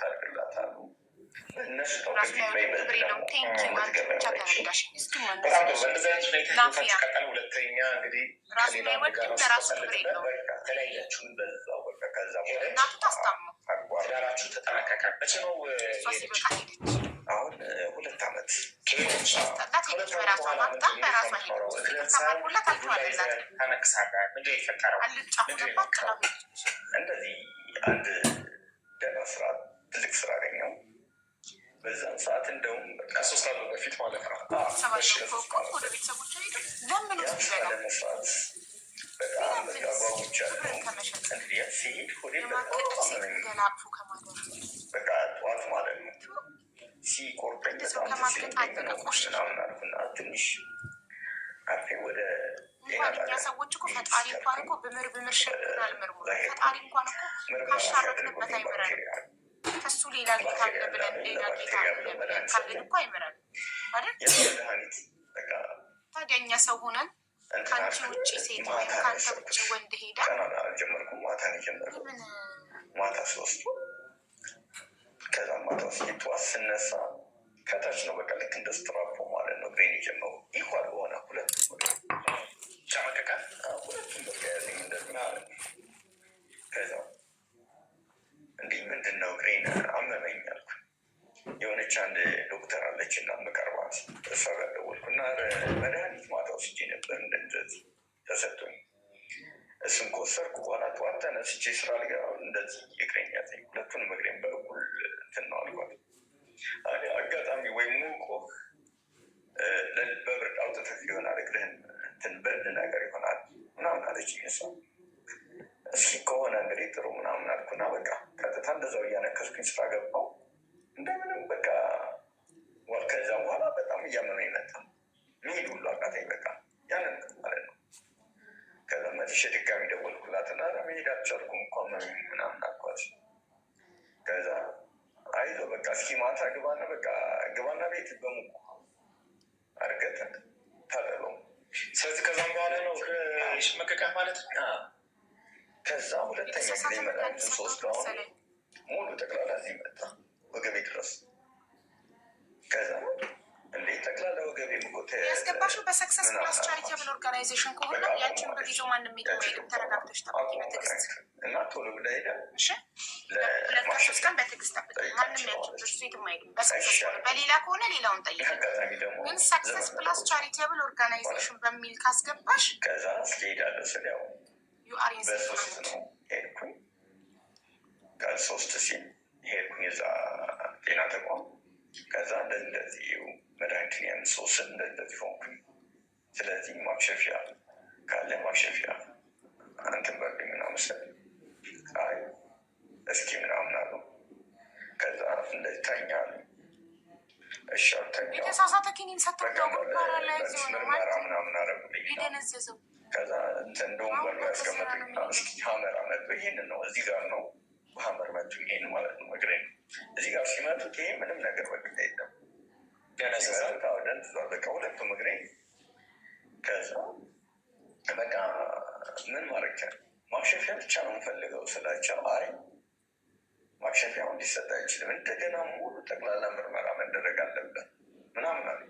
ታደርግላታሉ። እነሱ ነው በጣም እንደዚህ አይነት ሁኔታ ተቀጠለ። ሁለተኛ እንግዲህ ተለያያችሁን በዛው ከዛ ትዳራችሁ ተጠናቀቀ። መቼ ነው? አሁን 2 ዓመት እንደዚህ አንድ ደህና ስራ ትልቅ ስራ አገኘው። በዛም ሰዓት እንደውም ከ3 ዓመት በፊት ማለት ነው ለመስራት በጣም ጓጉቻለሁ። እንግዲህ ሲሄድ በቃ ጠዋት ማለት ነው ሲቆርጠኝ በጣም ምናምን አልኩና ትንሽ አፌ ወደ ጤና ሰዎች እኮ ፈጣሪ እንኳን እኮ ብምር ሽርክን አልምርሙ ፈጣሪ እንኳን እኮ ካሻረክንበት አይምረን። ከሱ ሌላ ጌታ አለ ብለን ሌላ ጌታ አለ ብለን ካለን እኮ አይምረን አይደል? ታዲያ እኛ ሰው ሆነን ከአንቺ ውጭ ሴት ወይም ከአንተ ውጭ ወንድ ሄዳ ጀመርኩ። ማታ ነው ጀመርኩ። ማታ 3 ከዛ ማታ ሲጠዋት ስነሳ ከታች ነው በቃ ልክ እንደ ስትራፖ ማለት ነው ብሬን የጀመሩ ይኳል በሆነ ሁለቱም በቃ ያዘኝ እንደዚህ ማለት ነው። ከዛ እንዲህ ምንድን ነው ብሬን አመመኝ አልኩ። የሆነች አንድ ዶክተር አለች እና መቀርባት እሷ ጋር ደወልኩና መድኃኒት ማታ ወስጄ ነበር እንደዚህ ተሰጥቶኝ እሱን ከወሰድኩ በኋላ ጠዋት ተነስቼ ስራ ልገባ እንደዚህ እግሬን ያዘኝ። ሁለቱንም እግሬን በእኩል እንትን ነው አልኳት። አጋጣሚ ወይ ሙቆ በብርድ አውጥተህ ይሆናል እግርህን እንትን በድ ነገር ይሆናል ምናምን አለችኝ። እሷ እስኪ ከሆነ እንግዲህ ጥሩ ምናምን አልኩና በቃ ቀጥታ እንደዛው እያነከስኩኝ ስራ ገባው። እንደምንም በቃ ከዛ በኋላ በጣም እያመመኝ መጣ። መሄድ ሁሉ አቃተኝ። በቃ ያንን ማለት ነው። ከዛ መጥቼ ድጋሚ ደወልኩላትና መሄድ አልቻልኩም እኮ አመመኝ ምናምን አልኳት። ከዛ አይዞህ በቃ እስኪ ማታ ግባና ቤት በሙቁ አድርገህ ታጠበው። ስለዚህ ከዛም በኋላ ነው ሽመቀቀ ማለት ነው። ከዛ ሁለተኛ ጊዜ መድኃኒቱን 3 አሁን ሙሉ ጠቅላላ እዚህ መጣ ወገቤ ድረስ። ከዛ እንዴ ጠቅላላ ወገቤ ያስገባሽው በሰክሰስ ፕላስ ቻሪቴብል ኦርጋናይዜሽን ከሆነ ያንቺን ብር ይዞ ማንም የሚሄድም ተረጋግተሽ ጠብቂ በትዕግስት እና ቶሎ ብላ ሄዳ 2-3 ቀን በትዕግስት ጠብቂ። ማንም ያንቺን ብር ይዞ የትም አይሄድም። በሰክሰስ ከሆነ በሌላ ከሆነ ሌላውን ጠይቅ። ግን ሰክሰስ ፕላስ ቻሪቴብል ኦርጋናይዜሽን በሚል ካስገባሽ ከዛ እስኪሄዳለሁ ስሊያው በ3 ነው ሄድኩኝ። ከ3 ሲል ሄድኩኝ እዛ ጤና ተቋም። ከዛ እንደዚህ መድኃኒትን የምስወስድ እንደዚህ ሆንኩኝ። ስለዚህ ማክሸፊያ ካለ ማክሸፊያ አንተን በርድ ምናምን መሰለኝ አይ እስኪ ምናምን አሉ። ከዛ እንደዚህ ተኛሉ። እሺ ተኛ የተሳሳተ ኪኒን ሰጥተው ምርመራ ምናምን አረጉልኝ። ከዛ እንትን እንደውም በሩ ያስቀመጡኝ እስኪ ሀመር አመጡ። ይሄንን ነው እዚህ ጋር ነው ሀመር መጡ። ይሄን ማለት ነው እግሬን እዚህ ጋር ሲመጡት ይሄ ምንም ነገር በግድ የለም ደንዝዟል በቃ ሁለቱም እግሬን። ከዛ በቃ ምን ማድረግ ማክሸፊያ ብቻ ነው የምፈልገው ስላቸው አይ ማክሸፊያው እንዲሰጥ አይችልም፣ እንደገና ሙሉ ጠቅላላ ምርመራ መደረግ አለበት ምናምን አሉ።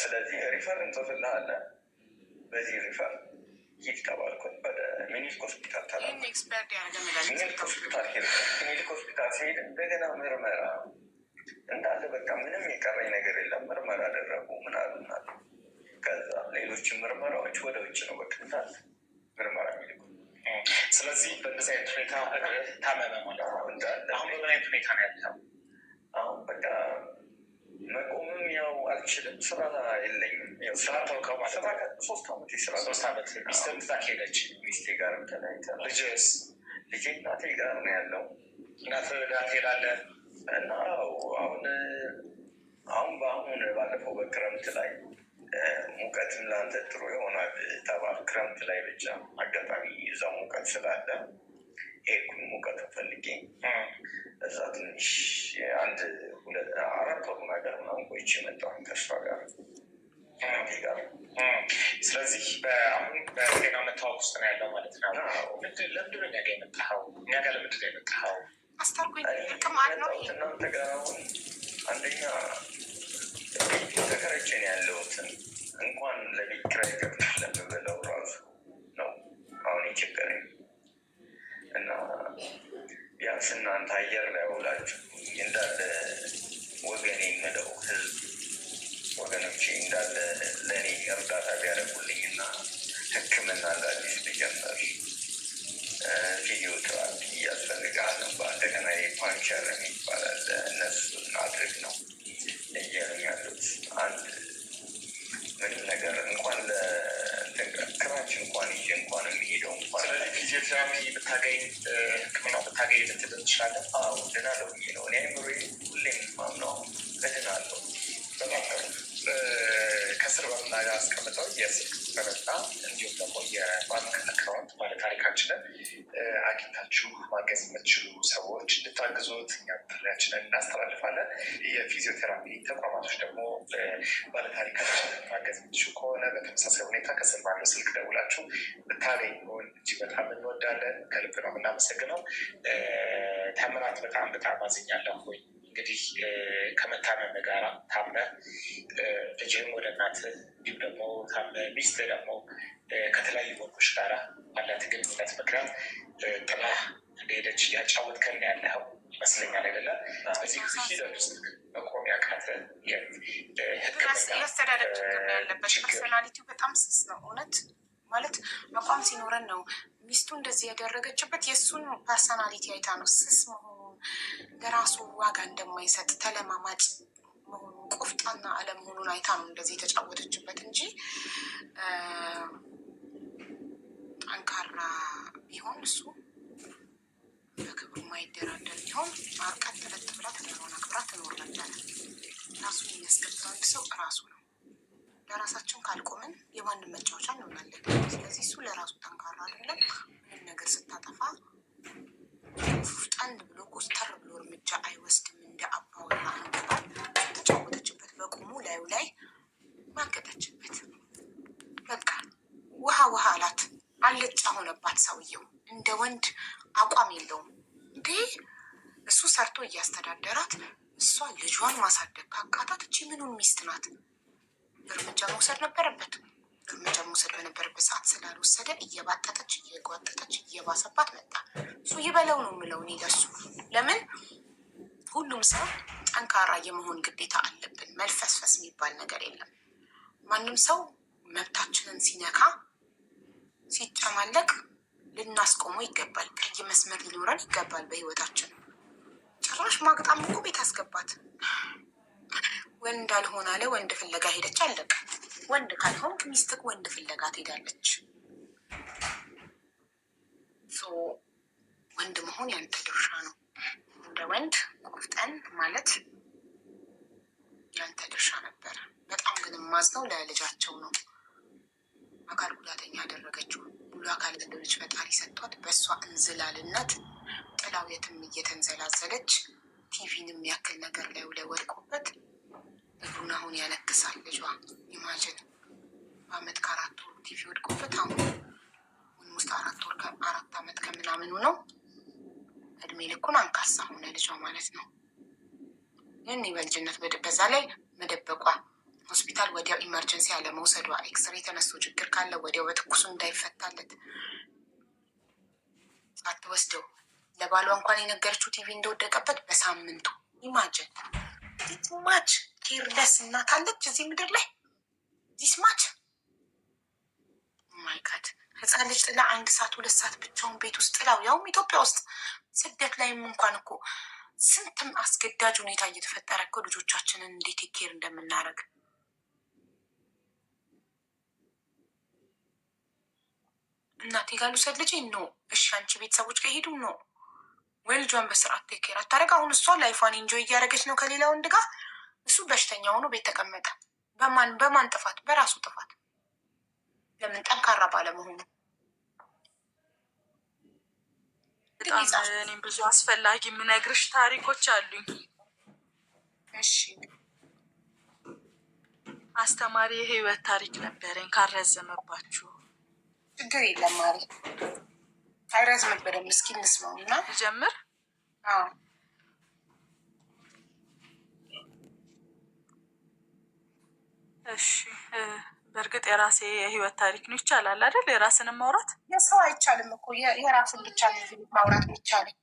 ስለዚህ ሪፈር እንጽፍልሃለን፣ በዚህ ሪፈር ሂድ ተባልኩኝ። ወደ ሚኒክ ሆስፒታል ተላኩ። ሚኒክ ሆስፒታል ሲሄድ እንደገና ምርመራ እንዳለ በቃ ምንም የቀረኝ ነገር የለም። ምርመራ አደረጉ ምናሉ። ከዛ ሌሎችን ምርመራዎች ወደ ውጭ ነው በቃ እንዳለ ምርመራ የሚልኩ። ስለዚህ በእንደዚህ አይነት ሁኔታ ታመመ ማለት ነው እንዳለ። አሁን በምን አይነት ሁኔታ ነው ያለው? አሁን በቃ መቆምም ያው አልችልም፣ ስራ የለኝም። ስራ ተውከው ማለት ነው። 3 ዓመት ስራ 3 ዓመት ሚስትህ እዛ ሄደች። ሚስቴ ጋርም ተለያይተናል። ልጅስ? ልጄ እናቴ ጋር ነው ያለው። እናትህ ጋር ትሄዳለህ? እና አሁን ባለፈው በክረምት ላይ ሙቀትም ለአንተ ጥሩ ይሆናል ተባል። ክረምት ላይ ብቻ አጋጣሚ እዛ ሙቀት ስላለ ሄድኩኝ። ሙቀት ፈልጌ እዛ ትንሽ 1-4 ወር ነገር ምናምን ቆይቼ መጣሁ ከእሷ ጋር ጋር። ስለዚህ አሁን በጤና መታወቅ ውስጥ ነው ያለው ማለት ነው። ለምንድን ነው እኛ ጋር የመጣኸው? እኛ ጋር ለምንድን ነው የመጣኸው? አስታርጎኝ እርቅ ማለት ነው። እናንተ ጋር አሁን አንደኛ ተከራይቼን ያለሁትን እንኳን ለቤት ኪራይ ገብተሽ ለምበለው ራሱ ነው አሁን የቸገረኝ እና ቢያንስ እናንተ አየር ላይ ውላችሁ እንዳለ ወገኔ የምለው ህዝብ ወገኖቼ እንዳለ ለእኔ እርዳታ ቢያደርጉልኝና ሕክምና እንዳዲስ ብጀምር ፊዚዮቴራፒ ያስፈልጋል። እንደገና የፓንቸር ይባላል እነሱን ማድረግ ነው እያሉ ያሉት። አንድ ምንም ነገር እንኳን ክራች እንኳን ይዤ እንኳን የሚሄደው እንኳን ፊዚዮቴራፒ ብታገኝ ሕክምና ብታገኝ ልትድን ትችላለህ። አዎ ድናለሁ ነው እኔ አይምሮዬ ሁሌም ማምነው እድናለሁ። ከስር በምና አስቀምጠው የስልክ በመጣ እንዲሁም ደግሞ የባንክ አካውንት ማለት ታሪካችንን አግኝታችሁ ማገዝ የምትችሉ ሰዎች እንድታግዙት እኛ ጥሪያችንን እናስተላልፋለን። የፊዚዮቴራፒ ተቋማቶች ደግሞ ባለታሪካችንን ማገዝ የምትችሉ ከሆነ በተመሳሳይ ሁኔታ ከስር ባለው ስልክ ደውላችሁ ብታገኙን እጅግ በጣም እንወዳለን። ከልብ ነው የምናመሰግነው። ታምራት በጣም አዝኛለሁ። እንግዲህ ከመታመም ጋር ታመ ልጅህም ወደ እናትህ እንዲሁም ደግሞ ታመ ሚስት ደግሞ ከተለያዩ ወንዶች ጋር ባላት ግንኙነት ምክንያት ጥላ እንደሄደች ያጫወትከን ያለኸው ይመስለኛል አይደለም። ስለዚህ ሂደት ውስጥ መቆም ያቃተ የአስተዳደር ችግር ነው ያለበት። ፐርሶናሊቲው በጣም ስስ ነው እውነት ማለት አቋም ሲኖረን ነው ሚስቱ እንደዚህ ያደረገችበት የእሱን ፐርሶናሊቲ አይታ ነው ስስ መሆኑ ለራሱ ዋጋ እንደማይሰጥ ተለማማጭ መሆኑ ቆፍጣና አለመሆኑን አይታ ነው እንደዚህ የተጫወተችበት እንጂ ጠንካራ ቢሆን እሱ በክብሩ ማይደራደር ቢሆን ቀጥ ለጥ ብላ ትዳሯን አክብራ ትኖር ነበረ። ራሱን የሚያስከብር አንድ ሰው እራሱ ነው። ለራሳችን ካልቆምን የማንም መጫወቻ እንሆናለን። ስለዚህ እሱ ለራሱ ጠንካራ አይደለም። ምንም ነገር ስታጠፋ ፍጣን ብሎ ኮስተር ብሎ እርምጃ አይወስድም። እንደ አባወራ አንገባል ተጫወተችበት። በቁሙ ላዩ ላይ ማገጠችበት። በቃ ውሃ አላት። አልጫ ሆነባት ሰውየው። እንደ ወንድ አቋም የለውም እንዴ! እሱ ሰርቶ እያስተዳደራት እሷ ልጇን ማሳደግ ካቃታት እቺ ምኑን ሚስት ናት? እርምጃ መውሰድ ነበረበት። እርምጃ መውሰድ በነበረበት ሰዓት ስላልወሰደ እየባጠጠች እየጓጠጠች እየባሰባት መጣ። እሱ ይበለው ነው የምለው እኔ ለሱ። ለምን ሁሉም ሰው ጠንካራ የመሆን ግዴታ አለብን። መልፈስፈስ የሚባል ነገር የለም። ማንም ሰው መብታችንን ሲነካ ሲጨማለቅ ልናስቆመው ይገባል። ቀይ መስመር ሊኖረን ይገባል በህይወታችን። ጭራሽ ማግጣም እኮ ቤት አስገባት። ወንድ አልሆን አለ ወንድ ፍለጋ ሄደች። አለቀ። ወንድ ካልሆንክ ሚስትህ ወንድ ፍለጋ ትሄዳለች። ወንድ መሆን ያንተ ድርሻ ነው። እንደ ወንድ ቆፍጠን ማለት ያንተ ድርሻ ነበር። በጣም ግን የማዝነው ለልጃቸው ነው። አካል ጉዳተኛ ያደረገችው ሙሉ አካል ልጅ ፈጣሪ ሰጥቷት በእሷ እንዝላልነት ጥላው የትም እየተንዘላዘለች ቲቪን የሚያክል ነገር ላይ ወድቆበት እግሩን አሁን ያነክሳል ልጇ። ኢማጅን በአመት ከ4 ወር ቲቪ ወድቆበት አሁን ውስጥ 4 ዓመት ከምናምኑ ነው። እድሜ ልኩን አንካሳ ሆነ ልጇ ማለት ነው። ይህን በልጅነት በዛ ላይ መደበቋ፣ ሆስፒታል ወዲያው ኢመርጀንሲ አለመውሰዷ፣ ኤክስሬ ተነስቶ ችግር ካለ ወዲያው በትኩሱ እንዳይፈታለት ሳትወስደው ለባሏ እንኳን የነገረችው ቲቪ እንደወደቀበት በሳምንቱ። ኢማጅን ዲስማች ኬርለስ እናት አለች እዚህ ምድር ላይ ዲስማች ማይካድ ህፃን ልጅ ጥላ 1 ሰዓት 2 ሰዓት ብቻውን ቤት ውስጥ ጥላው፣ ያውም ኢትዮጵያ ውስጥ ስደት ላይም እንኳን እኮ ስንትም አስገዳጅ ሁኔታ እየተፈጠረ እኮ ልጆቻችንን እንዴት ኬር እንደምናደርግ እናቴ ጋር ልውሰድ ልጄ ነው። እሺ አንቺ ቤተሰቦች ጋር ሄዱ ነው ወይ ልጇን በስርዓት ቴኬር አታደርግ። አሁን እሷ ላይፏን ኢንጆይ እያደረገች ነው ከሌላ ወንድ ጋር። እሱ በሽተኛ ሆኖ ቤት ተቀመጠ። በማን ጥፋት? በራሱ ጥፋት። ለምን? ጠንካራ ባለመሆኑ። በጣም እኔም ብዙ አስፈላጊ የምነግርሽ ታሪኮች አሉኝ። እሺ አስተማሪ የህይወት ታሪክ ነበረኝ። ካረዘመባችሁ ችግር የለም ማሪ፣ አይረዝምብንም። እስኪ እንስማው እና ጀምር። እሺ በእርግጥ የራሴ የህይወት ታሪክ ነው። ይቻላል አይደል? የራስንም ማውራት የሰው አይቻልም እኮ የራስን ብቻ ማውራት ይቻላል።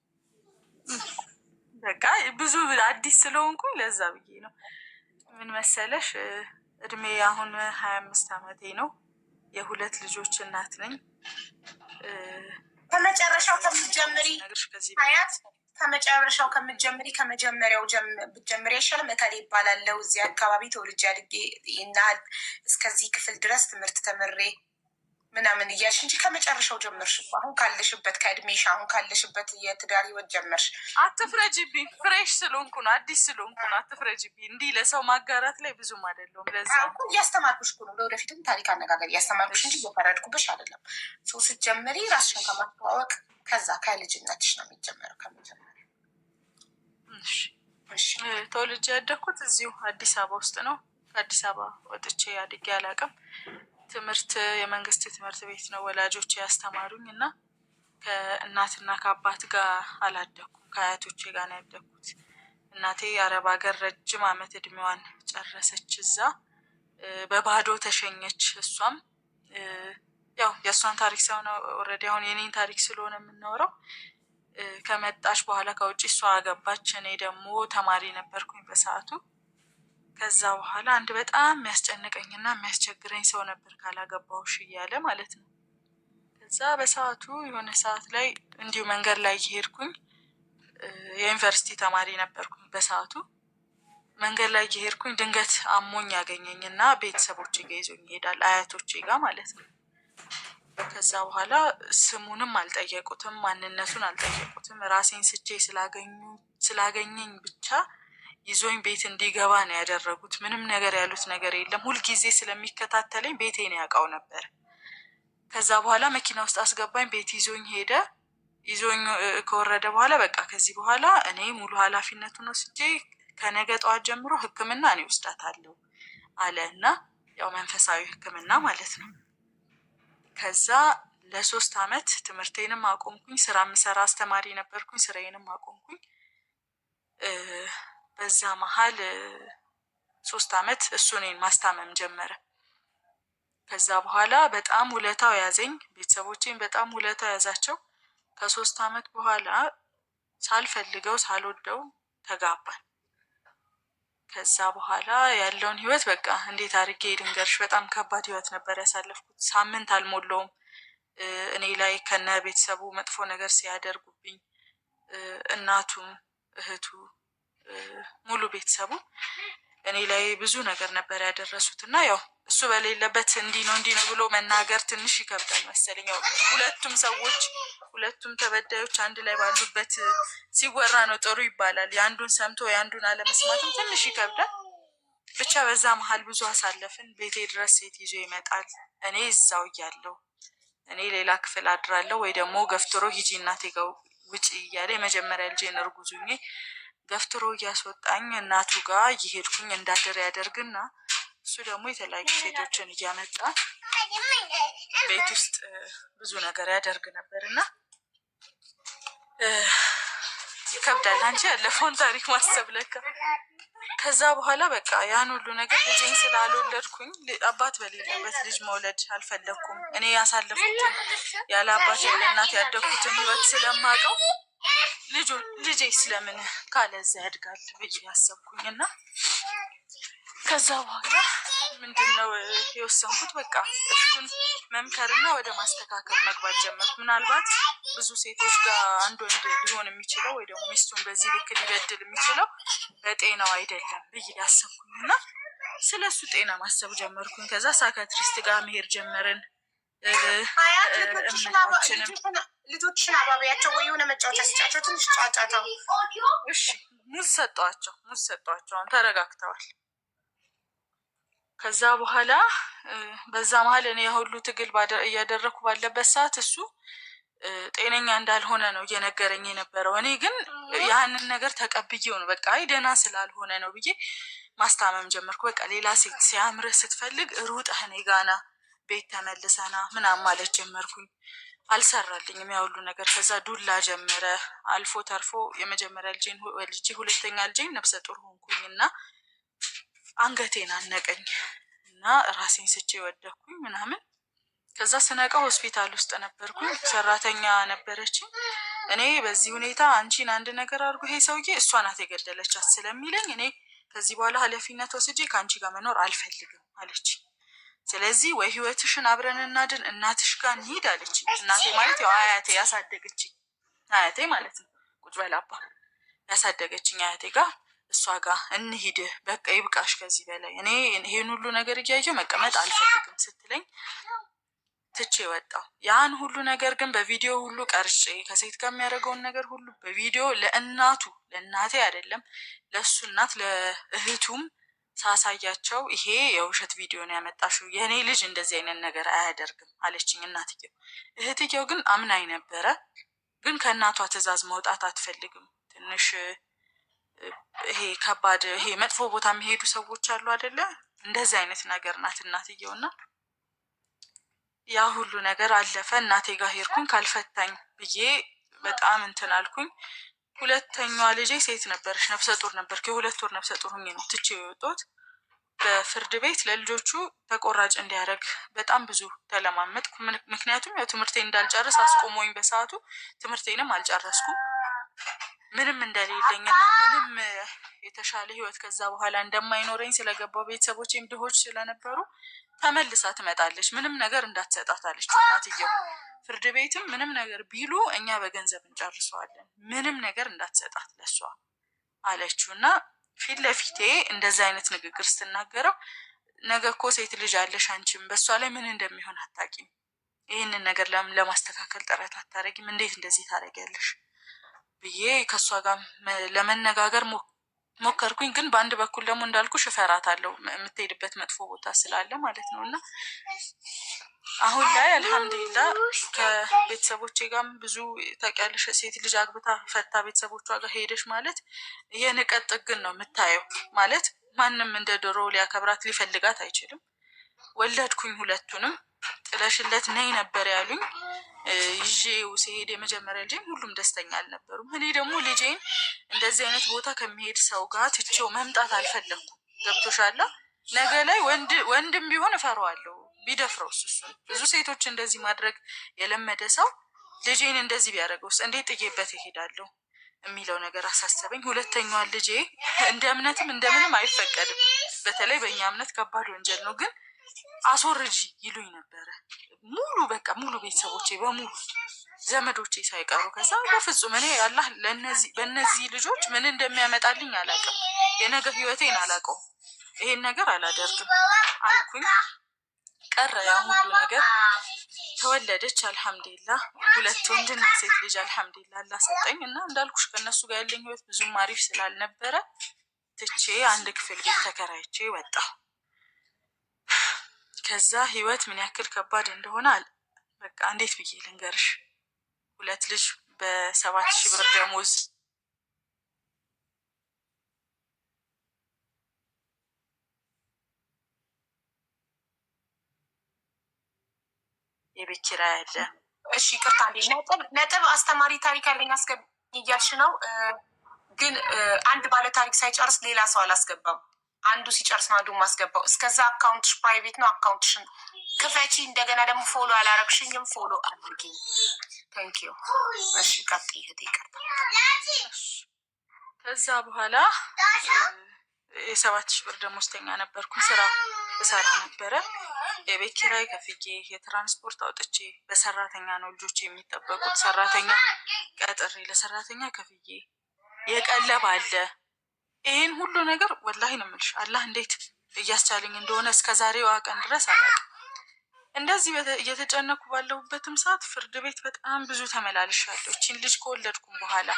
በቃ ብዙ አዲስ ስለሆንኩኝ ለዛ ብዬ ነው። ምን መሰለሽ እድሜ አሁን 25 ዓመቴ ነው። የሁለት ልጆች እናት ነኝ። ከመጨረሻው ከምትጀምሪ ሀያት ከመጨረሻው ከመጀመሪያው ብትጀምሪ አይሻልም? እከሌ ይባላለው እዚህ አካባቢ ተወልጄ አድጌ ይናል እስከዚህ ክፍል ድረስ ትምህርት ተምሬ ምናምን እያልሽ እንጂ ከመጨረሻው ጀመርሽ። አሁን ካለሽበት ከእድሜሽ አሁን ካለሽበት የትዳር ህይወት ጀመርሽ። አትፍረጅብኝ። ፍሬሽ ስለሆንኩ ነው፣ አዲስ ስለሆንኩ ነው። አትፍረጅብኝ። እንዲህ ለሰው ማጋራት ላይ ብዙም አይደለሁም። ለዛ እኮ እያስተማርኩሽ እኮ ነው። ለወደፊትም ታሪክ አነጋገር እያስተማርኩሽ እንጂ እየፈረድኩብሽ አይደለም። ሰው ስትጀምሪ ራስሽን ከማስተዋወቅ ከዛ ከልጅነትሽ ነው የሚጀመረው። ከመጀመሪያ ተወልጄ ያደግኩት እዚሁ አዲስ አበባ ውስጥ ነው። ከአዲስ አበባ ወጥቼ አድጌ አላውቅም። ትምህርት የመንግስት ትምህርት ቤት ነው ወላጆቼ ያስተማሩኝ እና ከእናትና ከአባት ጋር አላደኩም። ከአያቶቼ ጋር ነው ያደግኩት። እናቴ አረብ ሀገር ረጅም ዓመት እድሜዋን ጨረሰች። እዛ በባዶ ተሸኘች። እሷም ያው የእሷን ታሪክ ሳይሆን ኦልሬዲ አሁን የኔን ታሪክ ስለሆነ የምናወራው ከመጣች በኋላ ከውጭ እሷ አገባች። እኔ ደግሞ ተማሪ ነበርኩኝ በሰዓቱ። ከዛ በኋላ አንድ በጣም የሚያስጨንቀኝና የሚያስቸግረኝ ሰው ነበር ካላገባውሽ እያለ ማለት ነው። ከዛ በሰዓቱ የሆነ ሰዓት ላይ እንዲሁ መንገድ ላይ እየሄድኩኝ የዩኒቨርሲቲ ተማሪ ነበርኩኝ በሰዓቱ። መንገድ ላይ እየሄድኩኝ ድንገት አሞኝ ያገኘኝና ቤተሰቦቼ ጋር ይዞኝ ይሄዳል፣ አያቶቼ ጋር ማለት ነው። ከዛ በኋላ ስሙንም አልጠየቁትም፣ ማንነቱን አልጠየቁትም። ራሴን ስቼ ስላገኘኝ ብቻ ይዞኝ ቤት እንዲገባ ነው ያደረጉት። ምንም ነገር ያሉት ነገር የለም። ሁልጊዜ ስለሚከታተለኝ ቤቴን ያውቃው ነበር። ከዛ በኋላ መኪና ውስጥ አስገባኝ፣ ቤት ይዞኝ ሄደ። ይዞኝ ከወረደ በኋላ በቃ ከዚህ በኋላ እኔ ሙሉ ኃላፊነቱን ወስጄ ከነገ ጠዋት ጀምሮ ሕክምና እኔ ወስዳታለሁ አለ እና ያው መንፈሳዊ ሕክምና ማለት ነው። ከዛ ለ3 ዓመት ትምህርቴንም አቆምኩኝ። ስራ ምሰራ አስተማሪ ነበርኩኝ። ስራዬንም አቆምኩኝ። በዛ መሀል 3 ዓመት እሱ እኔን ማስታመም ጀመረ። ከዛ በኋላ በጣም ውለታው ያዘኝ። ቤተሰቦቼን በጣም ውለታው ያዛቸው። ከ3 ዓመት በኋላ ሳልፈልገው ሳልወደው ተጋባን። ከዛ በኋላ ያለውን ህይወት በቃ እንዴት አድርጌ ልንገርሽ፣ በጣም ከባድ ህይወት ነበር ያሳለፍኩት። ሳምንት አልሞላውም እኔ ላይ ከነ ቤተሰቡ መጥፎ ነገር ሲያደርጉብኝ፣ እናቱም እህቱ ሙሉ ቤተሰቡ እኔ ላይ ብዙ ነገር ነበር ያደረሱት እና ያው እሱ በሌለበት እንዲህ ነው ብሎ መናገር ትንሽ ይከብዳል መሰለኝ። ያው ሁለቱም ተበዳዮች አንድ ላይ ባሉበት ሲወራ ነው ጥሩ ይባላል። የአንዱን ሰምቶ የአንዱን አለመስማትም ትንሽ ይከብዳል። ብቻ በዛ መሀል ብዙ አሳለፍን። ቤቴ ድረስ ሴት ይዞ ይመጣል። እኔ እዛው እያለሁ እኔ ሌላ ክፍል አድራለሁ ወይ ደግሞ ገፍትሮ ሂጂ እናቴ ጋር ውጪ እያለ የመጀመሪያ ልጄን እርጉዝ ሆኜ ገፍትሮ እያስወጣኝ እናቱ ጋር እየሄድኩኝ እንዳድር ያደርግና እሱ ደግሞ የተለያዩ ሴቶችን እያመጣ ቤት ውስጥ ብዙ ነገር ያደርግ ነበር እና ይከብዳል። አንቺ ያለፈውን ታሪክ ማሰብ ለካ። ከዛ በኋላ በቃ ያን ሁሉ ነገር ልጄን ስላልወለድኩኝ አባት በሌለበት ልጅ መውለድ አልፈለግኩም። እኔ ያሳለፍኩትን ያለ አባት ያለ እናት ያደግኩትን ህይወት ስለማውቀው ልጄ ስለምን ካለዛ ያድጋል ብዬ ያሰብኩኝ እና ከዛ በኋላ ምንድነው የወሰንኩት፣ በቃ እሱን መምከርና ወደ ማስተካከል መግባት ጀመርኩ። ምናልባት ብዙ ሴቶች ጋር አንድ ወንድ ሊሆን የሚችለው ወይ ደግሞ ሚስቱን በዚህ ልክ ሊበድል የሚችለው በጤናው አይደለም ብዬ ያሰብኩኝ እና ስለ እሱ ጤና ማሰብ ጀመርኩኝ። ከዛ ሳይካትሪስት ጋር መሄድ ጀመርን። ልጆችን አባቢያቸው ወይ የሆነ መጫወቻ ስጫቸው፣ ትንሽ ጫጫታው። እሺ ሙዝ ሰጧቸው። አሁን ተረጋግተዋል። ከዛ በኋላ በዛ መሀል እኔ የሁሉ ትግል እያደረኩ ባለበት ሰዓት እሱ ጤነኛ እንዳልሆነ ነው እየነገረኝ የነበረው። እኔ ግን ያንን ነገር ተቀብዬው ነው በቃ ደህና ስላልሆነ ነው ብዬ ማስታመም ጀመርኩ። በቃ ሌላ ሴት ሲያምርህ ስትፈልግ ሩጠህ እኔ ጋና ቤት ተመልሰና ምናምን ማለት ጀመርኩኝ። አልሰራልኝም ያ ሁሉ ነገር። ከዛ ዱላ ጀመረ። አልፎ ተርፎ የመጀመሪያ ልጄን ወልጄ ሁለተኛ ልጄን ነፍሰ ጡር ሆንኩኝ እና አንገቴን አነቀኝ እና ራሴን ስቼ ወደኩኝ ምናምን። ከዛ ስነቃ ሆስፒታል ውስጥ ነበርኩኝ። ሰራተኛ ነበረችኝ። እኔ በዚህ ሁኔታ አንቺን አንድ ነገር አድርጎ ይሄ ሰውዬ እሷ ናት የገደለቻት ስለሚለኝ እኔ ከዚህ በኋላ ኃላፊነት ወስጄ ከአንቺ ጋር መኖር አልፈልግም አለች። ስለዚህ ወይ ህይወትሽን አብረን እናድን፣ እናትሽ ጋር እንሂድ አለች። እናቴ ማለት ያው አያቴ ያሳደገችኝ አያቴ ማለት ነው። ቁጭ በል አባ ያሳደገችኝ አያቴ ጋር እሷ ጋር እንሂድ፣ በቃ ይብቃሽ ከዚህ በላይ እኔ ይሄን ሁሉ ነገር እያየሁ መቀመጥ አልፈልግም ስትለኝ ትቼ ወጣሁ። ያን ሁሉ ነገር ግን በቪዲዮ ሁሉ ቀርጬ ከሴት ጋር የሚያደርገውን ነገር ሁሉ በቪዲዮ ለእናቴ አይደለም ለእሱ እናት ለእህቱም ሳሳያቸው ይሄ የውሸት ቪዲዮ ነው ያመጣሽው፣ የእኔ ልጅ እንደዚህ አይነት ነገር አያደርግም አለችኝ እናትየው። እህትየው ግን አምናኝ ነበረ፣ ግን ከእናቷ ትዕዛዝ መውጣት አትፈልግም። ትንሽ ይሄ ከባድ ይሄ መጥፎ ቦታ የሚሄዱ ሰዎች አሉ አይደለ? እንደዚህ አይነት ነገር ናት እናትየውና ያ ሁሉ ነገር አለፈ። እናቴ ጋር ሄድኩኝ ካልፈታኝ ብዬ በጣም እንትን አልኩኝ። ሁለተኛዋ ልጄ ሴት ነበረች፣ ነፍሰ ጡር ነበርኩ። የ2 ወር ነፍሰ ጡር ሆኜ ነው ትቼ የወጣሁት። በፍርድ ቤት ለልጆቹ ተቆራጭ እንዲያደርግ በጣም ብዙ ተለማመጥኩ። ምክንያቱም ያው ትምህርቴን እንዳልጨርስ አስቆሞኝ በሰዓቱ ትምህርቴንም አልጨረስኩም ምንም እንደሌለኝና ምንም የተሻለ ህይወት ከዛ በኋላ እንደማይኖረኝ ስለገባው ቤተሰቦቼም ድሆች ስለነበሩ ተመልሳ ትመጣለች ምንም ነገር እንዳትሰጣት አለች እናትየው። ፍርድ ቤትም ምንም ነገር ቢሉ እኛ በገንዘብ እንጨርሰዋለን ምንም ነገር እንዳትሰጣት ለሷ አለችው እና ፊት ለፊቴ እንደዛ አይነት ንግግር ስትናገረው ነገ እኮ ሴት ልጅ አለሽ አንቺም በሷ ላይ ምን እንደሚሆን አታውቂም፣ ይህንን ነገር ለማስተካከል ጥረት አታረጊም፣ እንዴት እንደዚህ ታረጊያለሽ ብዬ ከሷ ጋር ለመነጋገር ሞከርኩኝ። ግን በአንድ በኩል ደግሞ እንዳልኩሽ እፈራታለሁ የምትሄድበት መጥፎ ቦታ ስላለ ማለት ነው። እና አሁን ላይ አልሐምዱሊላህ ከቤተሰቦቼ ጋርም ብዙ ታውቂያለሽ፣ ሴት ልጅ አግብታ ፈታ ቤተሰቦቿ ጋር ሄደሽ ማለት የንቀት ጥግን ነው የምታየው። ማለት ማንም እንደ ድሮ ሊያከብራት ሊፈልጋት አይችልም። ወለድኩኝ፣ ሁለቱንም ጥለሽለት ነይ ነበር ያሉኝ። ይዤው ሲሄድ የመጀመሪያ ልጄን ሁሉም ደስተኛ አልነበሩም። እኔ ደግሞ ልጄን እንደዚህ አይነት ቦታ ከሚሄድ ሰው ጋር ትቼው መምጣት አልፈለኩም። ገብቶሻል? ነገ ላይ ወንድም ቢሆን እፈራዋለሁ ቢደፍረው እሱን። ብዙ ሴቶች እንደዚህ ማድረግ የለመደ ሰው ልጄን እንደዚህ ቢያደርገውስ እንዴት ጥዬበት እሄዳለሁ የሚለው ነገር አሳሰበኝ። ሁለተኛዋ ልጄ እንደ እምነትም እንደምንም አይፈቀድም፣ በተለይ በእኛ እምነት ከባድ ወንጀል ነው። ግን አስወርጂ ይሉኝ ነበረ ሙሉ ቤተሰቦቼ በሙሉ ዘመዶቼ ሳይቀሩ። ከዛ በፍጹም እኔ አላህ በእነዚህ ልጆች ምን እንደሚያመጣልኝ አላውቅም፣ የነገ ህይወቴን አላውቀውም፣ ይሄን ነገር አላደርግም አልኩኝ። ቀረ ያ ሁሉ ነገር። ተወለደች አልሐምዱሊላህ፣ 2 ወንድና ሴት ልጅ አልሐምዱሊላህ አላህ ሰጠኝ። እና እንዳልኩሽ ከእነሱ ጋር ያለኝ ህይወት ብዙም አሪፍ ስላልነበረ ትቼ አንድ ክፍል ቤት ተከራይቼ ወጣሁ። ከዛ ህይወት ምን ያክል ከባድ እንደሆነ በቃ እንዴት ብዬ ልንገርሽ። 2 ልጅ በ7,000 ብር ደሞዝ የቤት ኪራይ አለ። እሺ ይቅርታ፣ ነጥብ አስተማሪ ታሪክ ያለኝ አስገቢ እያልሽ ነው። ግን አንድ ባለ ታሪክ ሳይጨርስ ሌላ ሰው አላስገባም። አንዱ ሲጨርስ ነው አንዱ ማስገባው። እስከዛ አካውንትሽ ፕራይቬት ነው፣ አካውንትሽን ክፈቺ። እንደገና ደግሞ ፎሎ አላረግሽኝም፣ ፎሎ አድርጊኝ። ታንኪዩ። እሺ ቀጥይ እህቴ። ከዛ በኋላ የ7,000 ብር ደሞዝተኛ ነበርኩ። ስራ እሰራ ነበረ። የቤት ኪራይ ከፍዬ የትራንስፖርት አውጥቼ በሰራተኛ ነው ልጆች የሚጠበቁት። ሰራተኛ ቀጥሬ ለሰራተኛ ከፍዬ የቀለብ አለ። ይሄን ሁሉ ነገር ወላሂ ነው የምልሽ አላህ እንዴት እያስቻለኝ እንደሆነ እስከ ዛሬዋ ቀን ድረስ አላውቅም። እንደዚህ እየተጨነኩ ባለሁበትም ሰዓት ፍርድ ቤት በጣም ብዙ ተመላልሻለሁ። እቺን ልጅ ከወለድኩም በኋላ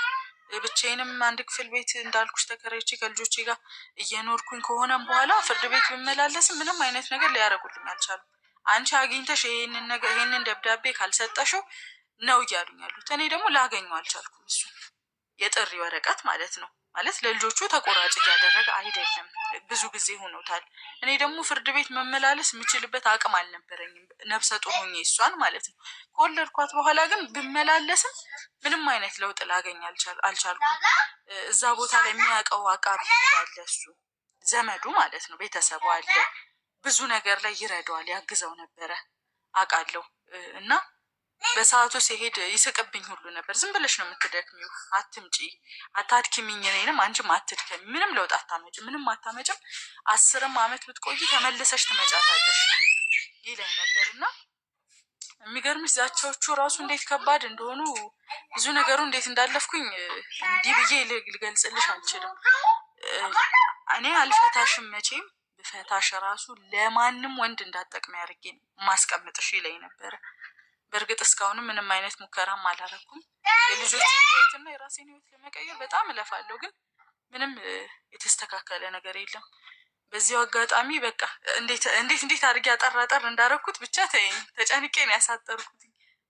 ብቻዬንም አንድ ክፍል ቤት እንዳልኩሽ ተከራይቼ ከልጆቼ ጋር እየኖርኩኝ ከሆነም በኋላ ፍርድ ቤት ብመላለስም ምንም አይነት ነገር ሊያደርጉልኝ አልቻሉም። አንቺ አግኝተሽ ይሄንን ደብዳቤ ካልሰጠሽው ነው እያሉኝ ያሉት። እኔ ደግሞ ላገኘው አልቻልኩም። እሱ የጥሪ ወረቀት ማለት ነው። ማለት ለልጆቹ ተቆራጭ እያደረገ አይደለም። ብዙ ጊዜ ሆኖታል። እኔ ደግሞ ፍርድ ቤት መመላለስ የምችልበት አቅም አልነበረኝም፣ ነፍሰ ጡር ሆኜ እሷን ማለት ነው። ከወለድኳት በኋላ ግን ብመላለስም ምንም አይነት ለውጥ ላገኝ አልቻልኩም። እዛ ቦታ ላይ የሚያውቀው አቃቢ አለ፣ እሱ ዘመዱ ማለት ነው፣ ቤተሰቡ አለ። ብዙ ነገር ላይ ይረዳዋል፣ ያግዘው ነበረ አውቃለሁ። እና በሰዓቱ ሲሄድ ይስቅብኝ ሁሉ ነበር። ዝም ብለሽ ነው የምትደክሚው፣ አትምጪ፣ አታድክሚኝ፣ እኔንም አንቺም አትድከሚ፣ ምንም ለውጥ አታመጭም፣ ምንም አታመጭም፣ 10 ዓመት ብትቆይ ተመልሰሽ ትመጫታለሽ ይለኝ ነበር። እና የሚገርምሽ ዛቻዎቹ ራሱ እንዴት ከባድ እንደሆኑ ብዙ ነገሩ እንዴት እንዳለፍኩኝ እንዲህ ብዬ ልገልጽልሽ አልችልም። እኔ አልፈታሽም፣ መቼም ብፈታሽ ራሱ ለማንም ወንድ እንዳጠቅም ያርጌ ማስቀምጥሽ ይለኝ ነበረ። በእርግጥ እስካሁንም ምንም አይነት ሙከራም አላረኩም። የልጆችን ህይወትና የራሴን ህይወት ለመቀየር በጣም እለፋለሁ፣ ግን ምንም የተስተካከለ ነገር የለም። በዚያው አጋጣሚ በቃ እንዴት አድርጌ አጠር እንዳረኩት ብቻ ተይኝ። ተጨንቄ ነው ያሳጠርኩት።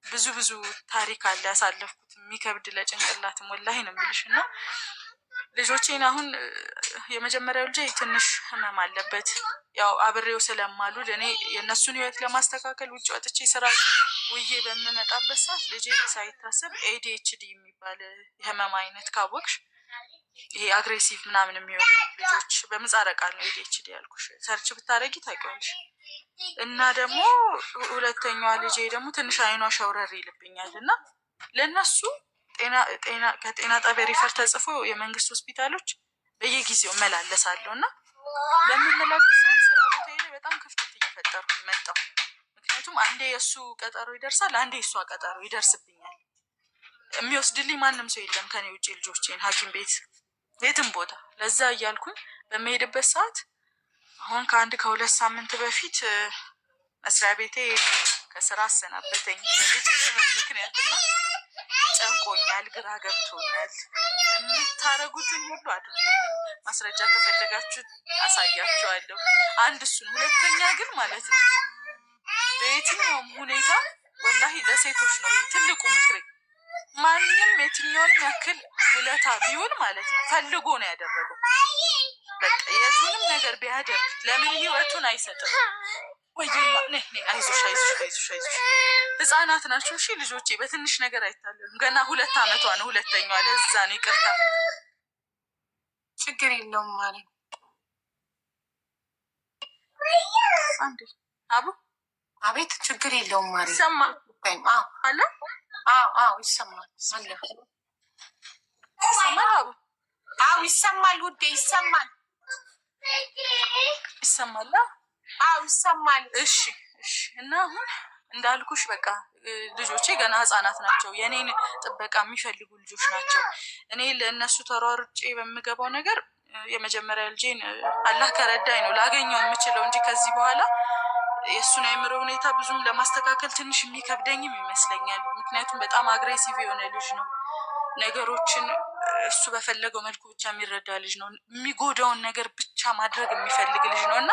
ብዙ ታሪክ አለ ያሳለፍኩት፣ የሚከብድ ለጭንቅላትም ወላሂ ነው የምልሽ። እና ልጆቼን አሁን የመጀመሪያው ልጄ ትንሽ ህመም አለበት። ያው አብሬው ስለማሉል እኔ የእነሱን ህይወት ለማስተካከል ውጭ ወጥቼ ስራ ውዬ በምመጣበት ሰዓት ልጄ ሳይታሰብ ADHD የሚባል የህመም አይነት ካወቅሽ፣ ይሄ አግሬሲቭ ምናምን የሚሆኑ ልጆች በምህጻረ ቃል ነው ADHD ያልኩሽ፣ ሰርች ብታረጊ ታውቂዋለሽ። እና ደግሞ ሁለተኛዋ ልጄ ደግሞ ትንሽ አይኗ ሸውረር ይልብኛል እና ለእነሱ ከጤና ጣቢያ ሪፈር ተጽፎ የመንግስት ሆስፒታሎች በየጊዜው እመላለሳለሁ እና በምመላለስ ሰዓት ስራ ቦታ ላይ በጣም ክፍተት እየፈጠርኩ መጣሁ። ምክንያቱም አንዴ የእሱ ቀጠሮ ይደርሳል፣ አንዴ የእሷ ቀጠሮ ይደርስብኛል። የሚወስድልኝ ማንም ሰው የለም ከኔ ውጭ ልጆቼን ሐኪም ቤት የትም ቦታ። ለዛ እያልኩኝ በመሄድበት ሰዓት አሁን ከ2 ሳምንት በፊት መስሪያ ቤቴ ከስራ አሰናበተኝ ልጅ ምክንያትና ጨንቆኛል፣ ግራ ገብቶኛል። የምታረጉትን ሁሉ አድርጉልኝ፣ ማስረጃ ከፈለጋችሁ አሳያችኋለሁ። አንድ እሱን፣ ሁለተኛ ግን ማለት ነው በየትኛውም ሁኔታ ወላሂ ለሴቶች ነው ትልቁ ምክሬ። ማንም የትኛውንም ያክል ውለታ ቢውል ማለት ነው ፈልጎ ነው ያደረገው። በቃ የቱንም ነገር ቢያደርግ ለምን ህይወቱን አይሰጥም? ወይማ አይዞሽ ህፃናት ናቸው። እሺ ልጆቼ በትንሽ ነገር አይታለሉም። ገና 2 ዓመቷ ነው ሁለተኛዋ። ለዛ ነው ይቅርታ። ችግር የለውም ማለት አንዴ አቡ አቤት፣ ችግር የለውም ማለት ይሰማል አለ። አዎ ይሰማል አለ። ይሰማል አቡ? አዎ ይሰማል ውዴ፣ ይሰማል። አዎ ይሰማል። እሺ እና አሁን እንዳልኩሽ በቃ ልጆቼ ገና ህፃናት ናቸው። የኔን ጥበቃ የሚፈልጉ ልጆች ናቸው። እኔ ለእነሱ ተሯርጬ በምገባው ነገር የመጀመሪያ ልጄን አላህ ከረዳኝ ነው ላገኘው የምችለው እንጂ ከዚህ በኋላ የእሱን አእምሮ ሁኔታ ብዙም ለማስተካከል ትንሽ የሚከብደኝም ይመስለኛል። ምክንያቱም በጣም አግሬሲቭ የሆነ ልጅ ነው። ነገሮችን እሱ በፈለገው መልኩ ብቻ የሚረዳ ልጅ ነው። የሚጎዳውን ነገር ብቻ ማድረግ የሚፈልግ ልጅ ነው እና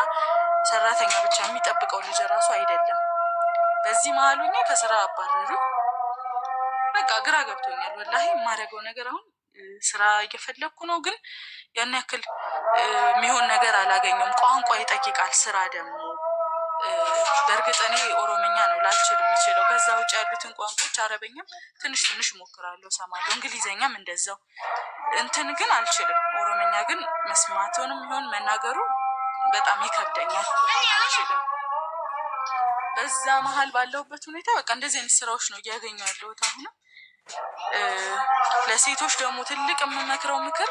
ሰራተኛ ብቻ የሚጠብቀው ልጅ ራሱ አይደለም። በዚህ መሀል ሆኜ ከስራ አባረሩ። በቃ ግራ ገብቶኛል ወላሂ። የማደርገው ነገር አሁን ስራ እየፈለግኩ ነው፣ ግን ያን ያክል የሚሆን ነገር አላገኘውም። ቋንቋ ይጠይቃል ስራ ደግሞ። በእርግጥ እኔ ኦሮምኛ ነው ላልችል የምችለው። ከዛ ውጭ ያሉትን ቋንቋዎች አረበኛም ትንሽ እሞክራለሁ፣ ሰማለሁ። እንግሊዘኛም እንደዛው ግን አልችልም። ኦሮምኛ ግን መስማቱንም ይሆን መናገሩ በጣም ይከብደኛል፣ አልችልም። በዛ መሀል ባለሁበት ሁኔታ በቃ እንደዚህ አይነት ስራዎች ነው እያገኙ ያለሁት። አሁንም ለሴቶች ደግሞ ትልቅ የምመክረው ምክር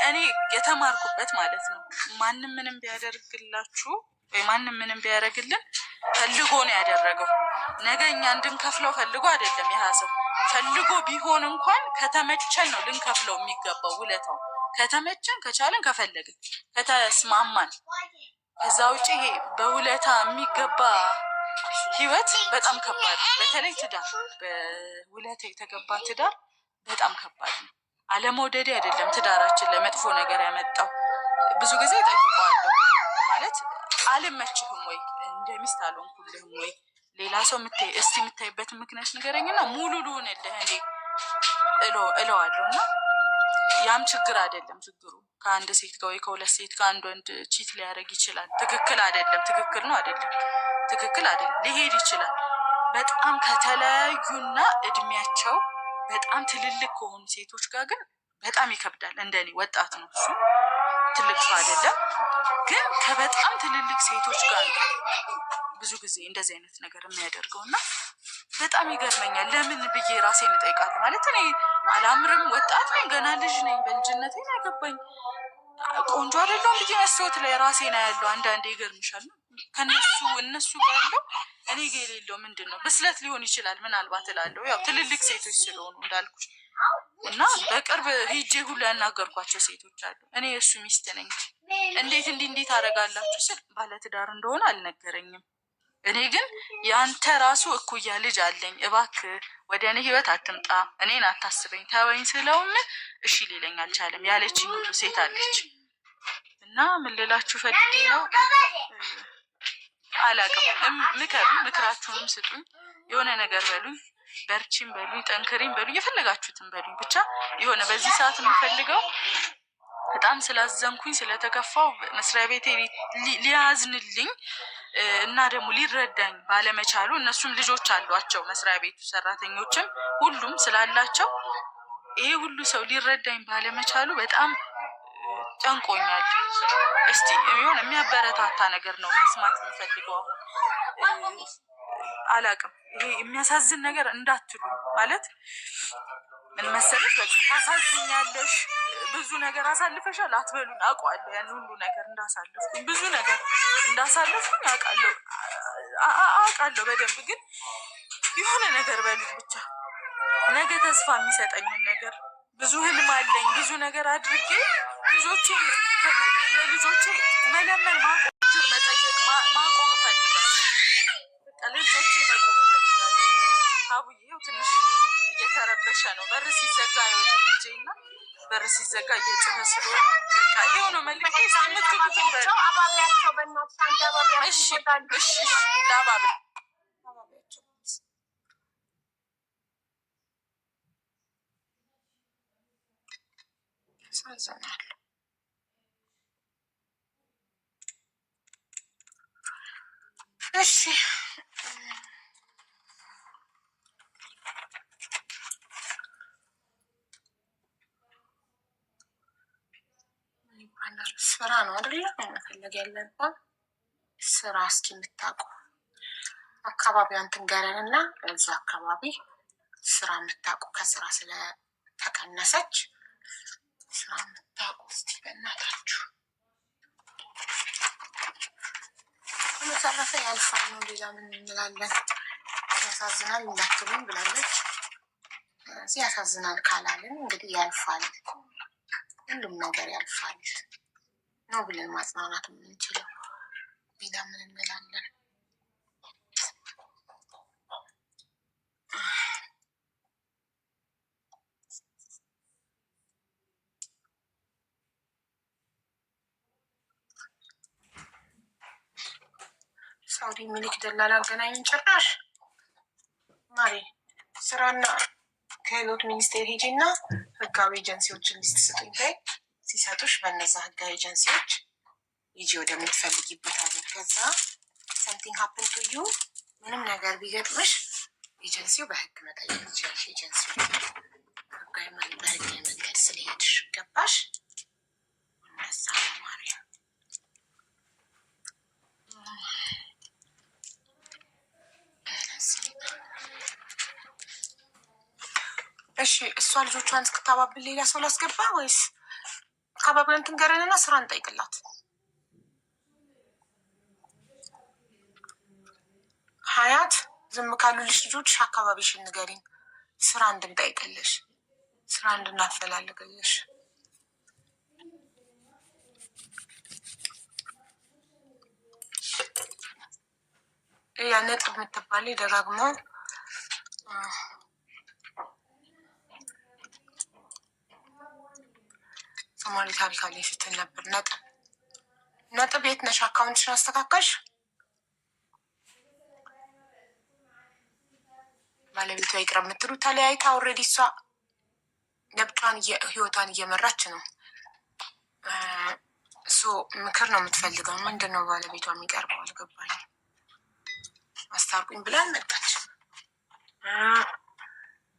እኔ የተማርኩበት ማለት ነው፣ ማንም ምንም ቢያደርግላችሁ ወይ ማንም ምንም ቢያደርግልን ፈልጎ ነው ያደረገው። ነገ እኛ እንድንከፍለው ፈልጎ አይደለም። ያ ሰው ፈልጎ ቢሆን እንኳን ከተመቸን ነው ልንከፍለው የሚገባው ውለታው። ከተመቸን፣ ከቻለን፣ ከፈለግን፣ ከተስማማን። ከዛ ውጭ ይሄ በውለታ የሚገባ ህይወት በጣም ከባድ ነው። በተለይ ትዳር፣ በውለታ የተገባ ትዳር በጣም ከባድ ነው። አለመውደዴ አይደለም ትዳራችን ለመጥፎ ነገር ያመጣው። ብዙ ጊዜ ጠይቀዋለሁ ማለት አልመችህም ወይ፣ እንደ ሚስት አልሆንኩልህም ወይ፣ ሌላ ሰው እስቲ የምታይበትን ምክንያት ንገረኝና ሙሉ ልሁንልህ እኔ እለዋለሁ እና ያም ችግር አይደለም። ችግሩ ከአንድ ሴት ጋር ወይ ከሁለት ሴት ከአንድ ወንድ ቺት ሊያደርግ ይችላል። ትክክል አይደለም። ትክክል ነው አይደለም? ትክክል አይደለም። ሊሄድ ይችላል። በጣም ከተለያዩና እድሜያቸው በጣም ትልልቅ ከሆኑ ሴቶች ጋር ግን በጣም ይከብዳል። እንደኔ ወጣት ነው እሱ፣ ትልቅ ሰው አይደለም። ግን ከበጣም ትልልቅ ሴቶች ጋር ብዙ ጊዜ እንደዚህ አይነት ነገር የሚያደርገው እና በጣም ይገርመኛል። ለምን ብዬ ራሴን እጠይቃለሁ። ማለት እኔ አላምርም፣ ወጣት ነኝ፣ ገና ልጅ ነኝ። በልጅነቴ ነው ያገባኝ። ቆንጆ አይደለሁም ብዬ መስታወት ላይ ራሴን አያለሁ። አንዳንዴ ይገርምሻል። እነሱ ጋር ያለው እኔ ጋ የሌለው ምንድን ነው? ብስለት ሊሆን ይችላል ምናልባት እላለሁ። ያው ትልልቅ ሴቶች ስለሆኑ እንዳልኩሽ እና በቅርብ ሂጄ ሁሉ ያናገርኳቸው ሴቶች አሉ። እኔ የእሱ ሚስት ነኝ፣ እንዴት አደርጋላችሁ ስል ባለትዳር እንደሆነ አልነገረኝም። እኔ ግን ያንተ ራሱ እኩያ ልጅ አለኝ፣ እባክህ ወደ እኔ ህይወት አትምጣ፣ እኔን አታስበኝ፣ ተወኝ ስለውም እሺ ሊለኝ አልቻለም ያለችኝ ሁሉ ሴት አለች። እና ምን ልላችሁ ፈልጌ ነው፣ አላቅም። ምክራችሁንም ስጡኝ፣ የሆነ ነገር በሉኝ፣ በርቺም በሉኝ፣ ጠንክሪም በሉኝ፣ የፈለጋችሁትን በሉኝ። ብቻ የሆነ በዚህ ሰዓት የምፈልገው በጣም ስላዘንኩኝ ስለተከፋው መስሪያ ቤቴ ሊያዝንልኝ እና ደግሞ ሊረዳኝ ባለመቻሉ፣ እነሱም ልጆች አሏቸው መስሪያ ቤቱ ሰራተኞችም ሁሉም ስላላቸው ይሄ ሁሉ ሰው ሊረዳኝ ባለመቻሉ በጣም ጨንቆኛል። እስቲ የሆነ የሚያበረታታ ነገር ነው መስማት የምፈልገው አሁን። አላቅም፣ ይሄ የሚያሳዝን ነገር እንዳትሉ። ማለት ምን መሰለሽ፣ በቃ ታሳዝኛለሽ፣ ብዙ ነገር አሳልፈሻል አትበሉኝ። አውቃለሁ ያን ሁሉ ነገር እንዳሳልፍኩኝ፣ ብዙ ነገር እንዳሳልፍኩኝ አውቃለሁ በደንብ። ግን የሆነ ነገር በሉኝ ብቻ፣ ነገ ተስፋ የሚሰጠኝን ነገር። ብዙ ህልም አለኝ፣ ብዙ ነገር አድርጌ ለልጆቼ መለመን፣ ማቆም፣ መጠየቅ ማቆም እፈልጋለሁ። ለልጆቼ መቆም እፈልጋለሁ። አቡዬ ይኸው ትንሽ እየተረበሸ ነው። በር ሲዘጋ አይወድም ልጄ እና በር ሲዘጋ እየጮኸ ስለሆነ በቃ ይኸው ነው መልኬ። የምትሉትን በሉ። እሺ ለአባብል ሳዘናለሁ። እሺ ስራ ነው አይደለ? መፈለግ ያለባት ስራ። እስኪ የምታውቁ አካባቢዋን ትንገረን እና እዛ አካባቢ ስራ የምታውቁ ከስራ ስለተቀነሰች ስራ የምታውቁ እስቲ በእናታችሁ። በተረፈ ያልፋል ነው፣ ሌላ ምን እንላለን? ያሳዝናል እንዳትሉኝ ብላለች። እዚህ ያሳዝናል ካላልን እንግዲህ ያልፋል፣ ሁሉም ነገር ያልፋል ነው ብለን ማጽናናት የምንችለው። ሌላ ምን እንላለን? ሳውዲ ሚሊክ ደላላ አገናኝን። ጭራሽ ማሪ ስራና ክህሎት ሚኒስቴር ሂጂ እና ህጋዊ ኤጀንሲዎችን ሊስት ስጡኝ በይ። ሲሰጡሽ በእነዛ ህጋዊ ኤጀንሲዎች ሂጂ ወደምትፈልጊበት ሀገር። ከዛ ሰምቲንግ ሀፕን ቱ ዩ፣ ምንም ነገር ቢገጥምሽ ኤጀንሲው በህግ መጠየቅ ትችላለሽ። ኤጀንሲው ህጋዊ በህጋዊ መንገድ ስለሄድሽ ገባሽ? እነዛ ማሪ እሺ። እሷ ልጆቿን እስክታባብል ሌላ ሰው ላስገባ ወይስ አካባቢውን ትንገረንና ስራ እንጠይቅላት? ሀያት ዝም ካሉልሽ ልጆች አካባቢሽን ንገሪኝ፣ ስራ እንድንጠይቅልሽ፣ ስራ እንድናፈላልግልሽ። ያ ነጥብ የምትባል ደጋግሞ ሶማሌ ታሪክ አለኝ ስትል ነበር። ነጥብ የት ነሽ? አካውንትሽን አስተካከልሽ? ባለቤቷ ይቅረብ የምትሉ ተለያይታ ኦልሬዲ እሷ ለብቻዋን ህይወቷን እየመራች ነው። ምክር ነው የምትፈልገው። ምንድን ነው ባለቤቷ የሚቀርበው አልገባኝ። አስታርቁኝ ብላ አልመጣች።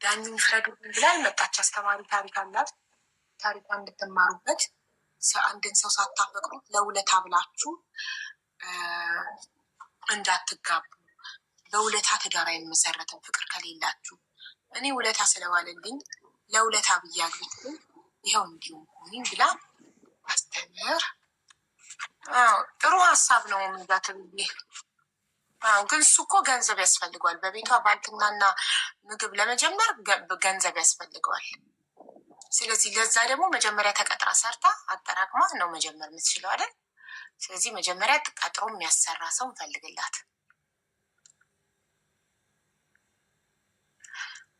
ዳኝን ፍረዱኝ ብላ አልመጣች። አስተማሪ ታሪክ አላት። ታሪኳ እንድትማሩበት አንድን ሰው ሳታፈቅሩ ለውለታ ብላችሁ እንዳትጋቡ። በውለታ ትዳር አይመሰረትም ፍቅር ከሌላችሁ። እኔ ውለታ ስለዋለልኝ ለውለታ ብዬ አግብቼ ይኸው እንዲሁም ሆኒ ብላ አስተምር። ጥሩ ሀሳብ ነው ምዛት ብዬ። ግን እሱ እኮ ገንዘብ ያስፈልገዋል። በቤቷ ባልትናና ምግብ ለመጀመር ገንዘብ ያስፈልገዋል። ስለዚህ ለዛ ደግሞ መጀመሪያ ተቀጥራ ሰርታ አጠራቅማ ነው መጀመር የምትችለው አይደል? ስለዚህ መጀመሪያ ቀጥሮ የሚያሰራ ሰው እንፈልግላት።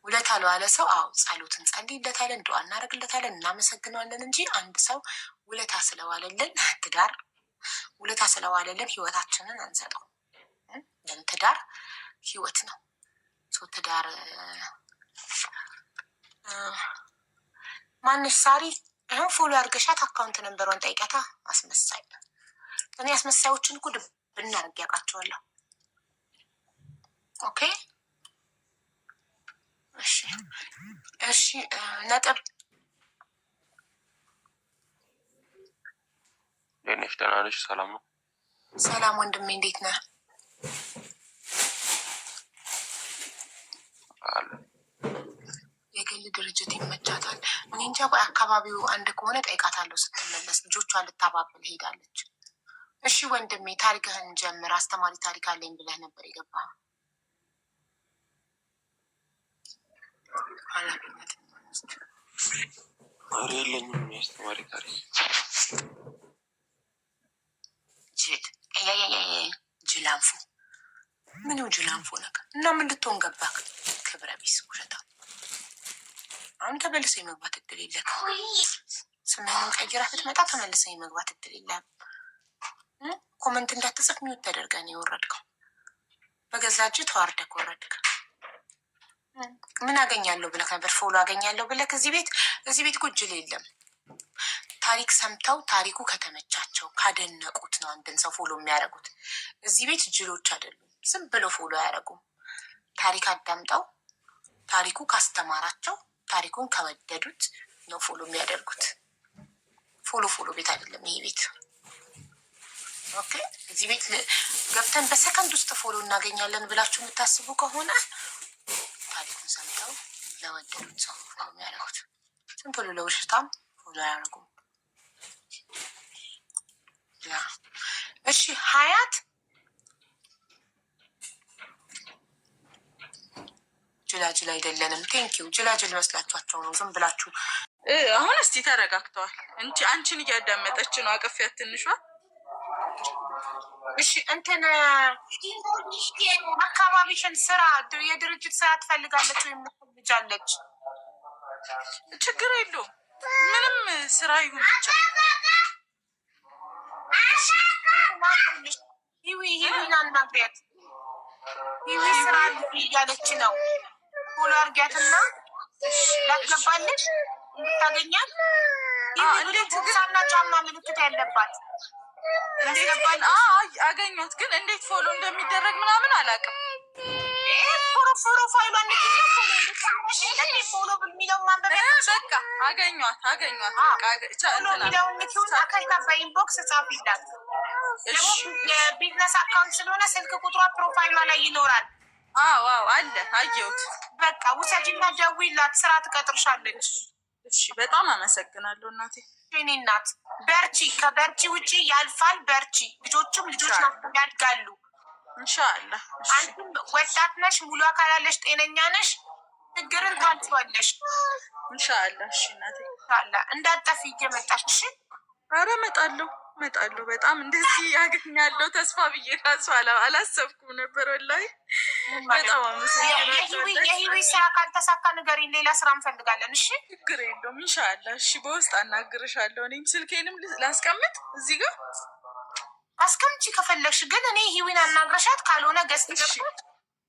ውለታ ለዋለ ሰው ጸሎት እንጸልይለታለን፣ ዱዓ እናደርግለታለን፣ እናመሰግነዋለን እንጂ አንድ ሰው ውለታ ስለዋለልን ትዳር ውለታ ስለዋለልን ህይወታችንን አንሰጠው። ትዳር ህይወት ነው። ትዳር ማንሽ ሳሪ ፎሎ አድርገሻት አካውንት ነንበሯን ጠይቀታ። አስመሳይ እኔ አስመሳዮችን እኮ ብናደርግ ያውቃቸዋለሁ። ኦኬ እሺ ነጥብ ነሽ? ደህና ነሽ? ሰላም ነው? ሰላም ወንድሜ፣ እንዴት ነህ? የግል ድርጅት ይመቻታል። እኔ እንጃ። በአካባቢው አንድ ከሆነ ጠይቃታለሁ ስትመለስ። ልጆቿን ልታባብል ሄዳለች። እሺ ወንድሜ ታሪክህን ጀምር። አስተማሪ ታሪክ አለኝ ብለህ ነበር የገባኸው። ኃላፊነት የለኝም የአስተማሪ ታሪክ። ጅላንፎ ምን ጅላንፎ ነገር እና ምን ልትሆን ገባክ? ክብረ ቢስ ውሸታ። አሁን ተመልሰ የመግባት እድል የለም። ስምህን ቀይረህ ብትመጣ ተመልሰ የመግባት እድል የለም። ኮመንት እንዳትጽፍ ሚውት ተደርገህ ነው የወረድከው። በገዛ እጅህ ተዋርደህ ወረድክ። ምን አገኛለሁ ብለህ ነበር? ፎሎ አገኛለሁ ብለህ እዚህ ቤት እኮ ጅል የለም። ታሪክ ሰምተው ታሪኩ ከተመቻቸው ካደነቁት ነው አንድን ሰው ፎሎ የሚያደርጉት። እዚህ ቤት ጅሎች አይደሉም። ዝም ብለው ፎሎ አያደርጉም። ታሪክ አዳምጠው ታሪኩ ካስተማራቸው ታሪኩን ከወደዱት ነው ፎሎ የሚያደርጉት። ፎሎ ቤት አይደለም ይሄ ቤት። ኦኬ እዚህ ቤት ገብተን በሰከንድ ውስጥ ፎሎ እናገኛለን ብላችሁ የምታስቡ ከሆነ ታሪኩን ሰምተው ለወደዱት ሰው ፎሎ የሚያደርጉት። ዝም ብሎ ለውሽታም ፎሎ አያደርጉም። እሺ ሀያት ጅላጅል አይደለንም። ቴንኪው ጅላጅል መስላችኋቸው ነው ዝም ብላችሁ። አሁን እስቲ ተረጋግተዋል እንጂ አንቺን እያዳመጠች ነው። አቀፊያት ትንሿ። እሺ እንትን አካባቢሽን ስራ የድርጅት ስራ ትፈልጋለች ወይም ትፈልጋለች? ችግር የለውም ምንም ስራ ይሁን ብቻ። ይህን አናግሪያት። ይህ ስራ እያለች ነው። ፎሎ አድርጊያትና ላትገባለች እንድታገኛት። እንዴት ሳና ጫማ ምልክት ያለባት አገኘት። ግን እንዴት ፎሎ እንደሚደረግ ምናምን አላውቅም። ፕሮፋይሏ ፎሎ የሚለው ማንበብ በቃ አገኟት። ከዛ በኢንቦክስ ጻፊላት። የቢዝነስ አካውንት ስለሆነ ስልክ ቁጥሯ ፕሮፋይሏ ላይ ይኖራል። አዎ አለ፣ አየሁት። በቃ ውሰጂና ደውይላት፣ ስራ ትቀጥርሻለች። እሺ በጣም አመሰግናለሁ እናቴ። እኔ እናት በርቺ። ከበርቺ ውጪ ያልፋል። በርቺ። ልጆቹም ልጆች ያድጋሉ። ኢንሻአላህ። አንቺም ወጣት ነሽ፣ ሙሉ አካል አለሽ፣ ጤነኛ ነሽ። ችግርን ታልፈዋለሽ ኢንሻአላህ። እሺ እናቴ እንዳጠፊ እየመጣሽ። እሺ ኧረ እመጣለሁ። በጣም እንደዚህ ያገኛለሁ ተስፋ ብዬ ራሱ አላሰብኩም ነበር። ወላሂ በጣም አመሰግናለሁ። የህይወት ስራ ካልተሳካ ንገሪኝ፣ ሌላ ስራ እንፈልጋለን። እሺ ችግር የለውም ኢንሻአላህ። እሺ በውስጥ አናግርሻለሁ። እኔም ስልኬንም ላስቀምጥ እዚህ ጋር አስቀምጪ ከፈለግሽ። ግን እኔ ህዊን አናግረሻት ካልሆነ ገስት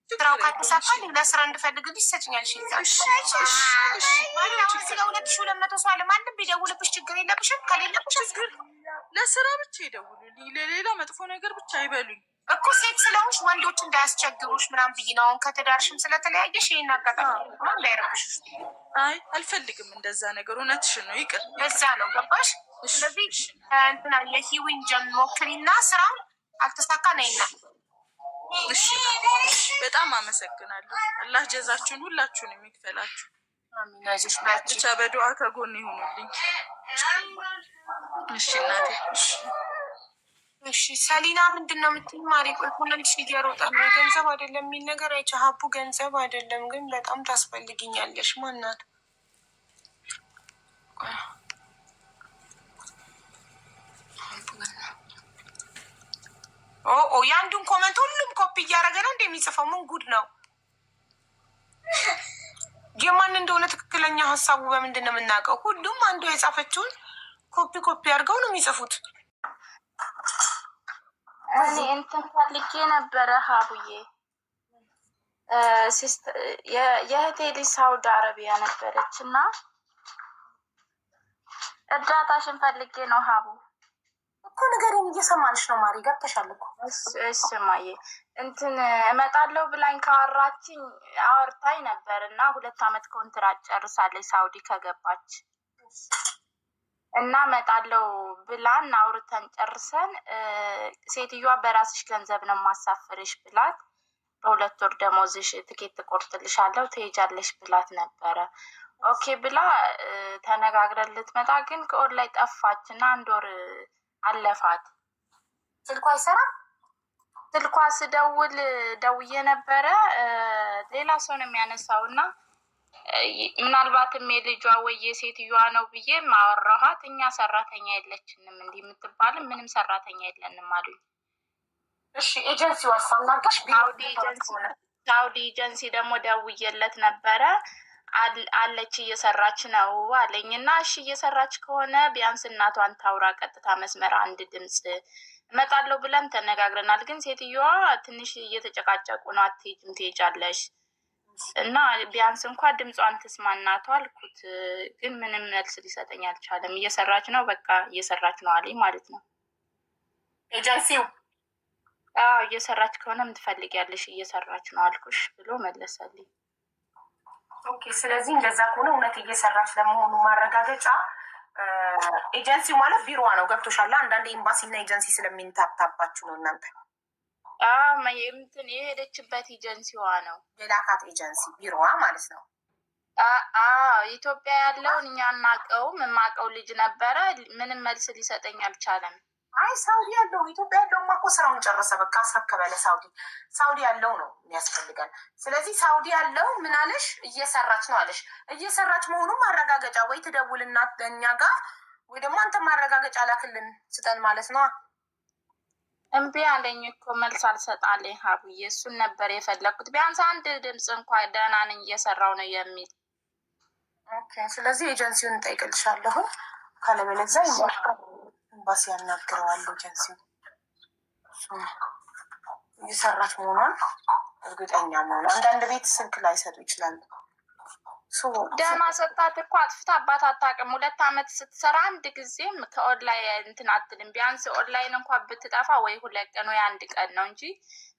ስራው ካልተሳካ ሌላ ስራ እንድፈልግልሽ ትሰጪኛለሽ። ስለ 2200 ሰው አለ ማንም ቢደውልብሽ ችግር የለብሽም። ከሌለብሽ ለስራ ብቻ ይደውሉልኝ፣ ለሌላ መጥፎ ነገር ብቻ አይበሉኝ እኮ ሴት ስለሆንሽ ወንዶች እንዳያስቸግሩሽ ምናምን ብዬ ነው። አሁን ከተዳርሽም ስለተለያየሽ ይሄን አጋጣሚ እንዳይረብሽ። አይ አልፈልግም እንደዛ ነገር፣ እውነትሽን ነው፣ ይቅር። እዛ ነው ገባሽ? ስለዚህ እንትና የሂዊን ጀም ሞክሪና ስራው አልተሳካ ነይና። እሺ በጣም አመሰግናለሁ። አላህ ጀዛችሁን ሁላችሁን የሚክፈላችሁ። አሚን። አይዞሽ ብቻ በዱዓ ከጎን ይሁኑልኝ። እሺ እናቴ። እሺ ሰሊና ምንድን ነው የምትይኝ? ማሪ ቆይ ሁሉልሽ እየሮጠ ነው። ገንዘብ አይደለም የሚል ነገር አይቻሀቡ ገንዘብ አይደለም ግን በጣም ታስፈልግኛለሽ። ማናት? የአንዱን ኮመንት ሁሉም ኮፒ እያደረገ ነው እንደሚጽፈው። ምን ጉድ ነው? የማን እንደሆነ ትክክለኛ ሀሳቡ በምንድን ነው የምናውቀው? ሁሉም አንዱ የጻፈችውን ኮፒ አድርገው ነው የሚጽፉት። እኔ እንትን ፈልጌ ነበረ ሀቡዬ፣ የእህቴ ልጅ ሳውዲ አረቢያ ነበረች እና እርዳታሽን ፈልጌ ነው ሀቡ። እኮ ነገሬን እየሰማንሽ ነው ማሪ፣ ገብተሻል እኮ። እሺ ማዬ፣ እንትን እመጣለሁ ብላኝ ካወራችኝ አወርታኝ ነበር እና 2 አመት ኮንትራት ጨርሳለች ሳውዲ ከገባች እና እመጣለሁ ብላን አውርተን ጨርሰን ሴትዮዋ በራስሽ ገንዘብ ነው ማሳፍርሽ ብላት በ2 ወር ደሞዝሽ ትኬት ትቆርጥልሻለሁ ትሄጃለሽ ብላት ነበረ። ኦኬ ብላ ተነጋግረን ልትመጣ ግን ከኦን ላይ ጠፋች እና 1 ወር አለፋት። ስልኳ አይሰራም። ስልኳ ደውዬ ነበረ ሌላ ሰው ነው የሚያነሳው እና ምናልባትም የልጇ ወይ የሴትዮዋ ነው ብዬ ማወራኋት። እኛ ሰራተኛ የለችንም እንዲህ የምትባል ምንም ሰራተኛ የለንም አሉኝ። እሺ ኤጀንሲ ዋሳናቀሽ ሳውዲ ኤጀንሲ ደግሞ ደውዬለት ነበረ አለች እየሰራች ነው አለኝ እና እሺ እየሰራች ከሆነ ቢያንስ እናቷን ታውራ ቀጥታ መስመር 1 ድምፅ እመጣለሁ ብለን ተነጋግረናል። ግን ሴትዮዋ ትንሽ እየተጨቃጨቁ ነው። አትሄጂም ትሄጃለሽ እና ቢያንስ እንኳን ድምጿን ትስማ እናቷ አልኩት። ግን ምንም መልስ ሊሰጠኝ አልቻለም። እየሰራች ነው በቃ እየሰራች ነው አለኝ ማለት ነው ኤጀንሲው። እየሰራች ከሆነ ምን ትፈልጊያለሽ? እየሰራች ነው አልኩሽ ብሎ መለሰልኝ። ኦኬ ስለዚህ እንደዛ ከሆነ እውነት እየሰራች ለመሆኑ ማረጋገጫ ኤጀንሲው ማለት ቢሮዋ ነው። ገብቶሻል? አንዳንድ ኤምባሲ እና ኤጀንሲ ስለሚንታብታባችሁ ነው እናንተ። እንትን የሄደችበት ኤጀንሲዋ ነው የላካት ኤጀንሲ ቢሮዋ ማለት ነው። ኢትዮጵያ ያለውን እኛ እናቀውም የማቀው ልጅ ነበረ። ምንም መልስ ሊሰጠኝ አልቻለም። አይ ሳውዲ ያለው ኢትዮጵያ ያለውማ እኮ ስራውን ጨረሰ በቃ አስረከበለ። ሳውዲ ያለው ነው የሚያስፈልገን። ስለዚህ ሳውዲ ያለው ምን አለሽ? እየሰራች ነው አለሽ። እየሰራች መሆኑን ማረጋገጫ ወይ ትደውልና ለእኛ ጋር ወይ ደግሞ አንተ ማረጋገጫ ላክልን ስጠን ማለት ነው። እምቢ አለኝ እኮ መልስ አልሰጣለኝ ሀቡዬ። እሱን ነበር የፈለግኩት። ቢያንስ 1 ድምፅ እንኳ ደህና ነኝ እየሰራው ነው የሚል። ኦኬ ስለዚህ ኤጀንሲውን እንጠይቅልሻለሁ። ካለበለዚያ ኤምባሲ ያናግረዋል። ኤጀንሲው እየሰራች መሆኗን እርግጠኛ መሆኗ። አንዳንድ ቤት ስልክ ላይ ሰጡ ይችላሉ። ደህና ሰጣት እኮ አጥፍታባት አታውቅም። 2 አመት ስትሰራ 1 ጊዜም ከኦንላይን እንትን አትልም። ቢያንስ ኦንላይን እንኳን ብትጠፋ ወይ 2 ቀን ወይ 1 ቀን ነው እንጂ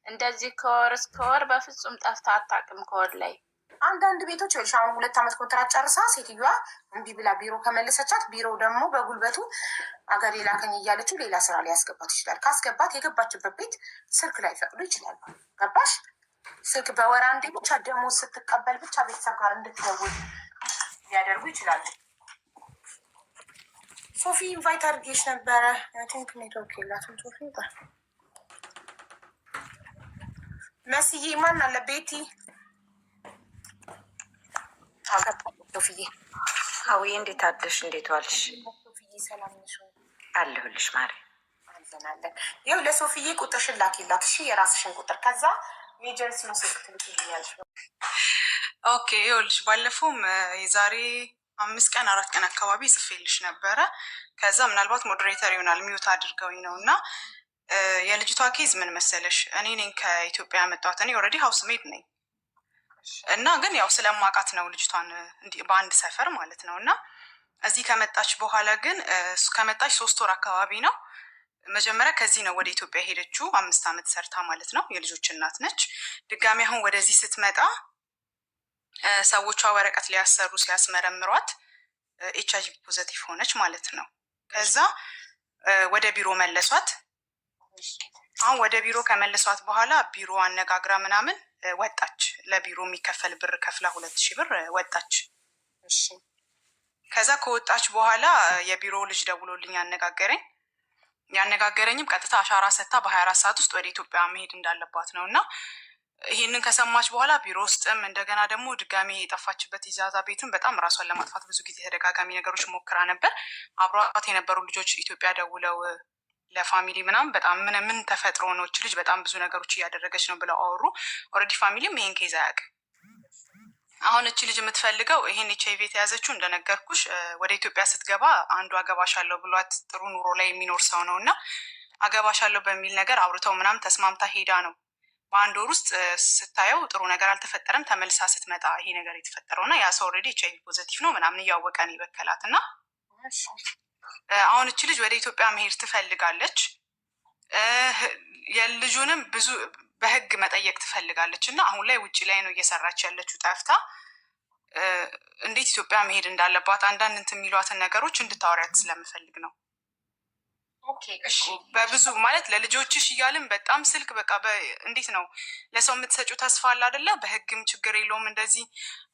እንደዚህ ከወር እስከ ወር በፍጹም ጠፍታ አታውቅም ከኦንላይን። አንዳንድ ቤቶች ወይ አሁን 2 አመት ኮንትራት ጨርሳ ሴትዮዋ እምቢ ብላ ቢሮ ከመለሰቻት ቢሮ ደግሞ በጉልበቱ አገር ላከኝ እያለችው ሌላ ስራ ሊያስገባት ይችላል። ካስገባት የገባችበት ቤት ስልክ ላይ ፈቅዱ ይችላል። ገባሽ? ስልክ በወር 1 ብቻ ደሞዝ ስትቀበል ብቻ ቤተሰብ ጋር እንድትደውል ሊያደርጉ ይችላሉ። ሶፊ ኢንቫይት አድርጌሽ ነበረ። ቲንክ ኔትወርክ የላትም ሶፊ ጋር። መስዬ ማን አለ? ቤቲ ሶፊዬ አዊ እንዴት አደርሽ? እንዴት ዋልሽ? ሶፊዬ ሰላም ነሽ? አለሁልሽ ማሪ። አለን። ይኸው ለሶፊዬ ቁጥርሽን ላኪላት እሺ፣ የራስሽን ቁጥር ከዛ ኤጀንሲውን ስልክ ትልክልኛለሽ። ኦኬ ይኸውልሽ ባለፈውም የዛሬ 5 ቀን 4 ቀን አካባቢ ጽፌልሽ ነበረ። ከዛ ምናልባት ሞዴሬተር ይሆናል ሚውት አድርገውኝ ነው እና የልጅቷ ኬዝ ምን መሰለሽ፣ እኔ ነኝ ከኢትዮጵያ ያመጣኋት። እኔ ኦልሬዲ ሀውስ ሜድ ነኝ እና ግን ያው ስለማውቃት ነው ልጅቷን በአንድ ሰፈር ማለት ነው። እና እዚህ ከመጣች በኋላ ግን ከመጣች 3 ወር አካባቢ ነው። መጀመሪያ ከዚህ ነው ወደ ኢትዮጵያ ሄደችው 5 ዓመት ሰርታ ማለት ነው። የልጆች እናት ነች። ድጋሚ አሁን ወደዚህ ስትመጣ ሰዎቿ ወረቀት ሊያሰሩ ሲያስመረምሯት HIV ፖዘቲቭ ሆነች ማለት ነው። ከዛ ወደ ቢሮ መለሷት። አሁን ወደ ቢሮ ከመለሷት በኋላ ቢሮ አነጋግራ ምናምን ወጣች። ለቢሮ የሚከፈል ብር ከፍላ 2000 ብር ወጣች። ከዛ ከወጣች በኋላ የቢሮ ልጅ ደውሎልኝ ያነጋገረኝም ቀጥታ አሻራ ሰጥታ በ24 ሰዓት ውስጥ ወደ ኢትዮጵያ መሄድ እንዳለባት ነው። እና ይህንን ከሰማች በኋላ ቢሮ ውስጥም እንደገና ደግሞ ድጋሚ የጠፋችበት ኢጃዛ ቤትም በጣም ራሷን ለማጥፋት ብዙ ጊዜ ተደጋጋሚ ነገሮች ሞክራ ነበር። አብሯት የነበሩ ልጆች ኢትዮጵያ ደውለው ለፋሚሊ ምናምን በጣም ምን ተፈጥሮ ነው እች ልጅ በጣም ብዙ ነገሮች እያደረገች ነው ብለው አወሩ። ኦልሬዲ ፋሚሊም ይሄን ኬዝ አያውቅም። አሁን እች ልጅ የምትፈልገው ይሄን HIV የተያዘችው እንደነገርኩሽ ወደ ኢትዮጵያ ስትገባ አንዱ አገባሻለሁ ብሏት ጥሩ ኑሮ ላይ የሚኖር ሰው ነው እና አገባሻለሁ በሚል ነገር አውርተው ምናምን ተስማምታ ሄዳ ነው። በ1 ወር ውስጥ ስታየው ጥሩ ነገር አልተፈጠረም። ተመልሳ ስትመጣ ይሄ ነገር የተፈጠረው እና ያ ሰው ኦልሬዲ HIV ፖዘቲቭ ነው ምናምን እያወቀ ነው ይበከላት። እና አሁን እች ልጅ ወደ ኢትዮጵያ መሄድ ትፈልጋለች። የልጁንም ብዙ በህግ መጠየቅ ትፈልጋለች እና አሁን ላይ ውጭ ላይ ነው እየሰራች ያለችው ጠፍታ። እንዴት ኢትዮጵያ መሄድ እንዳለባት አንዳንድ እንትን የሚሏትን ነገሮች እንድታወሪያት ስለምፈልግ ነው። በብዙ ማለት ለልጆችሽ እያልን በጣም ስልክ በቃ እንዴት ነው ለሰው የምትሰጪው ተስፋ አለ አይደለ? በህግም ችግር የለውም እንደዚህ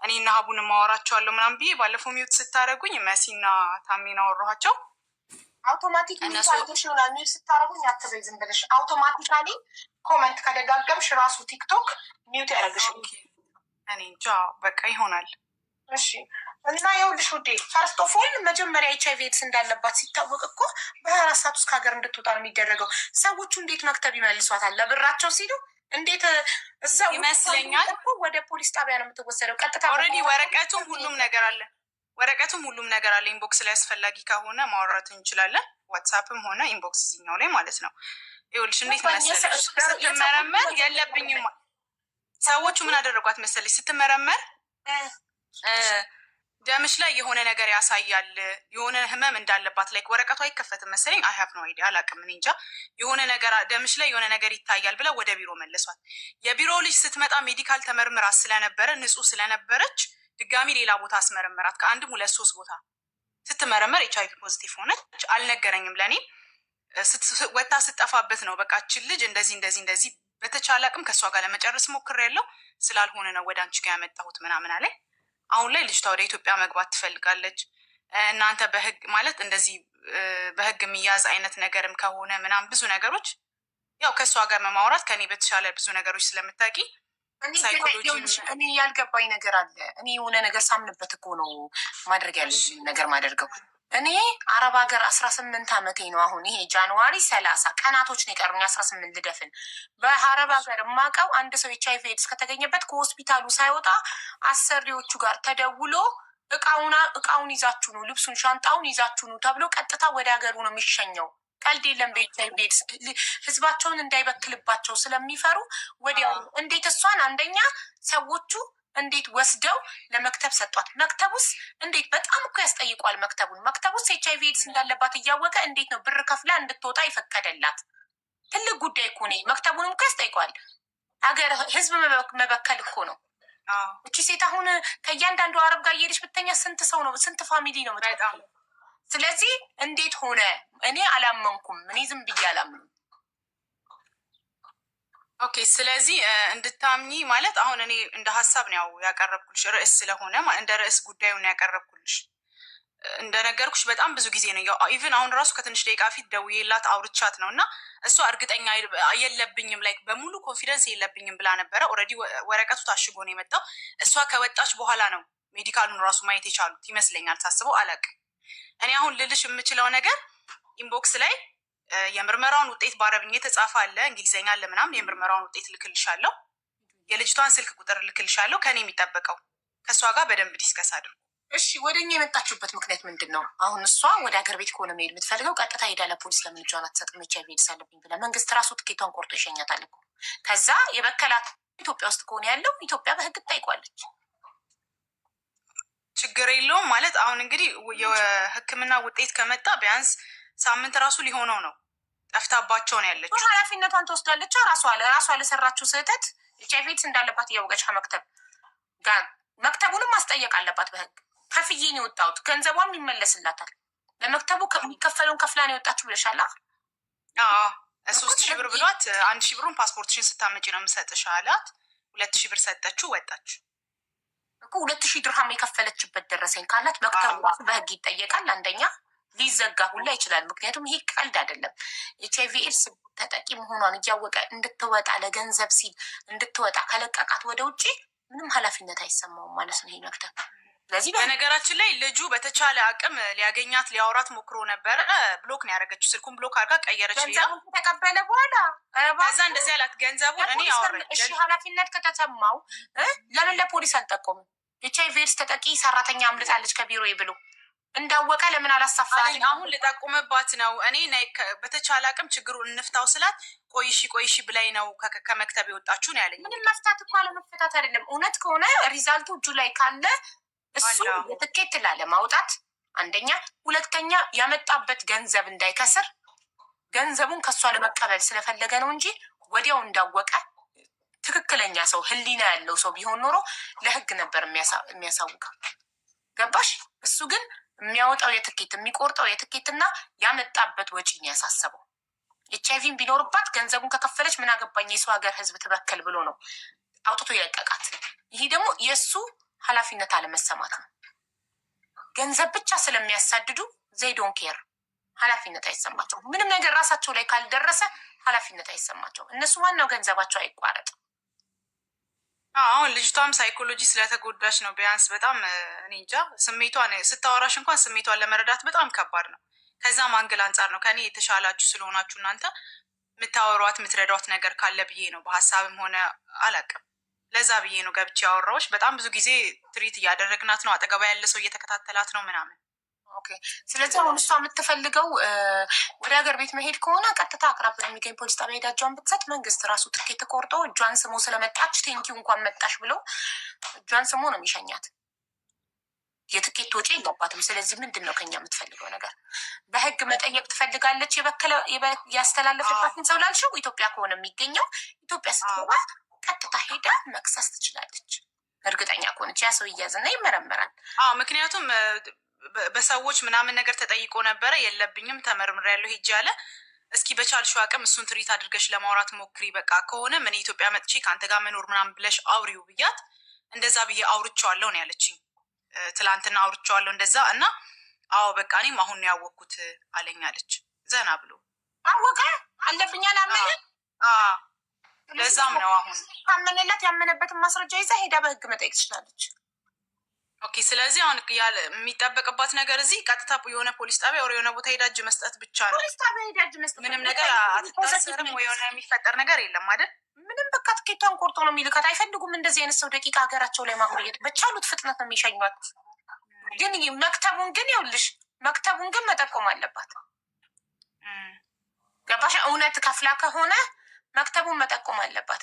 እኔና ሀቡን ማወራቸዋለሁ ምናምን ብዬ ባለፈው ሚውት ስታደረጉኝ መሲና ታሜን አወራኋቸው። አውቶማቲካሊ ሚውት ስታደረጉኝ አትበይ ዝም ብለሽ አውቶማቲካሊ ኮመንት ከደጋገምሽ ራሱ ቲክቶክ ሚውት ያደረግሽ። እኔ እንጃ በቃ ይሆናል። እሺ እና ይኸውልሽ ውዴ ፈርስት ኦፍ ኦል መጀመሪያ HIV ኤድስ እንዳለባት ሲታወቅ እኮ በ24 ሰዓት ውስጥ ከሀገር እንድትወጣ ነው የሚደረገው። ሰዎቹ እንዴት መክተብ ይመልሷታል? ለብራቸው ሲሉ እንዴት እዛው ይመስለኛል እኮ ወደ ፖሊስ ጣቢያ ነው የምትወሰደው ቀጥታ። ኦልሬዲ ወረቀቱም ሁሉም ነገር አለ። ኢንቦክስ ላይ አስፈላጊ ከሆነ ማውራት እንችላለን። ዋትሳፕም ሆነ ኢንቦክስ እዚኛው ላይ ማለት ነው። ይኸውልሽ እንዴት መሰለሽ ስትመረመር የለብኝም። ሰዎቹ ምን አደረጓት መሰለሽ? ስትመረመር ደምሽ ላይ የሆነ ነገር ያሳያል፣ የሆነ ህመም እንዳለባት ላይ ወረቀቱ አይከፈትም መሰለኝ። አይ ሃቭ ኖ አይዲያ አላውቅም፣ እኔ እንጃ። የሆነ ነገር ደምሽ ላይ የሆነ ነገር ይታያል ብለው ወደ ቢሮ መለሷት። የቢሮ ልጅ ስትመጣ ሜዲካል ተመርምራ ስለነበረ ንጹህ ስለነበረች ድጋሚ ሌላ ቦታ አስመረመራት። ከ1 2 3 ቦታ ስትመረመር HIV ፖዚቲቭ ሆነች። አልነገረኝም ለእኔ ወታ ስጠፋበት ነው በቃ እችን ልጅ እንደዚህ በተቻለ አቅም ከእሷ ጋር ለመጨረስ ሞክሬያለሁ፣ ስላልሆነ ነው ወደ አንቺ ጋር ያመጣሁት ምናምን አለኝ። አሁን ላይ ልጅቷ ወደ ኢትዮጵያ መግባት ትፈልጋለች። እናንተ በህግ ማለት እንደዚህ በህግ የሚያዝ አይነት ነገርም ከሆነ ምናምን ብዙ ነገሮች ያው ከእሷ ጋር መማውራት ከኔ በተሻለ ብዙ ነገሮች ስለምታውቂ እኔ ያልገባኝ ነገር አለ። እኔ የሆነ ነገር ሳምንበት እኮ ነው ማድረግ ያለብኝ ነገር ማደርገው። እኔ አረብ ሀገር 18 ዓመቴ ነው። አሁን ይሄ ጃንዋሪ 30 ቀናቶች ነው የቀሩኝ 18 ልደፍን። በአረብ ሀገር የማውቀው አንድ ሰው HIV ኤድስ ከተገኘበት ከሆስፒታሉ ሳይወጣ አሰሪዎቹ ጋር ተደውሎ እቃውን ይዛችሁ ነው፣ ልብሱን ሻንጣውን ይዛችሁ ነው ተብሎ ቀጥታ ወደ ሀገሩ ነው የሚሸኘው። ቀልድ የለም። በኤችአይቪ ኤድስ ህዝባቸውን እንዳይበክልባቸው ስለሚፈሩ ወዲያው እንዴት እሷን አንደኛ ሰዎቹ እንዴት ወስደው ለመክተብ ሰጧት። መክተቡስ እንዴት በጣም እኮ ያስጠይቋል። መክተቡስ ኤችአይቪ ኤድስ እንዳለባት እያወቀ እንዴት ነው ብር ከፍላ እንድትወጣ ይፈቀደላት? ትልቅ ጉዳይ እኮ ነው። መክተቡንም እኮ ያስጠይቋል። ሀገር ህዝብ መበከል እኮ ነው። እቺ ሴት አሁን ከእያንዳንዱ አረብ ጋር እየሄደች ብተኛ ስንት ሰው ነው ስንት ፋሚሊ ነው ምትበጣም። ስለዚህ እንዴት ሆነ? እኔ አላመንኩም። እኔ ዝም ብዬ አላምንም። ኦኬ፣ ስለዚህ እንድታምኚ ማለት አሁን እኔ እንደ ሀሳብ ነው ያቀረብኩልሽ፣ ርዕስ ስለሆነ እንደ ርዕስ ጉዳዩን ያቀረብኩልሽ። እንደነገርኩሽ በጣም ብዙ ጊዜ ነው ኢቭን አሁን ራሱ ከትንሽ ደቂቃ ፊት ደውዬላት አውርቻት ነው እና እሷ እርግጠኛ የለብኝም ላይ በሙሉ ኮንፊደንስ የለብኝም ብላ ነበረ። ኦልሬዲ ወረቀቱ ታሽጎ ነው የመጣው። እሷ ከወጣች በኋላ ነው ሜዲካሉን ራሱ ማየት የቻሉት ይመስለኛል። ታስበው አላውቅም። እኔ አሁን ልልሽ የምችለው ነገር ኢንቦክስ ላይ የምርመራውን ውጤት በአረብኛ የተጻፈ አለ፣ እንግሊዝኛ አለ ምናምን። የምርመራውን ውጤት ልክልሻለሁ፣ የልጅቷን ስልክ ቁጥር ልክልሻለሁ። ከኔ የሚጠበቀው ከእሷ ጋር በደንብ ዲስከስ አድርጉ። እሺ ወደኛ የመጣችሁበት ምክንያት ምንድን ነው? አሁን እሷ ወደ ሀገር ቤት ከሆነ መሄድ የምትፈልገው ቀጥታ ሄዳ ለፖሊስ ለምን እጇን አትሰጥም? ኤች አይ ቪ ኤድስ አለብኝ ብላ መንግስት ራሱ ትኬቷን ቆርጦ ይሸኛታል እኮ። ከዛ የበከላት ኢትዮጵያ ውስጥ ከሆነ ያለው ኢትዮጵያ በህግ ትጠይቋለች። ችግር የለውም ማለት አሁን እንግዲህ የሕክምና ውጤት ከመጣ ቢያንስ ሳምንት ራሱ ሊሆነው ነው። ጠፍታባቸው ነው ያለችው። ኃላፊነቷን ትወስዳለች። ራሷ ለሰራችው ስህተት ኤች አይ ቪ ኤድስ እንዳለባት እያወቀች ከመክተብ ጋር መክተቡንም ማስጠየቅ አለባት በህግ። ከፍዬን የወጣሁት ገንዘቧም ይመለስላታል። ለመክተቡ የሚከፈለውን ከፍላን የወጣችሁ ብለሻላ። 3,000 ብር ብሏት 1,000 ብሩን ፓስፖርትሽን ስታመጪ ነው የምሰጥሽ አላት። 2,000 ብር ሰጠችው፣ ወጣች እኮ 2,000 ድርሃም የከፈለችበት ደረሰኝ ካላት መክተቡ ራሱ በህግ ይጠየቃል። አንደኛ ሊዘጋ ሁላ ይችላል። ምክንያቱም ይሄ ቀልድ አይደለም። ኤች አይ ቪ ኤድስ ተጠቂ መሆኗን እያወቀ እንድትወጣ ለገንዘብ ሲል እንድትወጣ ከለቀቃት ወደ ውጭ ምንም ኃላፊነት አይሰማውም ማለት ነው ይሄ መክተብ። ስለዚህ በነገራችን ላይ ልጁ በተቻለ አቅም ሊያገኛት ሊያወራት ሞክሮ ነበረ። ብሎክ ነው ያደረገችው። ስልኩን ብሎክ አድርጋ ቀየረች። ገንዘቡን ከተቀበለ በኋላ ከዛ እንደዚህ ያላት ገንዘቡን እኔ ያወራኝ። እሺ ኃላፊነት ከተሰማው ለምን ለፖሊስ አልጠቆምም? ኤች አይ ቪ ኤድስ ተጠቂ ሰራተኛ አምልጣለች ከቢሮ ብሎ እንዳወቀ ለምን አላሳፋኝ? አሁን ልጠቁምባት ነው እኔ በተቻለ አቅም ችግሩን እንፍታው ስላት ቆይሺ ብላይ ነው ከመክተብ የወጣችሁ ነው ያለኝ። ምንም መፍታት እኮ አለመፈታት አይደለም። እውነት ከሆነ ሪዛልቱ እጁ ላይ ካለ እሱ የትኬት ላለማውጣት አንደኛ፣ ሁለተኛ ያመጣበት ገንዘብ እንዳይከስር ገንዘቡን ከሷ ለመቀበል ስለፈለገ ነው እንጂ ወዲያው እንዳወቀ ትክክለኛ ሰው ህሊና ያለው ሰው ቢሆን ኖሮ ለህግ ነበር የሚያሳውቀው። ገባሽ? እሱ ግን የሚያወጣው የትኬት የሚቆርጠው የትኬትና ያመጣበት ወጪን ያሳሰበው። ኤች አይ ቪን ቢኖርባት ገንዘቡን ከከፈለች ምን አገባኝ የሰው ሀገር ህዝብ ትበከል ብሎ ነው አውጥቶ የለቀቃት። ይሄ ደግሞ የእሱ ኃላፊነት አለመሰማት ነው። ገንዘብ ብቻ ስለሚያሳድዱ ዜዶን ኬር ኃላፊነት አይሰማቸው። ምንም ነገር ራሳቸው ላይ ካልደረሰ ኃላፊነት አይሰማቸው። እነሱ ዋናው ገንዘባቸው አይቋረጥ። አሁን ልጅቷም ሳይኮሎጂ ስለተጎዳች ነው። ቢያንስ በጣም እኔ እንጃ ስሜቷን ስታወራሽ እንኳን ስሜቷን ለመረዳት በጣም ከባድ ነው። ከዛ ማንግል አንጻር ነው ከኔ የተሻላችሁ ስለሆናችሁ እናንተ የምታወሯት የምትረዷት ነገር ካለ ብዬ ነው። በሀሳብም ሆነ አላውቅም ለዛ ብዬ ነው ገብቼ ያወራዎች። በጣም ብዙ ጊዜ ትሪት እያደረግናት ነው። አጠገባ ያለ ሰው እየተከታተላት ነው ምናምን። ስለዚህ አሁን እሷ የምትፈልገው ወደ ሀገር ቤት መሄድ ከሆነ ቀጥታ አቅራብ የሚገኝ ፖሊስ ጣቢያ ሄዳ እጇን ብትሰጥ መንግስት ራሱ ትኬት ተቆርጦ እጇን ስሞ ስለመጣች ቴንኪው እንኳን መጣሽ ብሎ እጇን ስሞ ነው የሚሸኛት። የትኬት ወጪ የለባትም። ስለዚህ ምንድን ነው ከኛ የምትፈልገው ነገር? በህግ መጠየቅ ትፈልጋለች። ያስተላለፈባትን ሰው ላልሽው ኢትዮጵያ ከሆነ የሚገኘው ኢትዮጵያ ስትገባ ቀጥታ ሄዳ መክሰስ ትችላለች። እርግጠኛ ከሆነች ያ ሰው ይያዝና ይመረመራል። ምክንያቱም በሰዎች ምናምን ነገር ተጠይቆ ነበረ። የለብኝም ተመርምሬያለሁ ሄጄ አለ። እስኪ በቻልሽው አቅም እሱን ትሪት አድርገሽ ለማውራት ሞክሪ። በቃ ከሆነ ምን ኢትዮጵያ መጥቼ ከአንተ ጋር መኖር ምናምን ብለሽ አውሪው ብያት፣ እንደዛ ብዬ አውርቼዋለሁ ነው ያለችኝ። ትላንትና አውርቼዋለሁ እንደዛ እና አዎ በቃ እኔም አሁን ነው ያወቅኩት አለኛለች። ዘና ብሎ አወቀ አለብኛ ላመነ ለዛም ነው አሁን ካመነላት ያመነበትን ማስረጃ ይዛ ሄዳ በህግ መጠየቅ ትችላለች። ኦኬ። ስለዚህ አሁን የሚጠበቅባት ነገር እዚህ ቀጥታ የሆነ ፖሊስ ጣቢያ ወር የሆነ ቦታ ሄዳ እጅ መስጠት ብቻ ነው። ፖሊስ ጣቢያ ሄዳ እጅ መስጠት ምንም ነገር አትታሰርም ወይ የሆነ የሚፈጠር ነገር የለም አይደል? ምንም በቃ ትኬቷን ቆርጦ ነው የሚልካት። አይፈልጉም እንደዚህ አይነት ሰው ደቂቃ ሀገራቸው ላይ ማቆየት። በቻሉት ፍጥነት ነው የሚሸኟት። ግን መክተቡን ግን ይኸውልሽ መክተቡን ግን መጠቆም አለባት። ገባሽ? እውነት ከፍላ ከሆነ መክተቡን መጠቆም አለባት።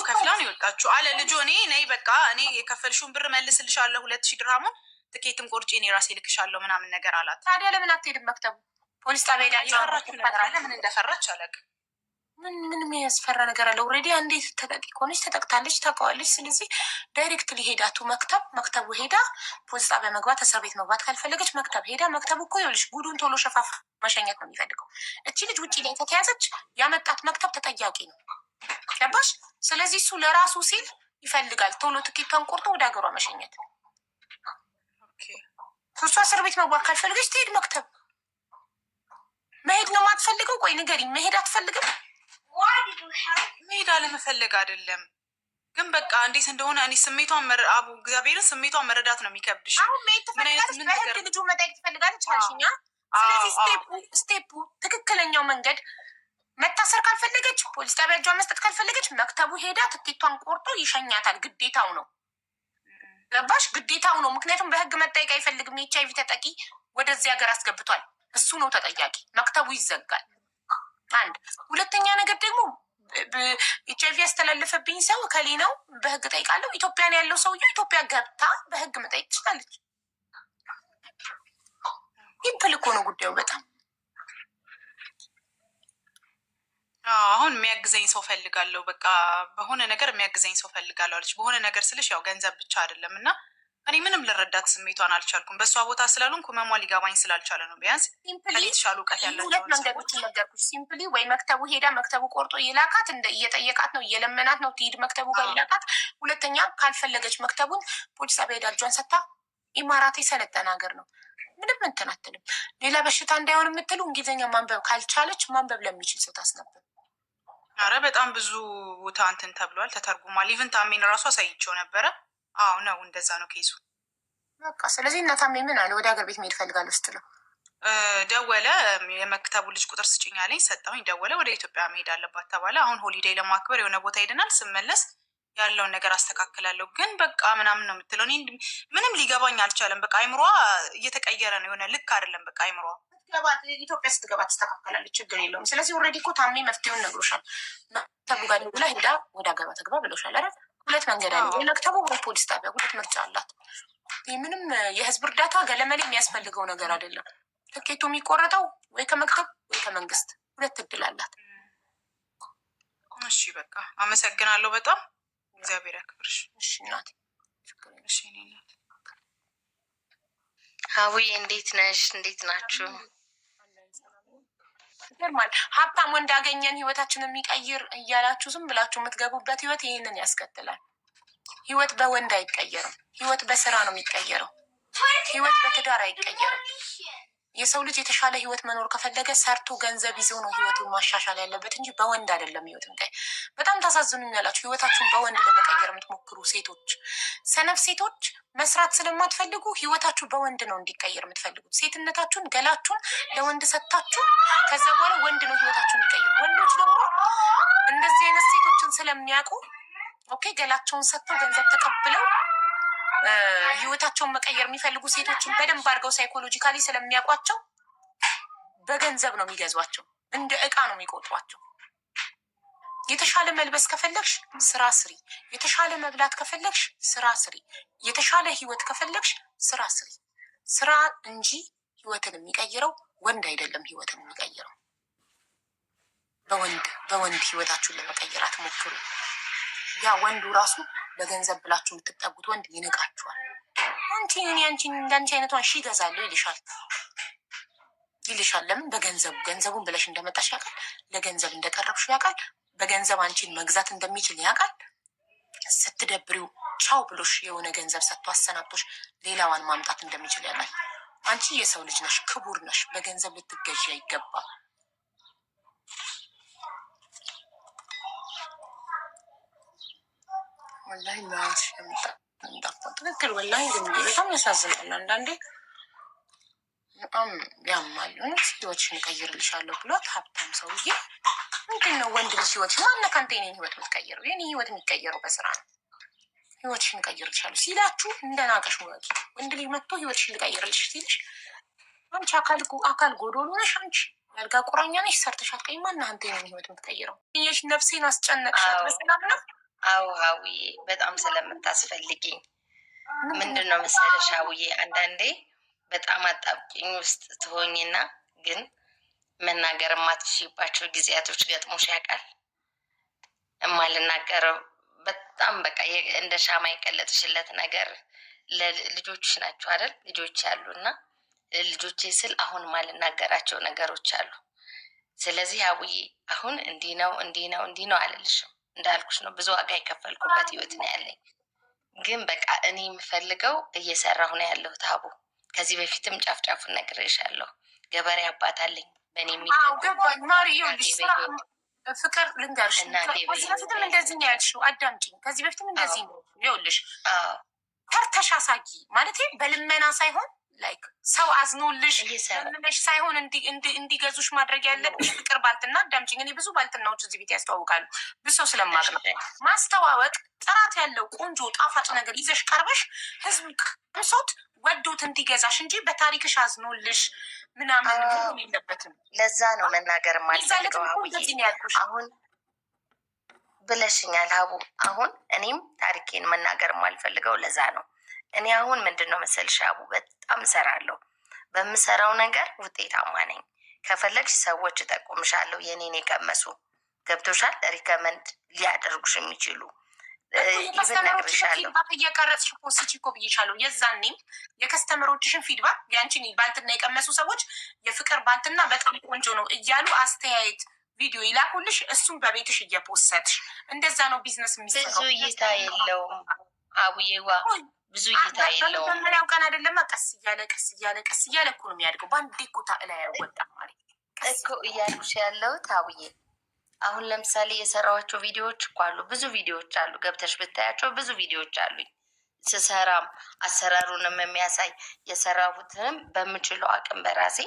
ከፍላ ነው የወጣችሁ አለ ልጁ። እኔ ነይ በቃ እኔ የከፈልሽውን ብር መልስልሻለሁ 2,000 ድርሃሙን ትኬትም ቆርጬ እኔ ራሴ ልክሻለሁ ምናምን ነገር አላት። ታዲያ ለምን አትሄድም መክተቡ? ፖሊስ ጣቢያ ሄዳ ምን እንደፈራች አላውቅም። ምንም ያስፈራ ነገር አለ? ኦልሬዲ እንዴት ተጠቂ ከሆነች ተጠቅታለች፣ ታውቀዋለች። ስለዚህ ዳይሬክትሊ ሄዳቱ መክተቡ ሄዳ ፖሊስ ጣቢያ መግባት እስር ቤት መግባት ካልፈለገች መክተብ ሄዳ መክተቡ እኮ ይኸውልሽ ጉዱን ቶሎ ሸፋፍ መሸኘት ነው የሚፈልገው። እቺ ልጅ ውጭ ላይ ከተያዘች ያመጣት መክተብ ተጠያቂ ነው። ገባሽ? ስለዚህ እሱ ለራሱ ሲል ይፈልጋል ቶሎ ትኬቷን ቆርጦ ወደ ሀገሯ መሸኘት። እሷ እስር ቤት መግባት ካልፈለገች ትሄድ መክተብ። መሄድ ነው የማትፈልገው? ቆይ ንገሪኝ፣ መሄድ አትፈልግም? መሄድ አለመፈለግ አይደለም ግን በቃ እንዴት እንደሆነ እኔ ስሜቷን አቡ እግዚአብሔርን ስሜቷን መረዳት ነው የሚከብድሽ። ምን አይነት ምን ነገር ልጁ መጠየቅ ትፈልጋለች አልሽኛ። ስለዚህ ስቴፑ ትክክለኛው መንገድ መታሰር ካልፈለገች ፖሊስ ጣቢያ እጇን መስጠት ካልፈለገች መክተቡ ሄዳ ትኬቷን ቆርጦ ይሸኛታል። ግዴታው ነው። ገባሽ? ግዴታው ነው። ምክንያቱም በህግ መጠየቅ አይፈልግም። ኤች አይቪ ተጠቂ ወደዚህ ሀገር አስገብቷል። እሱ ነው ተጠያቂ። መክተቡ ይዘጋል። አንድ ሁለተኛ ነገር ደግሞ ኤች አይቪ ያስተላለፈብኝ ሰው ከሌ ነው በህግ ጠይቃለሁ። ኢትዮጵያን ያለው ሰውዬው ኢትዮጵያ ገብታ በህግ መጠየቅ ትችላለች። ሲምፕል እኮ ነው ጉዳዩ በጣም። አሁን የሚያግዘኝ ሰው ፈልጋለሁ፣ በቃ በሆነ ነገር የሚያግዘኝ ሰው ፈልጋለሁ አለች። በሆነ ነገር ስልሽ ያው ገንዘብ ብቻ አይደለም እና እኔ ምንም ልረዳት ስሜቷን አልቻልኩም። በእሷ ቦታ ስላሉን መሟ ሊገባኝ ስላልቻለ ነው። ቢያንስ የተሻሉ እውቀት ያላቸው ሁለት መንገዶችን ነገርኩሽ። ሲምፕሊ ወይ መክተቡ ሄዳ መክተቡ ቆርጦ የላካት እየጠየቃት ነው እየለመናት ነው ትሂድ መክተቡ ጋር ይላካት። ሁለተኛ ካልፈለገች መክተቡን ፖሊስ ጣቢያ ሄዳ እጇን ሰታ ኢማራት የሰለጠነ ሀገር ነው ምንም እንትን አትልም። ሌላ በሽታ እንዳይሆን የምትሉ እንግሊዝኛ ማንበብ ካልቻለች ማንበብ ለሚችል ሰው ታስነብብ። አረ በጣም ብዙ ቦታ እንትን ተብሏል፣ ተተርጉሟል። ኢቭን ታሜን ራሱ አሳይቼው ነበረ። አዎ ነው እንደዛ ነው ኬዙ። በቃ ስለዚህ እና ታሜ ምን አለ? ወደ ሀገር ቤት መሄድ ፈልጋለሁ ስትለው ደወለ። የመክተቡ ልጅ ቁጥር ስጭኝ አለኝ፣ ሰጠሁኝ። ደወለ። ወደ ኢትዮጵያ መሄድ አለባት ተባለ። አሁን ሆሊዴይ ለማክበር የሆነ ቦታ ሄደናል። ስመለስ ያለውን ነገር አስተካክላለሁ ግን በቃ ምናምን ነው የምትለው። እኔ ምንም ሊገባኝ አልቻለም። በቃ አይምሯ እየተቀየረ ነው፣ የሆነ ልክ አይደለም። በቃ አይምሯ ኢትዮጵያ ስትገባ ትስተካከላለች፣ ችግር የለውም። ስለዚህ ኦልሬዲ እኮ ታሜ መፍትሄውን ነግሮሻል። መክተቡ ጋር ደውላ ሄዳ ወደ ሀገሯ ትግባ ብሎሻል አይደል? ሁለት መንገድ አለ። የመክተቡ ወይ ፖሊስ ጣቢያ፣ ሁለት ምርጫ አላት። ይህ ምንም የህዝብ እርዳታ ገለመሌ የሚያስፈልገው ነገር አይደለም። ትኬቱ የሚቆረጠው ወይ ከመክተብ ወይ ከመንግስት፣ ሁለት እድል አላት። እሺ በቃ አመሰግናለሁ በጣም እግዚአብሔር ያክብርሽ። እሺ እናቴ። እሺ እኔ እናት ሀዊ እንዴት ነሽ? እንዴት ናችሁ? ይገርማል። ሀብታም ወንድ አገኘን ህይወታችንን የሚቀይር እያላችሁ ዝም ብላችሁ የምትገቡበት ህይወት ይህንን ያስከትላል። ህይወት በወንድ አይቀየርም። ህይወት በስራ ነው የሚቀየረው። ህይወት በትዳር አይቀየርም። የሰው ልጅ የተሻለ ህይወት መኖር ከፈለገ ሰርቶ ገንዘብ ይዞ ነው ህይወቱን ማሻሻል ያለበት እንጂ በወንድ አይደለም። ህይወት ምቀይ በጣም ታሳዝኑኛላችሁ። ህይወታችሁን በወንድ ለመቀየር የምትሞክሩ ሴቶች፣ ሰነፍ ሴቶች፣ መስራት ስለማትፈልጉ ህይወታችሁ በወንድ ነው እንዲቀየር የምትፈልጉት። ሴትነታችሁን፣ ገላችሁን ለወንድ ሰጥታችሁ ከዛ በኋላ ወንድ ነው ህይወታችሁን እንዲቀይር። ወንዶች ደግሞ እንደዚህ አይነት ሴቶችን ስለሚያውቁ ኦኬ ገላቸውን ሰጥተው ገንዘብ ተቀብለው ህይወታቸውን መቀየር የሚፈልጉ ሴቶችን በደንብ አድርገው ሳይኮሎጂካሊ ስለሚያውቋቸው በገንዘብ ነው የሚገዟቸው። እንደ እቃ ነው የሚቆጥሯቸው። የተሻለ መልበስ ከፈለግሽ ስራ ስሪ። የተሻለ መብላት ከፈለግሽ ስራ ስሪ። የተሻለ ህይወት ከፈለግሽ ስራ ስሪ። ስራ እንጂ ህይወትን የሚቀይረው ወንድ አይደለም። ህይወትን የሚቀይረው በወንድ ህይወታችሁን ለመቀየር አትሞክሩ። ያ ወንዱ ራሱ በገንዘብ ብላችሁ የምትጠጉት ወንድ ይንቃችኋል። እንዳንቺ አይነቷን ሺ ይገዛለሁ ይልሻል። ለምን? ገንዘቡን ብለሽ እንደመጣሽ ያውቃል። ለገንዘብ እንደቀረብሽ ያውቃል። በገንዘብ አንቺን መግዛት እንደሚችል ያውቃል። ስትደብሪው ቻው ብሎሽ የሆነ ገንዘብ ሰጥቶ አሰናብቶሽ ሌላዋን ማምጣት እንደሚችል ያውቃል። አንቺ የሰው ልጅ ነሽ፣ ክቡር ነሽ። በገንዘብ ልትገዢ አይገባም። ወላሂ ላንስ ትክክል። ወላሂ በጣም ያሳዝናል። አንዳንዴ በጣም ያማል። ህይወትሽን እቀይርልሻለሁ ብሏት ሀብታም ሰውዬ ምንድን ነው ወንድ ልጅ ህይወትሽ ማነካንተ የኔን ህይወት የምትቀይረው? የኔ ህይወት የሚቀየረው በስራ ነው። ህይወትሽን እቀይርልሻለሁ ሲላችሁ እንደናቀሽ ወቂ። ወንድ ልጅ መጥቶ ህይወትሽን ልቀይርልሽ ሲልሽ አንቺ አካል ጎዶሎ ነሽ፣ አንቺ ያልጋ ቁራኛ ነሽ፣ ሰርተሽ አትቀይም። ማናንተ የኔን ህይወት የምትቀይረው? ነፍሴን አስጨነቅሻት። በሰላም ነው? አዎ ሀውዬ በጣም ስለምታስፈልጊኝ። ምንድን ነው መሰለሽ ሀውዬ አንዳንዴ በጣም አጣብቂኝ ውስጥ ትሆኝና ግን መናገር የማትችይባቸው ጊዜያቶች ገጥሞሽ ያውቃል? የማልናገረው በጣም በቃ እንደ ሻማ የቀለጥሽለት ነገር ለልጆችሽ ናቸው አይደል? ልጆች ያሉና ልጆቼ ስል አሁን ማልናገራቸው ነገሮች አሉ። ስለዚህ ሀውዬ አሁን እንዲህ ነው አልልሽም። እንዳልኩሽ ነው ብዙ ዋጋ የከፈልኩበት ህይወት ነው ያለኝ። ግን በቃ እኔ የምፈልገው እየሰራሁ ነው ያለሁት ሀቡ። ከዚህ በፊትም ጫፍጫፉን ነግሬሻለሁ። ገበሬ አባት አለኝ በእኔ ገባኝ። ማሪ ፍቅር ልንገርሽ፣ ከዚህ በፊትም እንደዚህ ነው ያልሽው። አዳምጪኝ። ከዚህ በፊትም እንደዚህ ነው ይኸውልሽ። ተርተሽ አሳጊ ማለት በልመና ሳይሆን ላይክ ሰው አዝኖልሽ ለምነሽ ሳይሆን እንዲገዙሽ ማድረግ ያለብሽ ፍቅር ባልትና አዳምጪኝ። እኔ ብዙ ባልትናዎች እዚህ ቤት ያስተዋውቃሉ። ብዙ ሰው ስለማቅ ነው። ማስተዋወቅ ጥራት ያለው ቆንጆ ጣፋጭ ነገር ይዘሽ ቀርበሽ ህዝብ ቀምሶት ወዶት እንዲገዛሽ እንጂ በታሪክሽ አዝኖልሽ ምናምን መሆን የለበትም። ለዛ ነው መናገር ማልፈልገው። አሁን ብለሽኛል ሀቡ። አሁን እኔም ታሪኬን መናገር ማልፈልገው ለዛ ነው። እኔ አሁን ምንድን ነው መሰልሽ ሀቡ፣ በጣም እሰራለሁ። በምሰራው ነገር ውጤታማ ነኝ። ከፈለግሽ ሰዎች እጠቁምሻለሁ፣ የኔን የቀመሱ ገብቶሻል፣ ሪከመንድ ሊያደርጉሽ የሚችሉ ፊድባክ እየቀረጽሽ ፖስት እኮ ብዬሻለሁ። የዛኔም የከስተመሮችሽን ፊድባክ ያንቺን ባልትና የቀመሱ ሰዎች የፍቅር ባልትና በጣም ቆንጆ ነው እያሉ አስተያየት ቪዲዮ ይላኩልሽ። እሱም በቤትሽ እየፖሰትሽ እንደዛ ነው ቢዝነስ የሚሰራው። ብዙ እይታ የለውም አቡዬዋ፣ ብዙ እይታ የለውም። በመጀመሪያው ቀን አይደለም፣ ቀስ እያለ እኮ ነው የሚያድገው። በአንዴ እኮ ላይ አይወጣም ማለት እኮ እያልኩሽ ያለሁት አቡዬ። አሁን ለምሳሌ የሰራኋቸው ቪዲዮዎች እኮ አሉ፣ ብዙ ቪዲዮዎች አሉ። ገብተሽ ብታያቸው ብዙ ቪዲዮዎች አሉኝ። ስሰራም አሰራሩንም የሚያሳይ የሰራሁትንም በምችለው አቅም በራሴ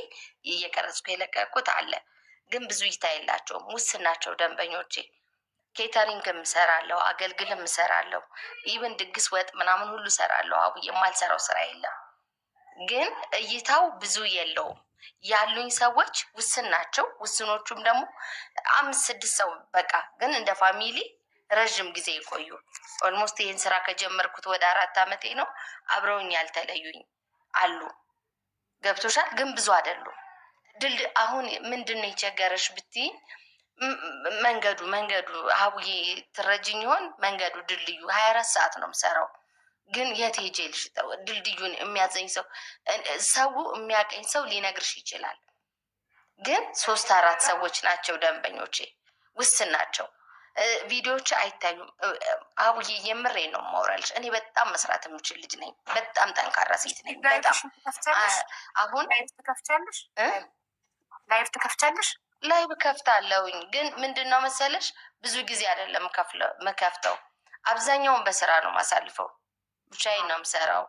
እየቀረጽኩ የለቀኩት አለ። ግን ብዙ እይታ የላቸውም፣ ውስን ናቸው ደንበኞቼ። ኬተሪንግም እሰራለሁ፣ አገልግልም እሰራለሁ፣ ኢቨን ድግስ ወጥ ምናምን ሁሉ እሰራለሁ። አቡ የማልሰራው ስራ የለም። ግን እይታው ብዙ የለውም። ያሉኝ ሰዎች ውስን ናቸው። ውስኖቹም ደግሞ 5-6 ሰው በቃ። ግን እንደ ፋሚሊ ረዥም ጊዜ የቆዩ ኦልሞስት ይህን ስራ ከጀመርኩት ወደ 4 ዓመቴ ነው። አብረውኝ ያልተለዩኝ አሉ። ገብቶሻል? ግን ብዙ አይደሉም። አሁን ምንድን ነው የቸገረሽ ብትይኝ፣ መንገዱ ሀቡዬ ትረጅኝ ይሆን? መንገዱ ድልድዩ 24 ሰዓት ነው የምሰራው። ግን የት ሄጄ ልሽጠው? ድልድዩን የሚያዘኝ ሰው የሚያቀኝ ሰው ሊነግርሽ ይችላል። ግን 3-4 ሰዎች ናቸው ደንበኞቼ፣ ውስን ናቸው። ቪዲዮዎች አይታዩም። አቡዬ የምሬ ነው የማወራልሽ። እኔ በጣም መስራት የምችል ልጅ ነኝ። በጣም ጠንካራ ሴት ነኝ። በጣም አሁን ላይቭ ትከፍቻለሽ? ላይቭ ከፍታለሁኝ። ግን ምንድን ነው መሰለሽ ብዙ ጊዜ አይደለም መከፍተው፣ አብዛኛውን በስራ ነው ማሳልፈው። ብቻዬን ነው የምሰራው።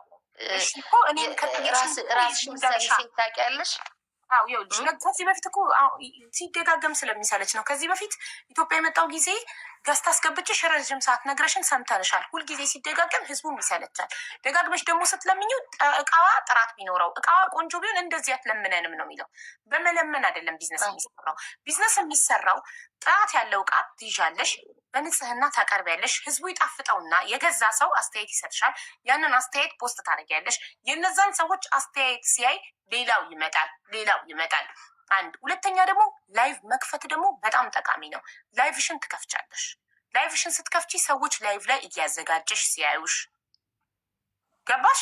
ራስሽ ምሳሌ ሴት ታውቂያለሽ? ከዚህ በፊት እኮ ሲደጋገም ስለሚሰለች ነው። ከዚህ በፊት ኢትዮጵያ የመጣው ጊዜ ገዝታ አስገብቼሽ ረዥም ሰዓት ነግረሽን ሰምተንሻል። ሁልጊዜ ሲደጋገም ህዝቡም ይሰለቻል። ደጋግመሽ ደግሞ ስትለምኙ እቃዋ ጥራት ቢኖረው እቃዋ ቆንጆ ቢሆን እንደዚህ አትለምነንም ነው የሚለው። በመለመን አይደለም ቢዝነስ የሚሰራው። ቢዝነስ የሚሰራው ጥራት ያለው እቃ ትይዣለሽ፣ በንጽህና ታቀርቢያለሽ። ህዝቡ ይጣፍጠውና የገዛ ሰው አስተያየት ይሰጥሻል። ያንን አስተያየት ፖስት ታደርጊያለሽ። የነዛን ሰዎች አስተያየት ሲያይ ሌላው ይመጣል። አንድ ሁለተኛ ደግሞ ላይቭ መክፈት ደግሞ በጣም ጠቃሚ ነው። ላይቭሽን ትከፍቻለሽ። ላይቭሽን ስትከፍቺ ሰዎች ላይቭ ላይ እያዘጋጀሽ ሲያዩሽ፣ ገባሽ?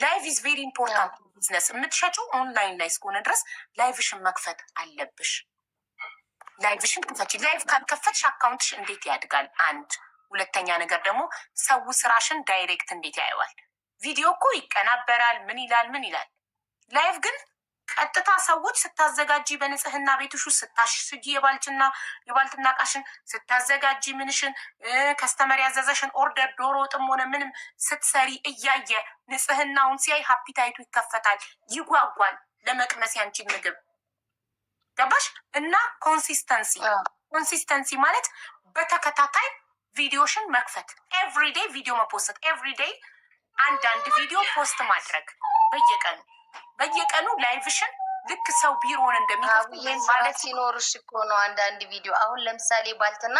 ላይቭ ኢዝ ቬሪ ኢምፖርታንት ቢዝነስ። የምትሸጪው ኦንላይን ላይ እስከሆነ ድረስ ላይቭሽን መክፈት አለብሽ። ላይቭሽን ክፈቺ። ላይቭ ካልከፈትሽ አካውንትሽ እንዴት ያድጋል? አንድ ሁለተኛ ነገር ደግሞ ሰው ስራሽን ዳይሬክት እንዴት ያየዋል? ቪዲዮ እኮ ይቀናበራል፣ ምን ይላል። ላይቭ ግን ቀጥታ ሰዎች ስታዘጋጂ በንጽህና ቤትሽ ውስጥ ስታሽጊ የባልትና እቃሽን ስታዘጋጂ ምንሽን ከስተመር ያዘዘሽን ኦርደር ዶሮ ወጥም ሆነ ምንም ስትሰሪ እያየ ንጽህናውን ሲያይ ሀፒታይቱ ይከፈታል፣ ይጓጓል ለመቅመስ ያንቺን ምግብ። ገባሽ? እና ኮንሲስተንሲ ማለት በተከታታይ ቪዲዮሽን መክፈት፣ ኤቭሪዴይ ቪዲዮ መፖስት፣ ኤቭሪዴይ አንዳንድ ቪዲዮ ፖስት ማድረግ በየቀኑ ላይቭሽን ልክ ሰው ቢሮውን እንደሚከፍት ማለት ሲኖርሽ እኮ ነው። አንዳንድ ቪዲዮ አሁን ለምሳሌ ባልትና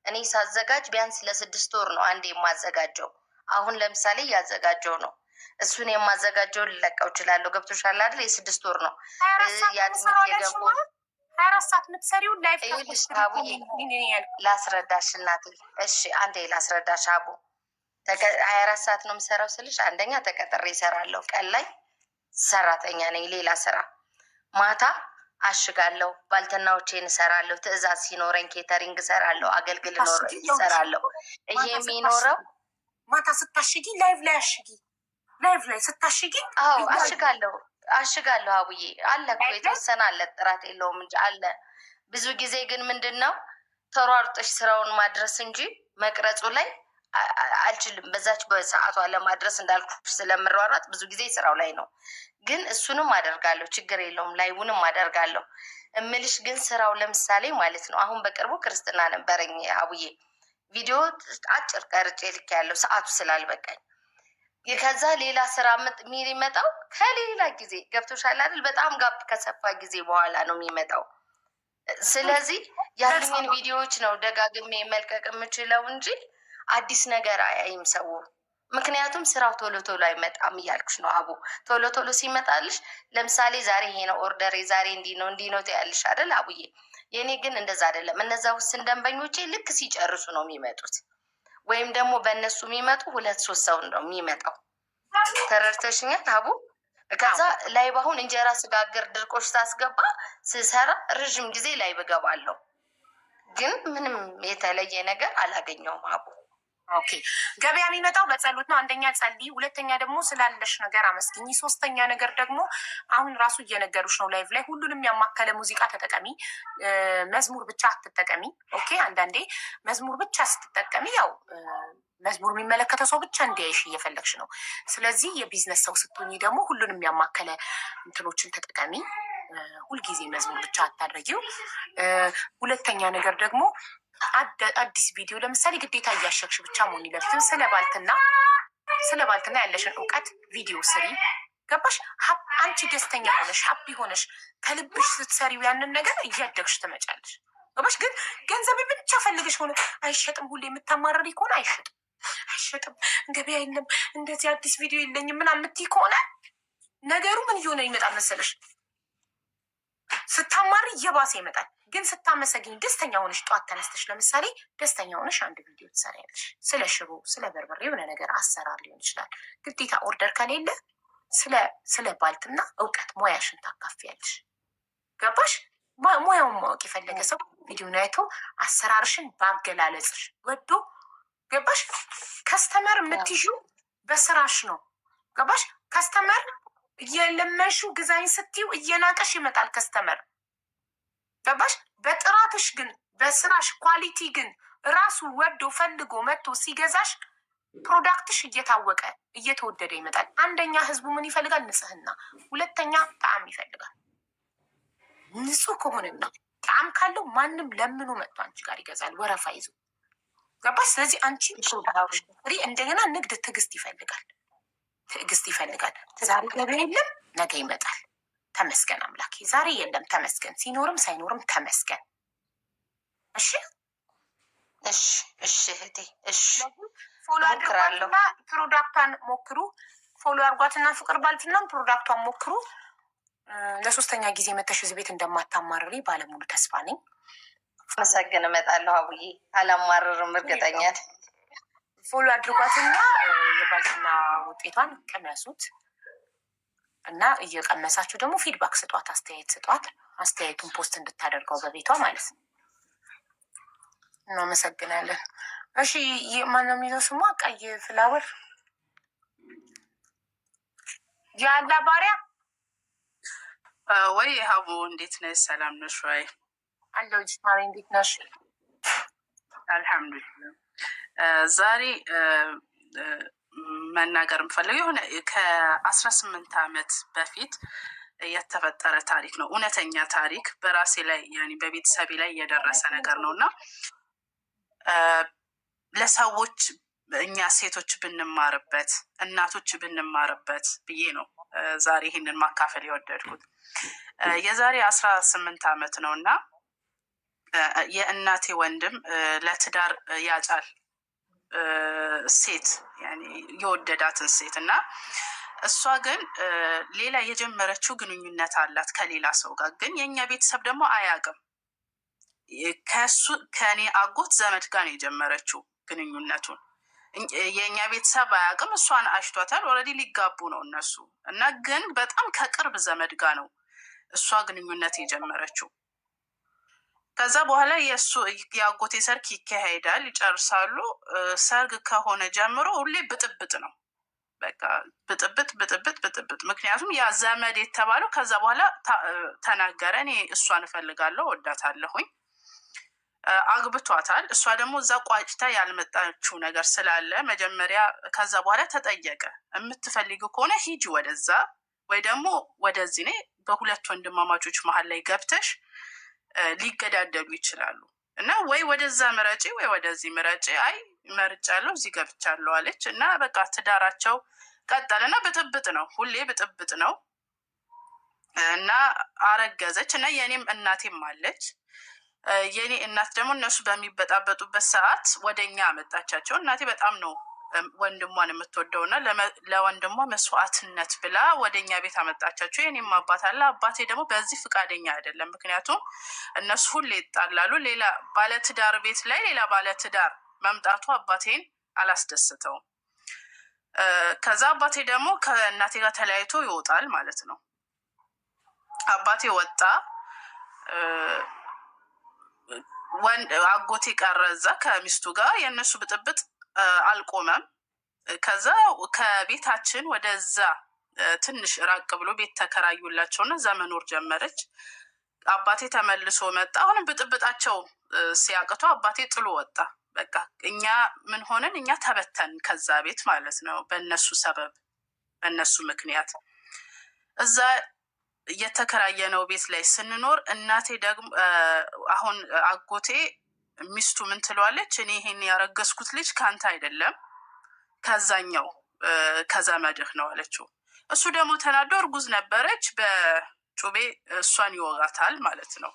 እኔ ሳዘጋጅ ቢያንስ ለ6 ወር ነው አንዴ የማዘጋጀው። አሁን ለምሳሌ እያዘጋጀው ነው። እሱን የማዘጋጀው ልለቀው እችላለሁ። ገብቶሻል አይደል? የ6 ወር ነው። 24 ሰዓት የምትሰሪው ላይቭ ላስረዳሽ እናቴ። እሺ አንዴ ላስረዳሽ አቡ። 24 ሰዓት ነው የምሰራው ስልሽ፣ አንደኛ ተቀጥሬ እሰራለሁ። ቀን ላይ ሰራተኛ ነኝ፣ ሌላ ስራ። ማታ አሽጋለሁ፣ ባልትናዎቼን እሰራለሁ። ትዕዛዝ ሲኖረኝ ኬተሪንግ እሰራለሁ፣ አገልግል እሰራለሁ። ይሄ የሚኖረው ማታ ስታሽጊ ላይቭ ላይ ስታሽጊ፣ አዎ አሽጋለሁ አቡዬ። አለ እኮ የተወሰነ አለ፣ ጥራት የለውም እንጂ አለ። ብዙ ጊዜ ግን ምንድን ነው ተሯርጦሽ ስራውን ማድረስ እንጂ መቅረጹ ላይ አልችልም በዛች በሰዓቷ ለማድረስ እንዳልኩ ስለምሯሯጥ ብዙ ጊዜ ስራው ላይ ነው። ግን እሱንም አደርጋለሁ፣ ችግር የለውም። ላይቡንም አደርጋለሁ እምልሽ ግን ስራው ለምሳሌ ማለት ነው። አሁን በቅርቡ ክርስትና ነበረኝ አቡዬ፣ ቪዲዮ አጭር ቀርጬ ልክ ያለው ሰዓቱ ስላልበቃኝ ከዛ ሌላ ስራ የሚመጣው ከሌላ ጊዜ ገብቶሻል አይደል? በጣም ጋፕ ከሰፋ ጊዜ በኋላ ነው የሚመጣው። ስለዚህ ያሉኝን ቪዲዮዎች ነው ደጋግሜ መልቀቅ የምችለው እንጂ አዲስ ነገር አያይም ሰው። ምክንያቱም ስራው ቶሎ ቶሎ አይመጣም እያልኩሽ ነው አቡ። ቶሎ ቶሎ ሲመጣልሽ ለምሳሌ ዛሬ ይሄ ነው ኦርደር፣ ዛሬ እንዲህ ነው ትያለሽ አይደል አቡዬ? የኔ ግን እንደዛ አይደለም። እነዛ ውስን ደንበኞቼ ልክ ሲጨርሱ ነው የሚመጡት፣ ወይም ደግሞ በእነሱ የሚመጡ 2-3 ሰው ነው የሚመጣው። ተረድተሽኛል አቡ? ከዛ ላይ ባሁን እንጀራ ስጋግር ድርቆሽ ሳስገባ ስሰራ ረዥም ጊዜ ላይ ብገባለሁ፣ ግን ምንም የተለየ ነገር አላገኘውም አቡ። ኦኬ ገበያ የሚመጣው በጸሎት ነው። አንደኛ ጸልይ፣ ሁለተኛ ደግሞ ስላለሽ ነገር አመስግኝ፣ ሶስተኛ ነገር ደግሞ አሁን ራሱ እየነገሩሽ ነው ላይቭ ላይ ሁሉንም ያማከለ ሙዚቃ ተጠቀሚ፣ መዝሙር ብቻ አትጠቀሚ። ኦኬ አንዳንዴ መዝሙር ብቻ ስትጠቀሚ ያው መዝሙር የሚመለከተው ሰው ብቻ እንዲያይሽ እየፈለግሽ ነው። ስለዚህ የቢዝነስ ሰው ስትሆኚ ደግሞ ሁሉንም ያማከለ እንትኖችን ተጠቀሚ። ሁልጊዜ መዝሙር ብቻ አታድርጊው። ሁለተኛ ነገር ደግሞ አዲስ ቪዲዮ ለምሳሌ ግዴታ እያሸግሽ ብቻ መሆን ይለብትም። ስለ ባልትና ያለሽን እውቀት ቪዲዮ ስሪ። ገባሽ? አንቺ ደስተኛ ሆነሽ ሀፒ ሆነሽ ከልብሽ ስትሰሪው ያንን ነገር እያደግሽ ትመጫለሽ። ገባሽ? ግን ገንዘብ ብቻ ፈልገሽ ሆነ አይሸጥም። ሁሌ የምታማረሪ ከሆነ አይሸጥም፣ ገበያ የለም፣ እንደዚህ አዲስ ቪዲዮ የለኝም ምናምን የምትይ ከሆነ ነገሩ ምን እየሆነ ይመጣል መሰለሽ? ስታማሪ እየባሰ ይመጣል። ግን ስታመሰግኝ ደስተኛ ሆነሽ ጠዋት ተነስተሽ ለምሳሌ ደስተኛ ሆነሽ አንድ ቪዲዮ ትሰሪያለሽ። ስለ ሽሮ፣ ስለ በርበሬ የሆነ ነገር አሰራር ሊሆን ይችላል። ግዴታ ኦርደር ከሌለ ስለ ባልትና እውቀት ሙያሽን ታካፊያለሽ። ገባሽ? ሙያውን ማወቅ የፈለገ ሰው ቪዲዮን አይቶ አሰራርሽን በአገላለጽሽ ወዶ ገባሽ? ከስተመር የምትይዥው በስራሽ ነው። ገባሽ? ከስተመር እየለመንሹ ግዛኝ ስትዩ እየናቀሽ ይመጣል ከስተመር። ገባሽ? በጥራትሽ ግን በስራሽ ኳሊቲ ግን ራሱ ወዶ ፈልጎ መጥቶ ሲገዛሽ ፕሮዳክትሽ እየታወቀ እየተወደደ ይመጣል። አንደኛ ህዝቡ ምን ይፈልጋል? ንጽህና። ሁለተኛ ጣዕም ይፈልጋል። ንጹህ ከሆነና ጣዕም ካለው ማንም ለምኑ መጥቶ አንቺ ጋር ይገዛል፣ ወረፋ ይዞ። ገባሽ? ስለዚህ አንቺ እንደገና ንግድ ትዕግስት ይፈልጋል። ዛሬ ገበያ የለም ነገ ይመጣል። ተመስገን አምላኬ። ዛሬ የለም ተመስገን፣ ሲኖርም ሳይኖርም ተመስገን። እሺ እህቴ እሺ። ፎሎ አድርጓትና ፕሮዳክቷን ሞክሩ። ፎሎ አድርጓትና ፍቅር ባልትናም ፕሮዳክቷን ሞክሩ። ለሶስተኛ ጊዜ መተሽ እዚህ ቤት እንደማታማርሪ ባለሙሉ ተስፋ ነኝ። መሰግን እመጣለሁ አቡዬ፣ አላማርርም እርግጠኛ። ፎሎ አድርጓትና የባልትና ውጤቷን ቀመሱት እና እየቀመሳችሁ ደግሞ ፊድባክ ስጧት፣ አስተያየት ስጧት። አስተያየቱን ፖስት እንድታደርገው በቤቷ ማለት ነው። እናመሰግናለን። እሺ ማነው የሚለው ስሟ? ቀይ ፍላወር ያላ ባሪያ ወይ ሀቡ፣ እንዴት ነሽ? ሰላም ነሽ ወይ? አለው ጅማሬ፣ እንዴት ነሽ? አልሐምዱሊላህ። ዛሬ መናገር የምፈልገው የሆነ ከ18 ዓመት በፊት የተፈጠረ ታሪክ ነው። እውነተኛ ታሪክ በራሴ ላይ ያኔ በቤተሰቤ ላይ የደረሰ ነገር ነው እና ለሰዎች እኛ ሴቶች ብንማርበት፣ እናቶች ብንማርበት ብዬ ነው ዛሬ ይህንን ማካፈል የወደድኩት። የዛሬ 18 ዓመት ነው እና የእናቴ ወንድም ለትዳር ያጫል ሴት የወደዳትን ሴት እና እሷ ግን ሌላ የጀመረችው ግንኙነት አላት ከሌላ ሰው ጋር። ግን የእኛ ቤተሰብ ደግሞ አያውቅም። ከእኔ አጎት ዘመድ ጋር ነው የጀመረችው ግንኙነቱን። የእኛ ቤተሰብ አያውቅም። እሷን አሽቷታል። ኦልሬዲ ሊጋቡ ነው እነሱ እና ግን በጣም ከቅርብ ዘመድ ጋር ነው እሷ ግንኙነት የጀመረችው። ከዛ በኋላ የአጎቴ ሰርግ ይካሄዳል፣ ይጨርሳሉ። ሰርግ ከሆነ ጀምሮ ሁሌ ብጥብጥ ነው። በቃ ብጥብጥ። ምክንያቱም ያ ዘመድ የተባለው ከዛ በኋላ ተናገረ፣ እኔ እሷን እፈልጋለሁ፣ ወዳታለሁኝ፣ አግብቷታል። እሷ ደግሞ እዛ ቋጭታ ያልመጣችው ነገር ስላለ መጀመሪያ ከዛ በኋላ ተጠየቀ። የምትፈልጊ ከሆነ ሂጂ ወደዛ ወይ ደግሞ ወደዚህ ኔ በሁለት ወንድማማቾች መሀል ላይ ገብተሽ ሊገዳደሉ ይችላሉ እና ወይ ወደዛ ምረጪ ወይ ወደዚህ ምረጪ። አይ መርጫለሁ እዚህ ገብቻለሁ አለች እና በቃ ትዳራቸው ቀጠለ እና ብጥብጥ ነው፣ ሁሌ ብጥብጥ ነው እና አረገዘች እና የኔም እናቴም አለች። የኔ እናት ደግሞ እነሱ በሚበጣበጡበት ሰዓት ወደኛ አመጣቻቸው። እናቴ በጣም ነው ወንድሟን የምትወደው እና ለወንድሟ መስዋዕትነት ብላ ወደኛ ቤት አመጣቻቸው። የኔም አባት አለ። አባቴ ደግሞ በዚህ ፍቃደኛ አይደለም። ምክንያቱም እነሱ ሁሌ ይጣላሉ። ሌላ ባለትዳር ቤት ላይ ሌላ ባለትዳር መምጣቱ አባቴን አላስደስተውም። ከዛ አባቴ ደግሞ ከእናቴ ጋር ተለያይቶ ይወጣል ማለት ነው። አባቴ ወጣ፣ አጎቴ ቀረ እዛ ከሚስቱ ጋር። የእነሱ ብጥብጥ አልቆመም። ከዛ ከቤታችን ወደዛ ትንሽ ራቅ ብሎ ቤት ተከራዩላቸውና እዛ መኖር ጀመረች። አባቴ ተመልሶ መጣ። አሁንም ብጥብጣቸው ሲያቅቶ አባቴ ጥሎ ወጣ። በቃ እኛ ምን ሆነን እኛ ተበተን ከዛ ቤት ማለት ነው። በእነሱ ሰበብ በእነሱ ምክንያት እዛ እየተከራየነው ቤት ላይ ስንኖር እናቴ ደግሞ አሁን አጎቴ ሚስቱ ምን ትለዋለች? እኔ ይሄን ያረገዝኩት ልጅ ከአንተ አይደለም ከዛኛው ከዘመድህ ነው አለችው። እሱ ደግሞ ተናዶ እርጉዝ ነበረች፣ በጩቤ እሷን ይወጋታል ማለት ነው።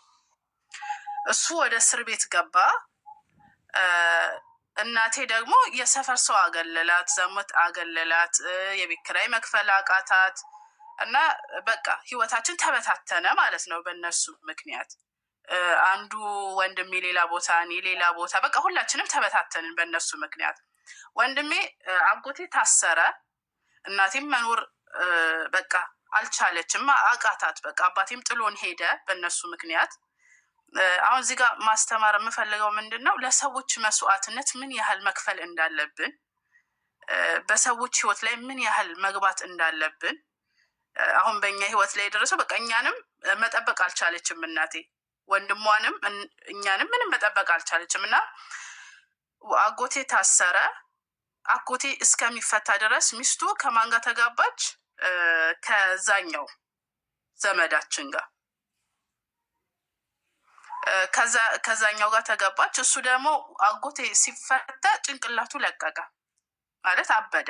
እሱ ወደ እስር ቤት ገባ። እናቴ ደግሞ የሰፈር ሰው አገለላት፣ ዘመድ አገለላት፣ የቤት ኪራይ መክፈል አቃታት እና በቃ ህይወታችን ተበታተነ ማለት ነው በእነሱ ምክንያት። አንዱ ወንድሜ ሌላ ቦታ፣ እኔ ሌላ ቦታ፣ በቃ ሁላችንም ተበታተንን በእነሱ ምክንያት። ወንድሜ አጎቴ ታሰረ። እናቴም መኖር በቃ አልቻለችም፣ አቃታት። በቃ አባቴም ጥሎን ሄደ በእነሱ ምክንያት። አሁን እዚህ ጋር ማስተማር የምፈልገው ምንድን ነው፣ ለሰዎች መስዋዕትነት ምን ያህል መክፈል እንዳለብን፣ በሰዎች ህይወት ላይ ምን ያህል መግባት እንዳለብን። አሁን በእኛ ህይወት ላይ የደረሰው በቃ እኛንም መጠበቅ አልቻለችም እናቴ፣ ወንድሟንም እኛንም ምንም መጠበቅ አልቻለችም እና አጎቴ ታሰረ። አጎቴ እስከሚፈታ ድረስ ሚስቱ ከማን ጋር ተጋባች? ከዛኛው ዘመዳችን ጋር ከዛኛው ጋር ተጋባች። እሱ ደግሞ አጎቴ ሲፈታ ጭንቅላቱ ለቀቀ ማለት አበደ።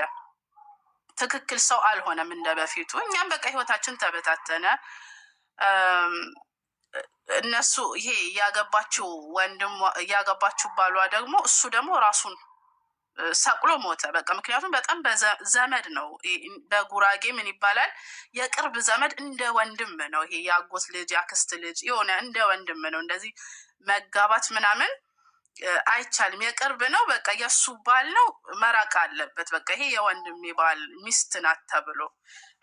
ትክክል ሰው አልሆነም እንደ በፊቱ። እኛም በቃ ህይወታችን ተበታተነ። እነሱ ይሄ ያገባችው ወንድም ያገባችው ባሏ ደግሞ እሱ ደግሞ ራሱን ሰቅሎ ሞተ። በቃ ምክንያቱም በጣም ዘመድ ነው። በጉራጌ ምን ይባላል? የቅርብ ዘመድ እንደ ወንድም ነው። ይሄ የአጎት ልጅ የአክስት ልጅ የሆነ እንደ ወንድም ነው። እንደዚህ መጋባት ምናምን አይቻልም። የቅርብ ነው። በቃ የእሱ ባል ነው፣ መራቅ አለበት። በቃ ይሄ የወንድሜ ባል ሚስት ናት ተብሎ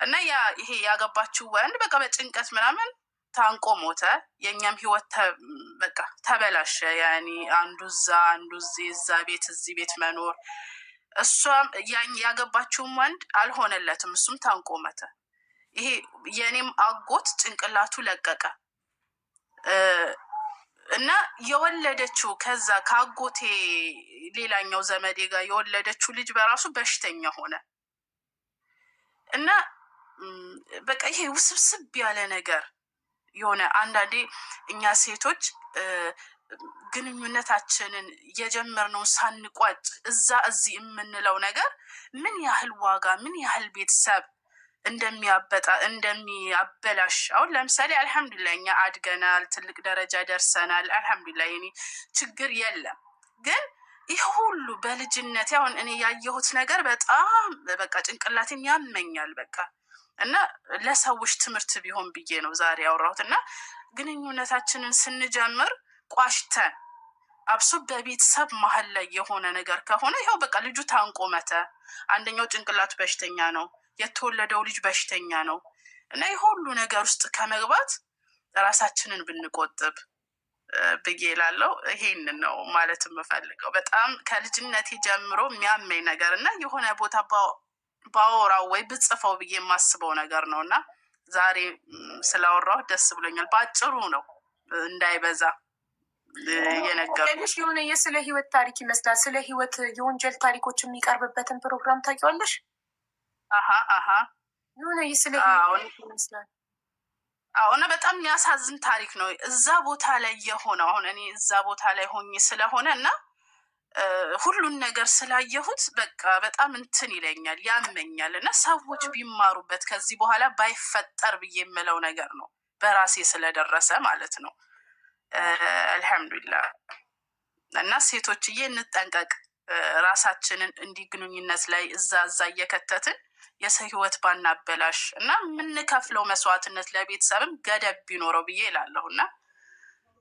እና ይሄ ያገባችው ወንድ በቃ በጭንቀት ምናምን ታንቆ ሞተ። የእኛም ህይወት በቃ ተበላሸ። ያኔ አንዱ እዛ አንዱ እዛ ቤት እዚህ ቤት መኖር። እሷም ያገባችውም ወንድ አልሆነለትም፣ እሱም ታንቆ ሞተ። ይሄ የኔም አጎት ጭንቅላቱ ለቀቀ እና የወለደችው ከዛ ከአጎቴ ሌላኛው ዘመዴ ጋር የወለደችው ልጅ በራሱ በሽተኛ ሆነ እና በቃ ይሄ ውስብስብ ያለ ነገር የሆነ አንዳንዴ እኛ ሴቶች ግንኙነታችንን የጀመርነውን ሳንቋጭ እዛ እዚህ የምንለው ነገር ምን ያህል ዋጋ ምን ያህል ቤተሰብ እንደሚያበላሽ። አሁን ለምሳሌ አልሐምዱሊላህ እኛ አድገናል፣ ትልቅ ደረጃ ደርሰናል። አልሐምዱሊላህ የኔ ችግር የለም። ግን ይህ ሁሉ በልጅነት አሁን እኔ ያየሁት ነገር በጣም በቃ ጭንቅላቴን ያመኛል በቃ እና ለሰዎች ትምህርት ቢሆን ብዬ ነው ዛሬ ያወራሁት። እና ግንኙነታችንን ስንጀምር ቋሽተን አብሶ በቤተሰብ መሀል ላይ የሆነ ነገር ከሆነ ይኸው በቃ ልጁ ታንቆ ሞተ። አንደኛው ጭንቅላቱ በሽተኛ ነው፣ የተወለደው ልጅ በሽተኛ ነው። እና የሁሉ ነገር ውስጥ ከመግባት ራሳችንን ብንቆጥብ ብዬ እላለሁ። ይሄንን ነው ማለት የምፈልገው። በጣም ከልጅነቴ ጀምሮ የሚያመኝ ነገር እና የሆነ ቦታ ባወራው ወይ ብጽፈው ብዬ የማስበው ነገር ነው እና ዛሬ ስላወራሁ ደስ ብሎኛል። በአጭሩ ነው እንዳይበዛ የነገሩሽ የሆነ የስለ ህይወት ታሪክ ይመስላል። ስለ ህይወት የወንጀል ታሪኮች የሚቀርብበትን ፕሮግራም ታውቂዋለሽ? የሆነ የስለ ህይወት ይመስላል። አሁን በጣም የሚያሳዝን ታሪክ ነው። እዛ ቦታ ላይ የሆነው አሁን እኔ እዛ ቦታ ላይ ሆኜ ስለሆነ እና ሁሉን ነገር ስላየሁት በቃ በጣም እንትን ይለኛል፣ ያመኛል። እና ሰዎች ቢማሩበት ከዚህ በኋላ ባይፈጠር ብዬ የምለው ነገር ነው፣ በራሴ ስለደረሰ ማለት ነው። አልሐምዱሊላህ። እና ሴቶችዬ እንጠንቀቅ፣ ራሳችንን እንዲህ ግንኙነት ላይ እዛ እየከተትን የሰው ህይወት ባናበላሽ እና የምንከፍለው መስዋዕትነት ለቤተሰብም ገደብ ቢኖረው ብዬ እላለሁ። እና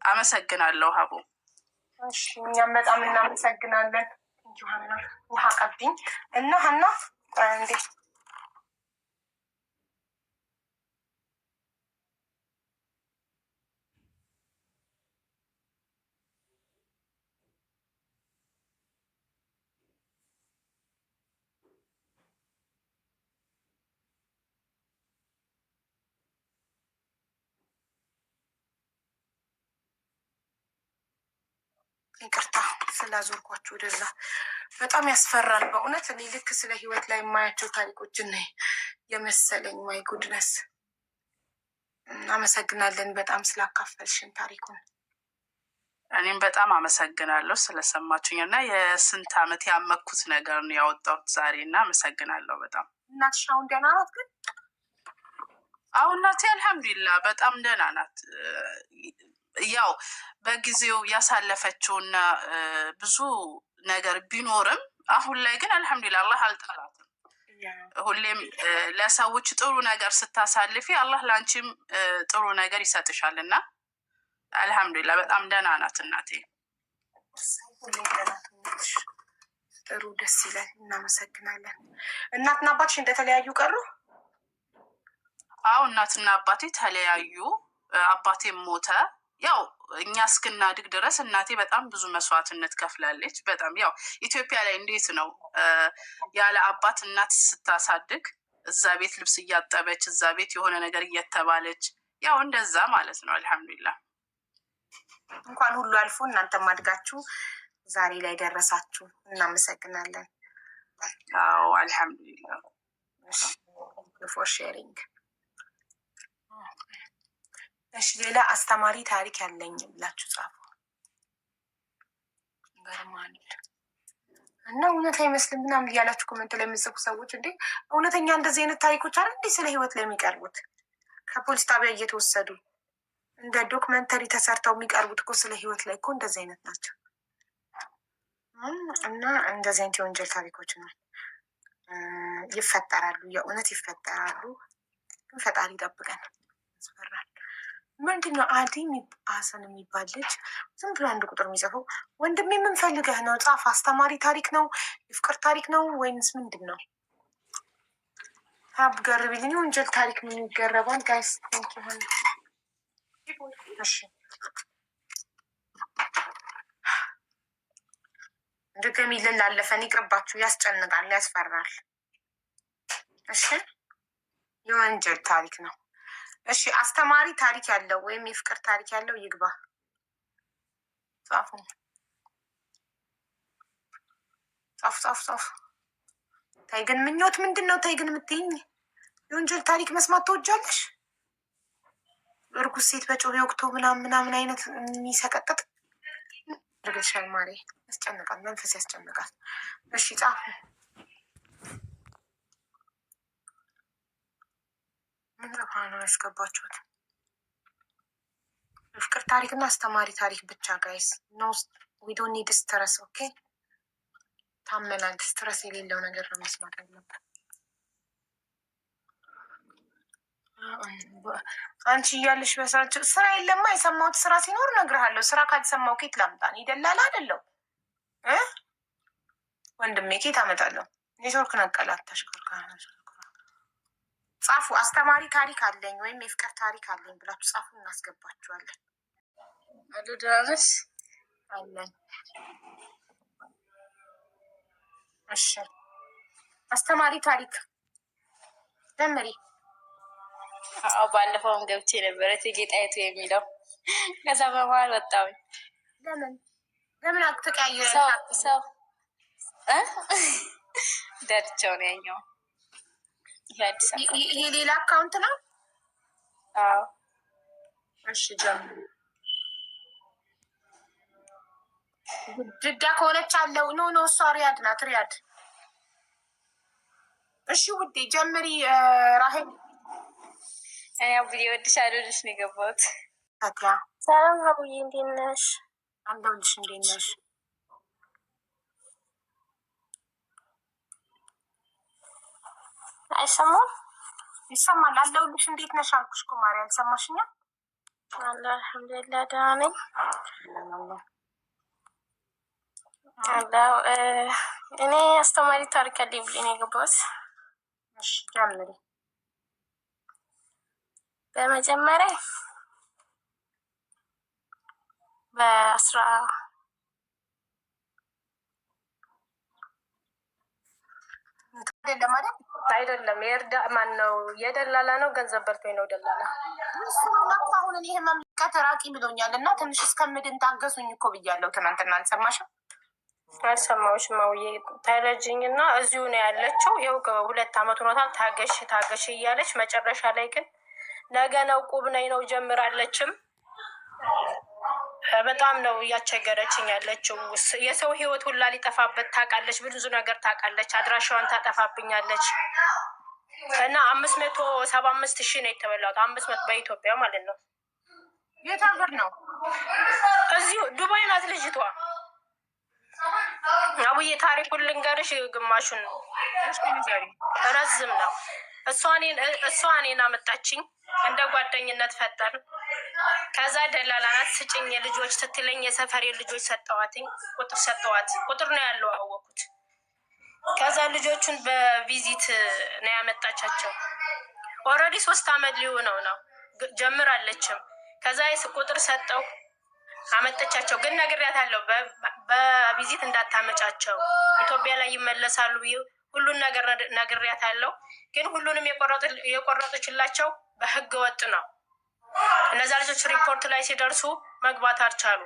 አመሰግናለሁ ሀቡ። እኛም በጣም እናመሰግናለን። ሀና ውሃ ቀብኝ እና ሀና እንዴ ይቅርታ ስላዞርኳችሁ ወደዛ። በጣም ያስፈራል በእውነት። እኔ ልክ ስለ ህይወት ላይ የማያቸው ታሪኮችን የመሰለኝ። ማይ ጉድነስ። እናመሰግናለን በጣም ስላካፈልሽን ታሪኩን። እኔም በጣም አመሰግናለሁ ስለሰማችኝ እና የስንት ዓመት ያመኩት ነገር ነው ያወጣሁት ዛሬ እና አመሰግናለሁ በጣም። እናትሽ አሁን ደህና ናት ግን? አሁን እናቴ አልሐምዱሊላህ በጣም ደህና ናት። ያው በጊዜው ያሳለፈችውና ብዙ ነገር ቢኖርም አሁን ላይ ግን አልሐምዱሊላህ አላህ አልጠላትም። ሁሌም ለሰዎች ጥሩ ነገር ስታሳልፊ አላህ ለአንቺም ጥሩ ነገር ይሰጥሻል እና አልሐምዱሊላህ በጣም ደህና ናት እናቴ። ጥሩ ደስ ይላል። እናመሰግናለን። እናትና አባትሽ እንደተለያዩ ቀሩ? አዎ እናትና አባቴ ተለያዩ። አባቴም ሞተ። ያው እኛ እስክናድግ ድረስ እናቴ በጣም ብዙ መስዋዕትነት ከፍላለች። በጣም ያው ኢትዮጵያ ላይ እንዴት ነው ያለ አባት እናት ስታሳድግ እዛ ቤት ልብስ እያጠበች እዛ ቤት የሆነ ነገር እየተባለች ያው እንደዛ ማለት ነው። አልሐምዱሊላህ እንኳን ሁሉ አልፎ እናንተም አድጋችሁ ዛሬ ላይ ደረሳችሁ። እናመሰግናለን። አዎ አልሐምዱሊላህ ፎር ሼሪንግ። እሺ ሌላ አስተማሪ ታሪክ ያለኝ ብላችሁ ጻፉ። ገርማል እና እውነት አይመስልም ምናምን እያላችሁ ኮመንት ላይ የምጽፉ ሰዎች እንዴ እውነተኛ እንደዚህ አይነት ታሪኮች አለ እንዴ ስለ ህይወት ላይ የሚቀርቡት? ከፖሊስ ጣቢያ እየተወሰዱ እንደ ዶክመንተሪ ተሰርተው የሚቀርቡት እኮ ስለ ህይወት ላይ እኮ እንደዚህ አይነት ናቸው። እና እንደዚህ አይነት የወንጀል ታሪኮች ነው ይፈጠራሉ፣ የእውነት ይፈጠራሉ። ግን ፈጣሪ ይጠብቀን። ያስፈራል። ምንድነው አዲ ሀሰን የሚባል ልጅ ዝም ብሎ አንድ ቁጥር የሚጽፈው? ወንድሜ የምንፈልገህ ነው ጻፍ። አስተማሪ ታሪክ ነው የፍቅር ታሪክ ነው ወይንስ ምንድን ነው? ሀብ ገርብልኝ። ወንጀል ታሪክ ምን ይገረባል ጋይስ? ሆን እሺ ድገሚ ላለፈን ይቅርባችሁ። ያስጨንቃል፣ ያስፈራል። እሺ የወንጀል ታሪክ ነው። እሺ አስተማሪ ታሪክ ያለው ወይም የፍቅር ታሪክ ያለው ይግባ። ጻፉ ጻፉ ጻፉ ጻፉ። ታይ ግን ምኞት ምንድን ነው? ታይ ግን የምትይኝ የወንጀል ታሪክ መስማት ትወጃለሽ? እርጉዝ ሴት በጮቤ ወቅቶ ምናምን አይነት የሚሰቀጥጥ እርግሻል ማሬ ያስጨንቃል፣ መንፈስ ያስጨንቃል። እሺ ጻፉ። ምን ነው ያስገባችሁት? የፍቅር ታሪክና አስተማሪ ታሪክ ብቻ ጋይስ። ኖ ዊ ዶንት ኒድ ስትረስ። ኦኬ ታመናል። ስትረስ የሌለው ነገር ነው መስማት ያለበት። አንቺ እያለሽ በስራቸው ስራ የለማ። የሰማሁት ስራ ሲኖር እነግርሃለሁ። ስራ ካልሰማሁ ኬት ላምጣን? ይደላል አይደለው ወንድሜ? ኬት አመጣለሁ? ኔትወርክ ነቀላት። ተሽከርካ ጻፉ። አስተማሪ ታሪክ አለኝ ወይም የፍቅር ታሪክ አለኝ ብላችሁ ጻፉ። እናስገባችኋለን። አሉ ድረስ አለን። እሺ አስተማሪ ታሪክ ጀምሪ። ባለፈውም ገብቼ ነበረ እቴጌ ጣይቱ የሚለው ከዛ በመሀል ወጣሁኝ። ለምን አትቀያየር? ሰው ደርቻው ነው ያኛው። ይሄ ሌላ አካውንት ነው? አዎ እሺ ጀምሩ። ጅዳ ከሆነች አለው። ኖ እሷ ሪያድ ናት። ሪያድ። እሺ ውዴ ጀምሪ። ራሄል እኔ አቡዬ ወድሻለሁ ልሽ ነው የገባሁት። አትያ ሰላም አቡዬ እንዴት ነሽ? አለሁልሽ። እንዴት ነሽ? አይሰማም? ይሰማል። አለሁልሽ። እንዴት ነሽ አልኩሽ እኮ ማርያም። አልሰማሽኝም? አለ አልሐምዱሊላህ ደህና ነኝ። አለው እኔ አስተማሪ ታሪክ አለኝ ብዬ ነው የገባሁት። እሺ ጀምሪ። በመጀመሪያ አይደለም የእርዳ ማን ነው? የደላላ ነው። ገንዘብ በልቶኝ ነው ደላላ። አሁን እኔ ህመም ቀተራቂ ብሎኛል እና ትንሽ እስከምድን ታገሱኝ እኮ ብያለሁ ትናንትና። አልሰማሽም? አልሰማሁሽም አውዬ። ታይለጅኝ እና እዚሁ ነው ያለችው። ይኸው 2 አመት ሆኖታል። ታገሽ እያለች መጨረሻ ላይ ግን ነገ ነው ቁብ ነኝ ነው ጀምራለችም። በጣም ነው እያስቸገረችኝ ያለችው። የሰው ህይወት ሁላ ሊጠፋበት ታውቃለች። ብዙ ነገር ታውቃለች። አድራሻዋን ታጠፋብኛለች እና 575,000 ነው የተበላሁት። 500 በኢትዮጵያ ማለት ነው። የት ሀገር ነው? እዚሁ ዱባይ ናት ልጅቷ። አቡዬ ታሪኩን ልንገርሽ፣ ግማሹን ረዝም ነው። እሷ እኔን አመጣችኝ፣ እንደ ጓደኝነት ፈጠር። ከዛ ደላላ ናት ስጭኝ ልጆች ስትለኝ የሰፈሬ ልጆች ሰጠዋትኝ። ቁጥር ሰጠዋት። ቁጥር ነው ያለው አወኩት። ከዛ ልጆቹን በቪዚት ነው ያመጣቻቸው። ኦልሬዲ 3 አመት ሊሆነው ነው ጀምራለችም። ከዛ ቁጥር ሰጠው አመጠቻቸው። ግን ነግሬያታለሁ በቪዚት እንዳታመጫቸው ኢትዮጵያ ላይ ይመለሳሉ ብዬ ሁሉን ነገር ነግሬያታለሁ። ግን ሁሉንም የቆረጠችላቸው በህገ ወጥ ነው። እነዛ ልጆች ሪፖርት ላይ ሲደርሱ መግባት አልቻሉ።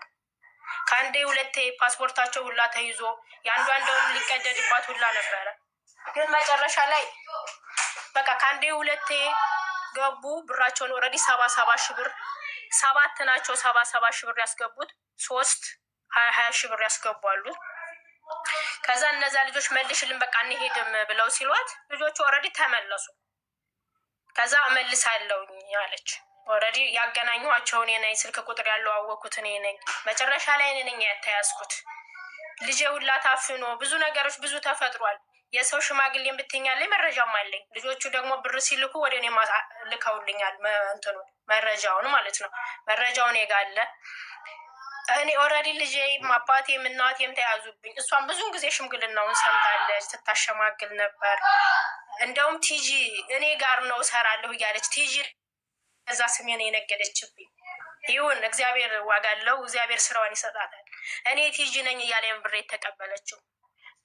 ከአንዴ 2 ፓስፖርታቸው ሁላ ተይዞ የአንዷ እንደውም ሊቀደድባት ሁላ ነበረ። ግን መጨረሻ ላይ በቃ ከአንዴ 2 ገቡ። ብራቸውን ኦልሬዲ 77 ሺህ ብር 7 ናቸው። 77 ሺህ ብር ያስገቡት 3 20 ሺህ ብር ያስገቧሉ። ከዛ እነዛ ልጆች መልሽልን በቃ እንሄድም ብለው ሲሏት ልጆቹ ኦልሬዲ ተመለሱ። ከዛ እመልሳለሁ አለች። ኦልሬዲ ያገናኘኋቸው እኔ ነኝ። ስልክ ቁጥር ያለው አወኩት እኔ ነኝ። መጨረሻ ላይ እኔ ነኝ ያተያዝኩት። ልጄ ሁላ ታፍኖ ብዙ ነገሮች ብዙ ተፈጥሯል። የሰው ሽማግሌ ብትኛለኝ መረጃም አለኝ። ልጆቹ ደግሞ ብር ሲልኩ ወደ እኔ ልከውልኛል። እንትኑ መረጃውን ማለት ነው። መረጃውን የጋለ እኔ ኦልሬዲ ልጄም አባቴም እናቴም ተያዙብኝ። እሷም ብዙን ጊዜ ሽምግልናውን ሰምታለች። ስታሸማግል ነበር። እንደውም ቲጂ እኔ ጋር ነው እሰራለሁ እያለች ቲጂ እዛ ስሜን የነገደችብኝ። ይሁን እግዚአብሔር ዋጋ አለው። እግዚአብሔር ስራዋን ይሰጣታል። እኔ ቲጂ ነኝ እያለ ብር የተቀበለችው።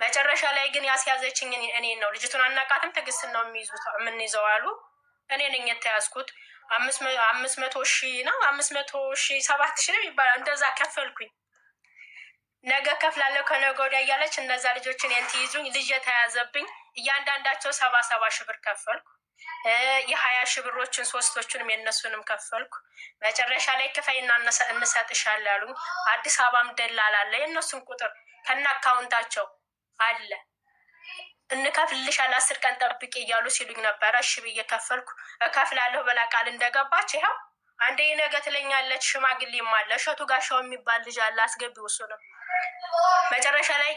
መጨረሻ ላይ ግን ያስያዘችኝ እኔ ነው። ልጅቱን አናቃትም። ትዕግስት ነው የምንይዘው አሉ። እኔ ነኝ የተያዝኩት። 500,000 ነው 500,000 7,000 ነው የሚባለው። እንደዛ ከፈልኩኝ። ነገ ከፍላለሁ ከነገ ወዲያ እያለች እነዛ ልጆችን የንትይዙኝ ልጅ የተያዘብኝ። እያንዳንዳቸው 77 ሺህ ብር ከፈልኩ። የ20 ሺህ ብሮችን 3ቶቹንም የነሱንም ከፈልኩ። መጨረሻ ላይ ክፈይና እንሰጥሻለን ያሉኝ። አዲስ አበባም ደላላ አለ። የእነሱን ቁጥር ከነ አካውንታቸው አለ። እንከፍልልሻለን 10 ቀን ጠብቂ እያሉ ሲሉኝ ነበረ። እሺ ብዬ ከፈልኩ። እከፍላለሁ ብላ ቃል እንደገባች ይኸው አንዴ ነገ ትለኛለች። ሽማግሌም አለ እሸቱ ጋሻው የሚባል ልጅ አለ። አስገቢው እሱ ነው። መጨረሻ ላይ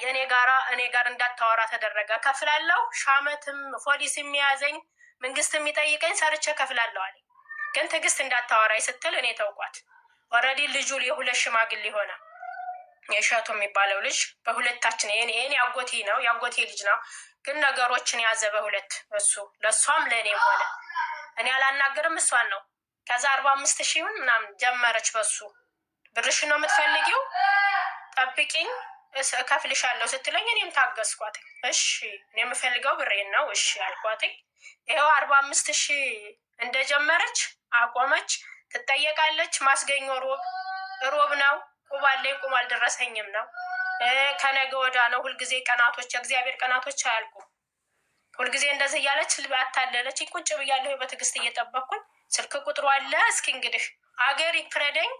እኔ ጋር እንዳታወራ ተደረገ። ከፍላለሁ። ሻመትም ፖሊስ የሚያዘኝ መንግስት የሚጠይቀኝ ሰርቼ ከፍላለሁ አለኝ። ግን ትዕግስት እንዳታወራኝ ስትል እኔ ተውቋት። ኦልሬዲ ልጁ የ2 ሽማግሌ ሆነ። የእሸቱ የሚባለው ልጅ በሁለታችን ይሄን ያጎቴ ነው ያጎቴ ልጅ ነው። ግን ነገሮችን ያዘ በሁለት እሱ ለእሷም ለእኔም ሆነ። እኔ አላናገርም እሷን ነው። ከዛ 45,000 ምናምን ጀመረች በሱ። ብርሽ ነው የምትፈልጊው ጠብቂኝ እከፍልሻለሁ ስትለኝ እኔም ታገዝኳት። እሺ እኔ የምፈልገው ብሬን ነው እሺ አልኳት። ይኸው 45,000 እንደጀመረች አቆመች። ትጠየቃለች። ማስገኘው ሮብ ነው። ቁባለኝ ቁም አልደረሰኝም ነው። ከነገ ወዳ ነው። ሁልጊዜ ቀናቶች የእግዚአብሔር ቀናቶች አያልቁም። ሁልጊዜ እንደዚህ እያለች አታለለች። ቁጭ ብያለሁ በትዕግስት እየጠበቅኩኝ። ስልክ ቁጥሩ አለ። እስኪ እንግዲህ አገር ይፍረደኝ።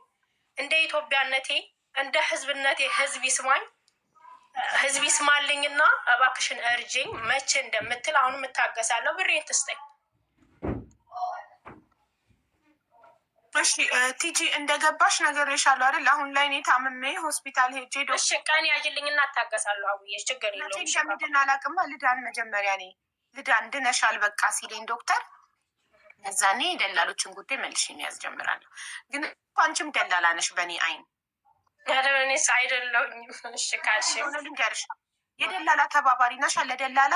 እንደ ኢትዮጵያነቴ እንደ ህዝብነቴ ህዝብ ይስማኝ፣ ህዝብ ይስማልኝና እባክሽን እርጅኝ። መቼ እንደምትል አሁንም እታገሳለሁ። ብሬን ትስጠኝ። እሺ ቲጂ እንደገባሽ ነገር ይሻለው አይደል? አሁን ላይ እኔ ታምሜ ሆስፒታል ሄጄ እሺ ቀን ያጅልኝና እታገሳለሁ። አውዬ ችግር የለውም። እንደምድን አላውቅማ። ልዳን መጀመሪያ እኔ ልዳን ድነሻል በቃ ሲለኝ ዶክተር እዛኔ ደላሎችን ጉዳይ መልሼ መያዝ ጀምራለሁ። ግን አንቺም ደላላ ነሽ በእኔ አይን። እኔስ አይደለሁኝም። እሺ ካልሽ ልንገርሽ፣ የደላላ ተባባሪ ነሽ። ለደላላ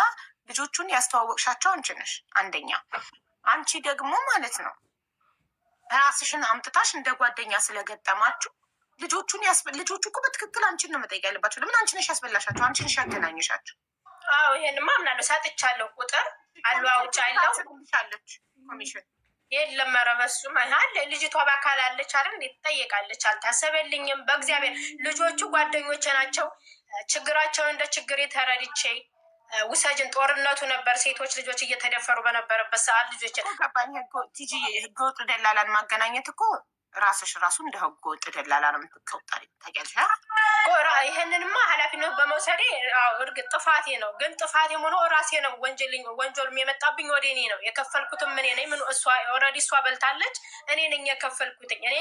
ልጆቹን ያስተዋወቅሻቸው አንቺ ነሽ አንደኛ። አንቺ ደግሞ ማለት ነው ራስሽን አምጥታሽ እንደ ጓደኛ ስለገጠማችሁ ልጆቹ እኮ በትክክል አንቺን ነው መጠየቅ ያለባቸው። ለምን አንቺ ነሽ ያስበላሻቸው? አንቺ ነሽ ያገናኘሻቸው። አዎ ይሄንማ አምናለሁ። ሰጥቻለሁ። ቁጥር አለዋውጫለሁ። ትልሻለች ኮሚሽን የለም ኧረ በሱም አለ። ልጅቷ በአካል አለች አይደል? እንዴት ትጠየቃለች? አልታሰበልኝም። በእግዚአብሔር ልጆቹ ጓደኞቼ ናቸው። ችግራቸውን እንደ ችግሬ ተረድቼ ውሰጅን። ጦርነቱ ነበር። ሴቶች ልጆች እየተደፈሩ በነበረበት ሰዓት ልጆች ገባኝ። ቲጂ ህገወጥ ደላላን ማገናኘት እኮ ራስሽ ራሱ እንደ ህገወጥ ደላላ ነው የምትቆጠሪ። ታውቂያለሽ። ይህንንማ ኃላፊነት በመውሰዴ እርግጥ ጥፋቴ ነው። ግን ጥፋቴ ሆኖ ራሴ ነው ወንጀሉም የመጣብኝ ወደ እኔ ነው። የከፈልኩትም እኔ ነኝ። ምን ኦልሬዲ እሷ በልታለች። እኔ ነኝ የከፈልኩትኝ። እኔ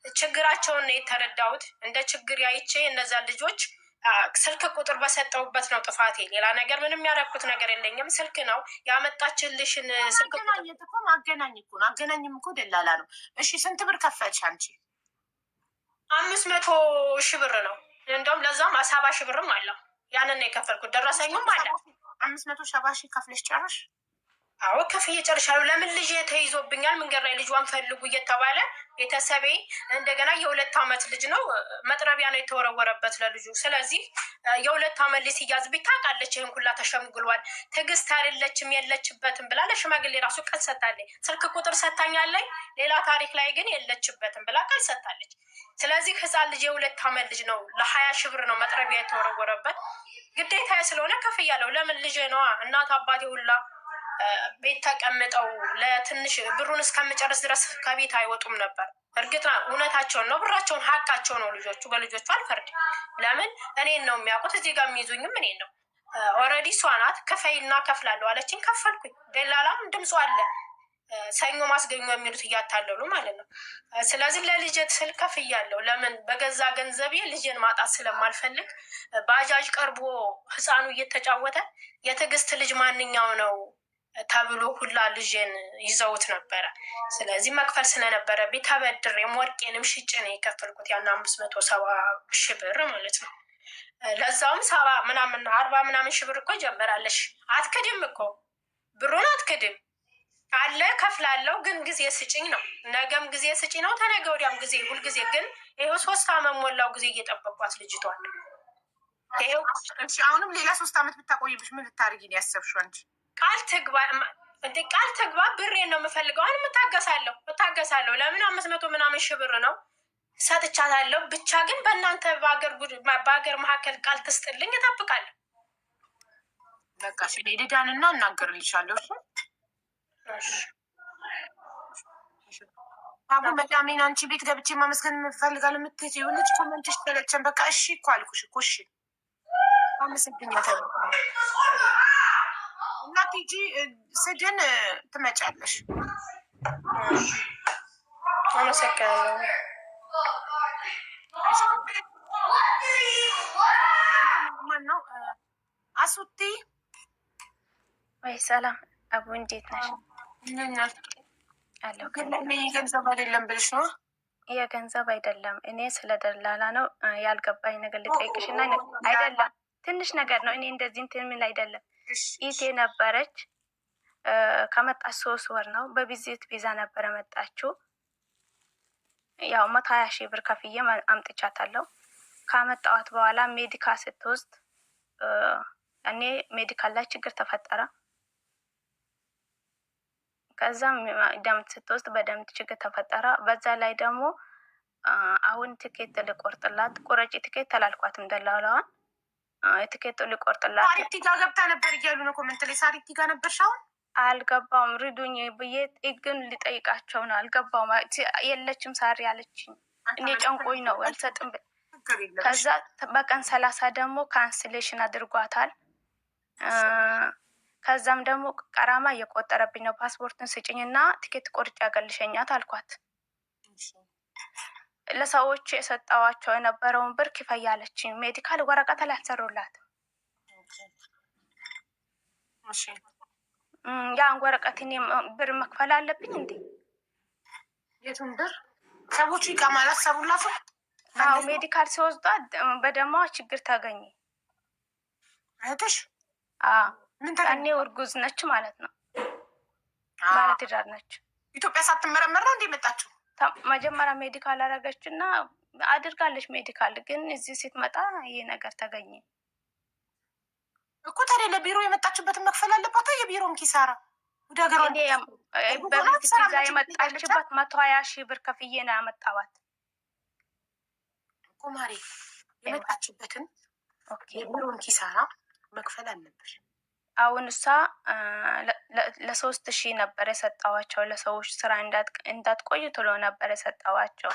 ችግራቸውን ነው የተረዳሁት። እንደ ችግር ያይቼ እነዛን ልጆች ስልክ ቁጥር በሰጠውበት ነው ጥፋቴ። ሌላ ነገር ምንም ያደረኩት ነገር የለኝም። ስልክ ነው ያመጣችልሽን ስልክ ማገናኘት እኮ ማገናኝ እኮ ነው። አገናኝም እኮ ደላላ ነው። እሺ ስንት ብር ከፈልሽ አንቺ? 500,000 ብር ነው። እንደውም ለዛም 70,000 ብርም አለው። ያንን ነው የከፈልኩት። ደረሰኝም አለ። 570,000 ከፍለሽ ጨረሽ? አዎ ከፍዬ ጨርሻለሁ። ለምን ልጅ ተይዞብኛል፣ መንገድ ላይ ልጇን ፈልጉ እየተባለ ቤተሰቤ እንደገና የ2 ዓመት ልጅ ነው። መጥረቢያ ነው የተወረወረበት ለልጁ። ስለዚህ የ2 ዓመት ልጅ ሲያዝብኝ ታውቃለች። ይህን ሁላ ተሸምግሏል። ትዕግስት አይደለችም የለችበትም ብላ ለሽማግሌ ራሱ ቃል ሰጥታለች። ስልክ ቁጥር ሰጥታኛለች። ሌላ ታሪክ ላይ ግን የለችበትም ብላ ቃል ሰጥታለች። ስለዚህ ህፃን ልጅ የ2 ዓመት ልጅ ነው። ለ20,000 ብር ነው መጥረቢያ የተወረወረበት። ግዴታ ስለሆነ ከፍያለሁ። ለምን ልጄ ነዋ። እናት አባቴ ሁላ ቤት ተቀምጠው ለትንሽ ብሩን እስከምጨርስ ድረስ ከቤት አይወጡም ነበር። እርግጥ እውነታቸውን ነው፣ ብራቸውን ሀቃቸው ነው። ልጆቹ በልጆቹ አልፈርድም። ለምን እኔን ነው የሚያውቁት። እዚህ ጋር የሚይዙኝም እኔን ነው። ኦልሬዲ እሷ ናት ክፈይና ከፍላለሁ አለችኝ። ከፈልኩኝ። ደላላም ድምፁ አለ። ሰኞ ማስገኙ የሚሉት እያታለሉ ማለት ነው። ስለዚህ ለልጄ ስል ከፍያለሁ። ለምን በገዛ ገንዘቤ ልጄን ማጣት ስለማልፈልግ። ባጃጅ ቀርቦ ህፃኑ እየተጫወተ የትዕግስት ልጅ ማንኛው ነው ተብሎ ሁላ ልጄን ይዘውት ነበረ። ስለዚህ መክፈል ስለነበረብኝ ተበድሬም ወርቄንም ሽጬ ነው የከፈልኩት። ያን 570,000 ብር ማለት ነው። ለዛውም 70 ምናምን 40 ምናምን ሺህ ብር እኮ ጀመራለሽ። አትክድም እኮ ብሩን አትክድም አለ። ከፍላለው ግን ጊዜ ስጭኝ ነው። ነገም ጊዜ ስጭኝ ነው። ተነገ ወዲያም ጊዜ፣ ሁልጊዜ ግን ይኸው 3 ዓመት ሞላው ጊዜ እየጠበቋት ልጅቷል። ይኸው አሁንም ሌላ 3 ዓመት ብታቆይብሽ ምን ልታደርጊ ነው ያሰብሽው አንቺ? ቃል ትግባ። ብሬን ነው የምፈልገው። አሁን እታገሳለሁ። ለምን 500 ምናምን ሺህ ብር ነው ሰጥቻታለሁ። ብቻ ግን በእናንተ በሀገር መካከል ቃል ትስጥልኝ፣ እጠብቃለሁ። በቃ ልዳንና እናገርልሻለሁ። አቡ መዳሜን አንቺ ቤት ገብቼ ማመስገን የምፈልጋለሁ የምትይው ልጅ ኮመንትሽ ተለቸን። በቃ እሺ እኮ አልኩሽ እኮ እሺ። አመሰግኛለሁ። እና ቲጂ ስድን ትመጫለሽ። አመሰግናለሁ። ማነው አሱቲ? ወይ ሰላም አቡ፣ እንዴት ነሽ? አለሁ። ገንዘብ አይደለም ብልሽ ነው? የገንዘብ አይደለም። እኔ ስለ ደላላ ነው ያልገባኝ ነገር ልጠይቅሽ እና አይደለም ትንሽ ነገር ነው። እኔ እንደዚህ እንትን ምን አይደለም። ኢቴ ነበረች ከመጣች 3 ወር ነው። በቪዚት ቪዛ ነበረ መጣችው። ያው 120,000 ብር ከፍዬ አምጥቻታለሁ። ካመጣዋት በኋላ ሜዲካ ስትወስድ እኔ ሜዲካል ላይ ችግር ተፈጠረ። ከዛም ደም ስትወስድ በደም ችግር ተፈጠረ። በዛ ላይ ደግሞ አሁን ትኬት ልቆርጥላት ቁረጪ ትኬት ተላልኳትም ደላላዋን ትኬት ልቆርጥላት ሳሪቲ ጋር ገብታ ነበር እያሉ ነው ኮመንት ላይ። ሳሪቲ ጋር ነበርሽ? አሁን አልገባውም። ርዱኝ ብዬ ግን ሊጠይቃቸው ነው። አልገባውም። የለችም ሳሪ አለችኝ። እኔ ጨንቆኝ ነው አልሰጥም። ከዛ በቀን 30 ደግሞ ካንስሌሽን አድርጓታል። ከዛም ደግሞ ቀራማ እየቆጠረብኝ ነው። ፓስፖርትን ስጭኝና ትኬት ቆርጬ ያገልሸኛት አልኳት። ለሰዎች የሰጠዋቸው የነበረውን ብር ክፈያለችኝ። ሜዲካል ወረቀት አላሰሩላት። ያን ወረቀት እኔ ብር መክፈል አለብኝ እንዴ? የቱን ብር? ሰዎቹ ይቃማ አላሰሩላት። አዎ ሜዲካል ሲወስዷ በደሟ ችግር ተገኘ። እህትሽ? ምን ተገኘ? እርጉዝ ነች ማለት ነው። ባለትዳር ነች። ኢትዮጵያ ሳትመረመር ነው እንዴ መጣችው? መጀመሪያ ሜዲካል አደረገች እና አድርጋለች ሜዲካል። ግን እዚህ ስትመጣ ይሄ ነገር ተገኘ እኮ። ታዲያ ለቢሮ የመጣችበትን መክፈል አለባት። የቢሮን ኪሳራ ወደ ሀገሯ በቪዚት ቪዛ የመጣችበት 120 ሺህ ብር ከፍዬ ነው ያመጣዋት እኮ ማሬ። የመጣችበትን የቢሮን ኪሳራ መክፈል አለብሽ። አሁን እሷ ለ3 ሺህ ነበር የሰጠዋቸው ለሰዎች ስራ እንዳትቆይ ቶሎ ነበር የሰጠዋቸው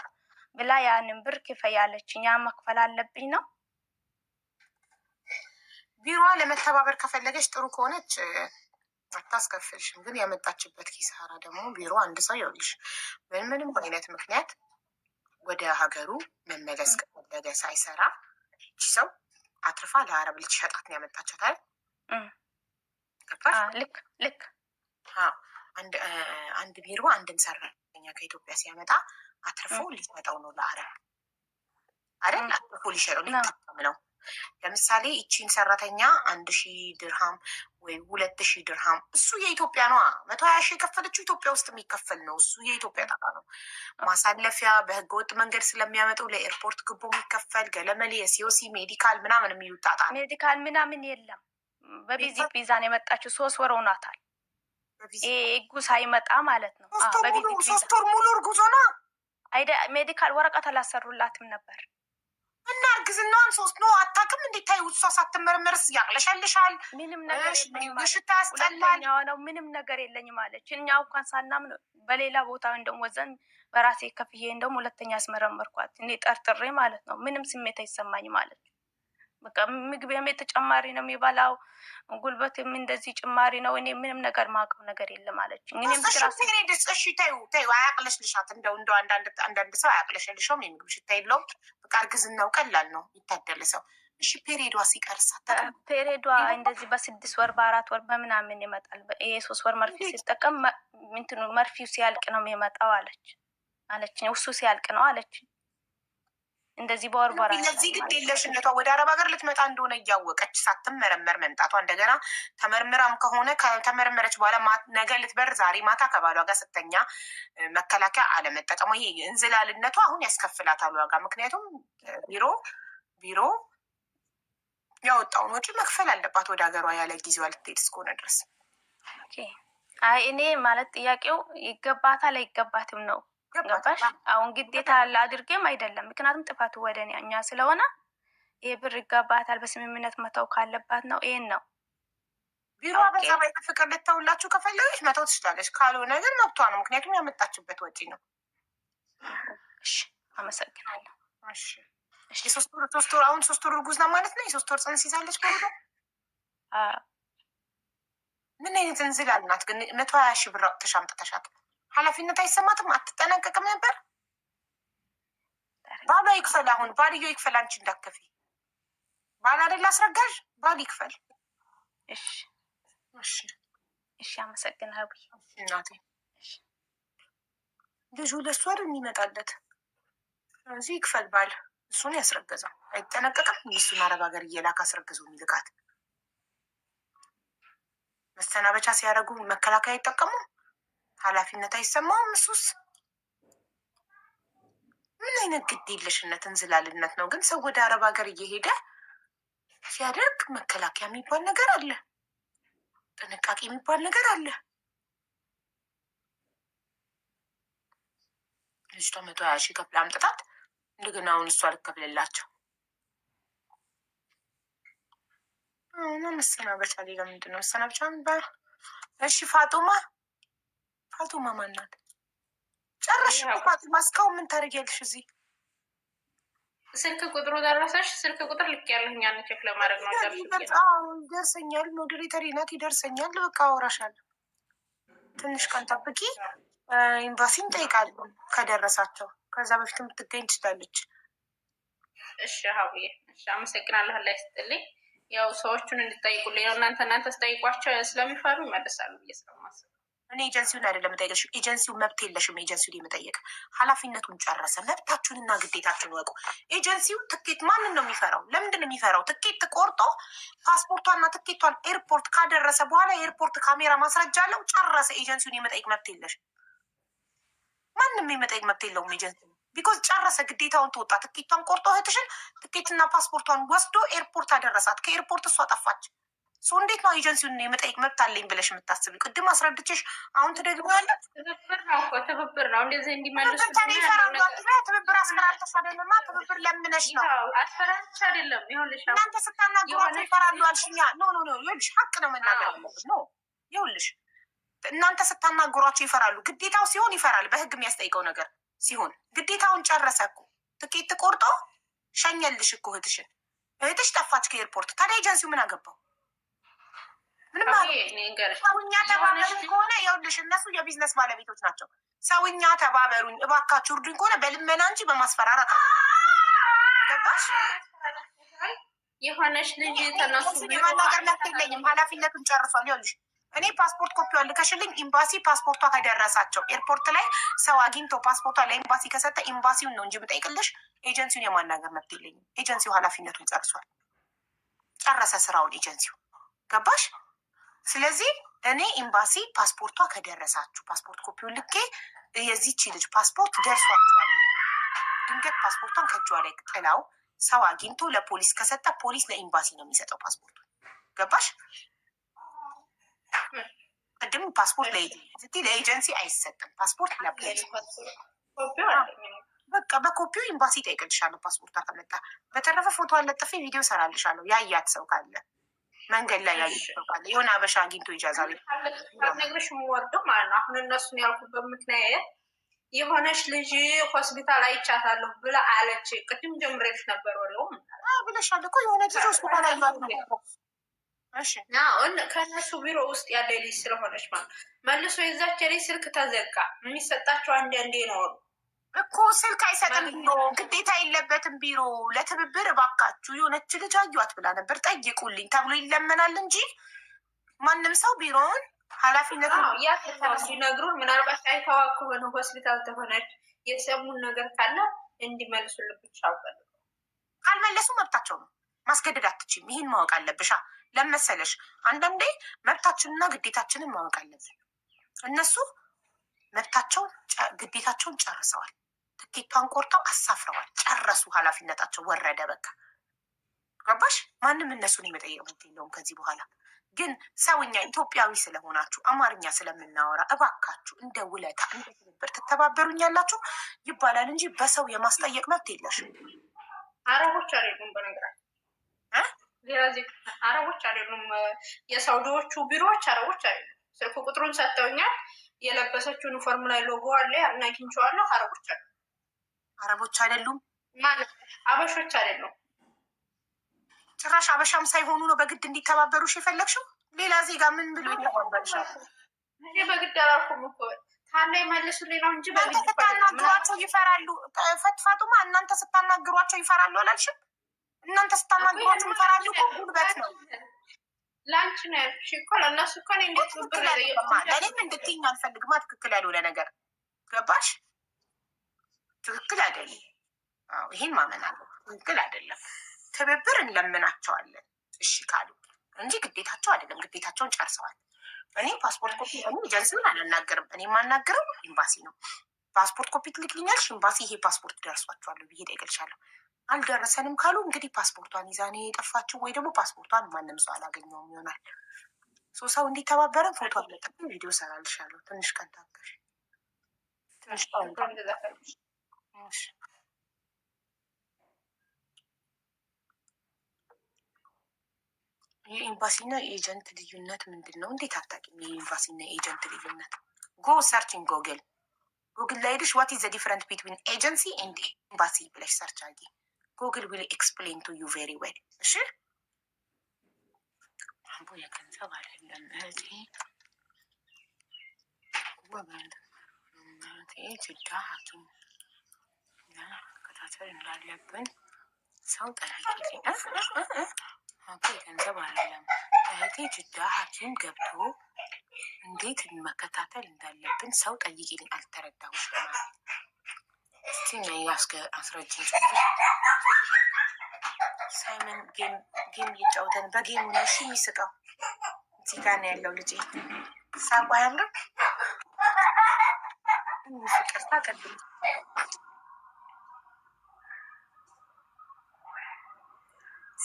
ብላ ያንን ብር ክፈያለችኝ። ያ መክፈል አለብኝ ነው። ቢሮዋ ለመተባበር ከፈለገች ጥሩ ከሆነች አታስከፍልሽም። ግን ያመጣችበት ኪሳራ ደግሞ ቢሮ አንድ ሰው ይኸውልሽ ምንም አይነት ምክንያት ወደ ሀገሩ መመለስ ከፈለገ ሳይሰራ እቺ ሰው አትርፋ ለአረብ ልትሸጣት ነው ያመጣቻት አይደል? ልክ አንድ ቢሮ አንድን ሰራተኛ ከኢትዮጵያ ሲያመጣ አትርፎ ሊሰጠው ነው ለአረብ አይደል? አትርፎ ሊሸጠው ሊጠቀም ነው። ለምሳሌ ይቺን ሰራተኛ 1000 ድርሃም ወይም 2000 ድርሃም እሱ የኢትዮጵያ ነው። 120 ሺህ የከፈለችው ኢትዮጵያ ውስጥ የሚከፈል ነው። እሱ የኢትዮጵያ ጠቃ ነው። ማሳለፊያ በህገወጥ መንገድ ስለሚያመጡ ለኤርፖርት ግቦ የሚከፈል ገለመሌ የሲኦሲ ሜዲካል ምናምን የሚውጣጣ ሜዲካል ምናምን የለም። በቪዚት ቪዛ ነው የመጣችው። 3 ወር ሆኗታል። እጉ ሳይመጣ ማለት ነው። 3 ወር ሙሉ እርጉዝ ሆና ሜዲካል ወረቀት አላሰሩላትም ነበር እና እርግዝናዋን 3 ነው። አታውቅም እንዴት ታይ? እሷ ሳትመረመርስ ያቅለሻልሻል። ምንም ነገር ሽታ ያስጠላል ነው። ምንም ነገር የለኝም አለች። እኛ እንኳን ሳናምን በሌላ ቦታ እንደውም ወዘን በራሴ ከፍዬ እንደውም 2ኛ አስመረመርኳት እኔ ጠርጥሬ ማለት ነው። ምንም ስሜት አይሰማኝ ማለት ነው። በቃ ምግብ ተጨማሪ ነው የሚበላው፣ ጉልበትም እንደዚህ ጭማሪ ነው። እኔ ምንም ነገር ማውቀው ነገር የለም አለች። እኔም እሺ ተይው አያቅለሽልሻት። እንደው አንዳንድ ሰው አያቅለሽልሽም። የምግብ ሽታ የለውም። በቃ እርግዝናው ቀላል ነው የሚታደል ሰው። እሺ ፔሬዷ ሲቀርሳ ፔሬዷ እንደዚህ በ6 ወር በ4 ወር በምናምን ይመጣል። ይሄ 3 ወር መርፌ ሲጠቀም እንትኑ መርፌው ሲያልቅ ነው የሚመጣው አለች። እሱ ሲያልቅ ነው አለች። እንደዚህ በወር እነዚህ ግድ የለሽነቷ ወደ አረብ ሀገር ልትመጣ እንደሆነ እያወቀች ሳትመረመር መምጣቷ፣ እንደገና ተመርምራም ከሆነ ከተመረመረች በኋላ ነገ ልትበር ዛሬ ማታ ከባሏ ጋር ስተኛ መከላከያ አለመጠቀሙ ይሄ እንዝላልነቷ አሁን ያስከፍላታል ዋጋ። ምክንያቱም ቢሮ ያወጣውን ወጪ መክፈል አለባት ወደ ሀገሯ ያለ ጊዜዋ ልትሄድ እስከሆነ ድረስ። አይ እኔ ማለት ጥያቄው ይገባታል አይገባትም ነው። ገባሽ? አሁን ግዴታ አድርጌም አይደለም። ምክንያቱም ጥፋቱ ወደ እኛ ስለሆነ ይህ ብር ይገባታል በስምምነት መተው ካለባት ነው። ይሄን ነው ቢሮ በዛ ፍቅር ልተውላችሁ ከፈለገች መተው ትችላለች። ካልሆነ ግን መብቷ ነው። ምክንያቱም ያመጣችበት ወጪ ነው። አመሰግናለሁ። የ3 ወር አሁን 3 ወር እርጉዝ ናት ማለት ነው። የ3 ወር ጽንስ ይዛለች። ምን አይነት እንዝላል ናት ግን? 120 ሺህ ብር አውጥተሽ አምጥተሻት ኃላፊነት አይሰማትም? አትጠነቀቅም ነበር? ባሏ ይክፈል። አሁን ባልዮ ይክፈል። አንቺ እንዳከፊ ባል አይደል አስረጋዥ፣ ባል ይክፈል። እሺ አመሰግናለሁ እናቴ። ልጁ ለእሱ አይደል የሚመጣለት? ስለዚህ ይክፈል ባል። እሱን ያስረገዘው አይጠነቀቅም። እሱን አረብ ሀገር እየላክ አስረግዞ የሚልካት መሰናበቻ ሲያደርጉ መከላከያ አይጠቀሙም። ኃላፊነት አይሰማውም። እሱስ ምን አይነት ግድ የለሽነት እንዝላልነት ነው? ግን ሰው ወደ አረብ ሀገር እየሄደ ሲያደርግ መከላከያ የሚባል ነገር አለ፣ ጥንቃቄ የሚባል ነገር አለ። ልጅቷ 120 ሺህ ከፍላ አምጥታት እንደገና አሁን እሷ ልከፍልላቸው እና መሰናበቻ ሌላ ምንድን ነው መሰናበቻ የሚባል? እሺ ፋጡማ ማናት? ጨረሽ ፋጡማ? እስካሁን ምን ታደርጊያለሽ እዚህ? ስልክ ቁጥሩ ደረሰሽ? ስልክ ቁጥር ልክ ያለኝ ያን ቼክ ለማድረግ ነው። ይደርሰኛል። ሞዴሬተሪ ናት፣ ይደርሰኛል። በቃ አወራሻለሁ። ትንሽ ቀን ጠብቂ። ኤምባሲን ጠይቃለሁ ከደረሳቸው። ከዛ በፊት የምትገኝ ትችላለች። እሺ ሀብዬ፣ እሺ አመሰግናለሁ። ላይ ስትልኝ ያው ሰዎቹን እንድጠይቁልኝ ነው። እናንተ ስጠይቋቸው ስለሚፈሩ ይመልሳሉ ብዬ ስለማስብ እኔ ኤጀንሲውን አይደለም የምጠይቅሽ። ኤጀንሲው መብት የለሽም። ኤጀንሲውን የምጠይቅ ኃላፊነቱን ጨረሰ። መብታችሁንና ግዴታችሁን ወቁ። ኤጀንሲው ትኬት ማንን ነው የሚፈራው? ለምንድን ነው የሚፈራው? ትኬት ቆርጦ ፓስፖርቷና ትኬቷን ኤርፖርት ካደረሰ በኋላ የኤርፖርት ካሜራ ማስረጃ አለው። ጨረሰ። ኤጀንሲውን የመጠየቅ መብት የለሽም። ማንም የመጠየቅ መብት የለውም ኤጀንሲ። ቢኮዝ ጨረሰ፣ ግዴታውን ተወጣ። ትኬቷን ቆርጦ እህትሽን ትኬትና ፓስፖርቷን ወስዶ ኤርፖርት አደረሳት። ከኤርፖርት እሷ ጠፋች። እንዴት ነው ኤጀንሲውን የመጠየቅ መብት አለኝ ብለሽ የምታስቢው? ቅድም አስረድቼሽ አሁን ትደግሚያለሽ። ትብብር ነው እንደዚህ እንዲመልሱ ትብብር አስፈራርተሽ አይደለማ። ትብብር ለምነሽ ነው። አስፈራርተሽ አይደለም። ይኸውልሽ እናንተ ስታናግሯቸው ይፈራሉ አልሽኛ። ኖ ይኸውልሽ ሀቅ ነው መናገር አለብሽ። ኖ ይኸውልሽ እናንተ ስታናግሯቸው ይፈራሉ። ግዴታው ሲሆን ይፈራል። በህግ የሚያስጠይቀው ነገር ሲሆን ግዴታውን ጨረሰ እኮ ትኬት ቆርጦ ሸኘልሽ እኮ እህትሽ ጠፋች ከኤርፖርት። ታዲያ ኤጀንሲው ምን አገባው? ምንም ሰውኛ ተባበሩኝ ከሆነ ይኸውልሽ እነሱ የቢዝነስ ባለቤቶች ናቸው። ሰውኛ ተባበሩኝ እባካችሁ እርዱኝ ከሆነ በልመና እንጂ በማስፈራራት ገባሽ? የሆነች ልጅ ተነሱ የመናገር መብት የለኝም። ኃላፊነቱን ጨርሷል። ይኸውልሽ እኔ ፓስፖርት ኮፒዋን ልከሽልኝ ኤምባሲ ፓስፖርቷ ከደረሳቸው ኤርፖርት ላይ ሰው አግኝቶ ፓስፖርቷ ለኤምባሲ ከሰጠ ኤምባሲውን ነው እንጂ የምጠይቅልሽ ኤጀንሲውን የማናገር መብት የለኝም። ኤጀንሲው ኃላፊነቱን ጨርሷል። ጨረሰ ስራውን ኤጀንሲው። ገባሽ? ስለዚህ እኔ ኤምባሲ ፓስፖርቷ ከደረሳችሁ ፓስፖርት ኮፒውን ልኬ የዚች ልጅ ፓስፖርት ደርሷችኋል፣ ድንገት ፓስፖርቷን ከእጇ ላይ ጥላው ሰው አግኝቶ ለፖሊስ ከሰጠ ፖሊስ ለኤምባሲ ነው የሚሰጠው ፓስፖርቱ። ገባሽ? ቅድም ፓስፖርት ለኤጀንሲ አይሰጥም። ፓስፖርት ለፖሊስ በቃ በኮፒው ኤምባሲ ጠይቅልሻለሁ ፓስፖርቷ ከመጣ። በተረፈ ፎቶ አለጥፌ ቪዲዮ ሰራልሻለሁ። ያያት ሰው ካለ መንገድ ላይ ያዩ ሰው ካለ የሆነ አበሻ አግኝቶ ይጃዛ ነግርሽ የምወርደው ማለት ነው። አሁን እነሱን ያልኩበት ምክንያት የሆነች ልጅ ሆስፒታል አይቻታለሁ ብላ አለች። ቅድም ጀምሬልሽ ነበር ወሬውም ብለሻል እኮ የሆነ ልጅ ሆስፒታል አይባት ነው። ከእነሱ ቢሮ ውስጥ ያለ ልጅ ስለሆነች ማለት መልሶ የዛች ልጅ ስልክ ተዘጋ። የሚሰጣቸው አንዳንዴ ነው እኮ ስልክ አይሰጥም ቢሮ። ግዴታ የለበትም ቢሮ። ለትብብር እባካችሁ የሆነች ልጅ አዩት ብላ ነበር ጠይቁልኝ ተብሎ ይለመናል እንጂ ማንም ሰው ቢሮውን ኃላፊነቱ ሲነግሩን ምናልባት አይተዋ ከሆነ ሆስፒታል ተሆነች የሰሙን ነገር ካለ እንዲመልሱልን ብቻ አልፈልግም። ካልመለሱ መብታቸው ነው። ማስገደድ አትችይም። ይህን ማወቅ አለብሻ። ለመሰለሽ አንዳንዴ መብታችንና ግዴታችንን ማወቅ አለብን። እነሱ መብታቸውን ግዴታቸውን ጨርሰዋል። ትኬቷን ቆርጠው አሳፍረዋል። ጨረሱ። ኃላፊነታቸው ወረደ። በቃ ገባሽ? ማንም እነሱን የመጠየቅ መብት የለውም ከዚህ በኋላ። ግን ሰውኛ ኢትዮጵያዊ ስለሆናችሁ አማርኛ ስለምናወራ እባካችሁ እንደ ውለታ እንደ ትብብር ትተባበሩኛላችሁ ይባላል እንጂ በሰው የማስጠየቅ መብት የለሽም። አረቦች አይደሉም በነገራችን አረቦች አይደሉም። የሳውዲዎቹ ቢሮዎች አረቦች አይደሉም። ስልክ ቁጥሩን ሰጥተውኛል። የለበሰችው ዩኒፎርም ላይ ሎጎ አለ እና አግኝቼዋለሁ። አረቦች አይደሉም ማለት አበሾች አይደሉም። ጭራሽ አበሻም ሳይሆኑ ነው በግድ እንዲተባበሩሽ የፈለግሽው? ሌላ ዜጋ ምን ብሎ ይተባበርሻል? እኔ በግድ አላልኩም እኮ ካለ ይመልሱልኝ ነው እንጂ እናንተ ስታናግሯቸው ይፈራሉ። ፈትፋቱማ እናንተ ስታናግሯቸው ይፈራሉ አላልሽም? እናንተ ስታናግሯቸው ይፈራሉ እኮ ጉልበት ነው። ለአንቺ ነው ያልኩሽ እኮ ለእነሱ እኮ እኔ እንዴት ብር ለእኔም እንድትይኝ አልፈልግማ። ትክክል ያልሆነ ነገር ገባሽ? ትክክል አይደለም። ይሄን ማመን አለ። ትክክል አይደለም። ትብብር እንለምናቸዋለን እሺ ካሉ እንጂ ግዴታቸው አይደለም። ግዴታቸውን ጨርሰዋል። እኔ ፓስፖርት ኮፒ ኤጀንሲውን አላናገርም። እኔ የማናገረው ኤምባሲ ነው። ፓስፖርት ኮፒ ትልክልኛለሽ፣ ኤምባሲ ይሄ ፓስፖርት ደርሷቸዋለሁ ብዬ እጠይቅልሻለሁ። አልደረሰንም ካሉ እንግዲህ ፓስፖርቷን ይዛ ነው የጠፋችው፣ ወይ ደግሞ ፓስፖርቷን ማንም ሰው አላገኘውም ይሆናል። ሰው እንዲተባበረን ፎቶ አለጥፍ ቪዲዮ ሰራልሻለሁ። ትንሽ ቀን ታገሽ። ትንሽ የኤምባሲና የኤጀንት ልዩነት ምንድን ነው? እንዴት አታውቂም? የኤምባሲና የኤጀንት ልዩነት ጎ ሰርችን ጎግል ላይ ሄደሽ ዋት ኢዝ ዘ ዲፈረንት ቢትዊን ኤጀንሲ ኤንድ ኤምባሲ ብለሽ ሰርች አድርጊ። ጉግል ዊል ኤክስፕሌን ቱ ዩ ቬሪ ዌል። እሺ አምቦ የገንዘብ አይደለም እህቴ ጅዳ ሐኪም መከታተል እንዳለብን ሰው ጠይቂልኝ። አምቦ የገንዘብ አይደለም እህቴ ጅዳ ሐኪም ገብቶ እንዴት መከታተል እንዳለብን ሰው ጠይቂልኝ። አልተረዳሁሽም ማለት እስቲ አስረጅኝ። ሳይመን ጌም እየጫወተን በጌሙ ነው እሺ የሚስቀው። እዚህ ጋር ነው ያለው ልጄ። ሳቋ ያምር ፍቅር ታቀብል።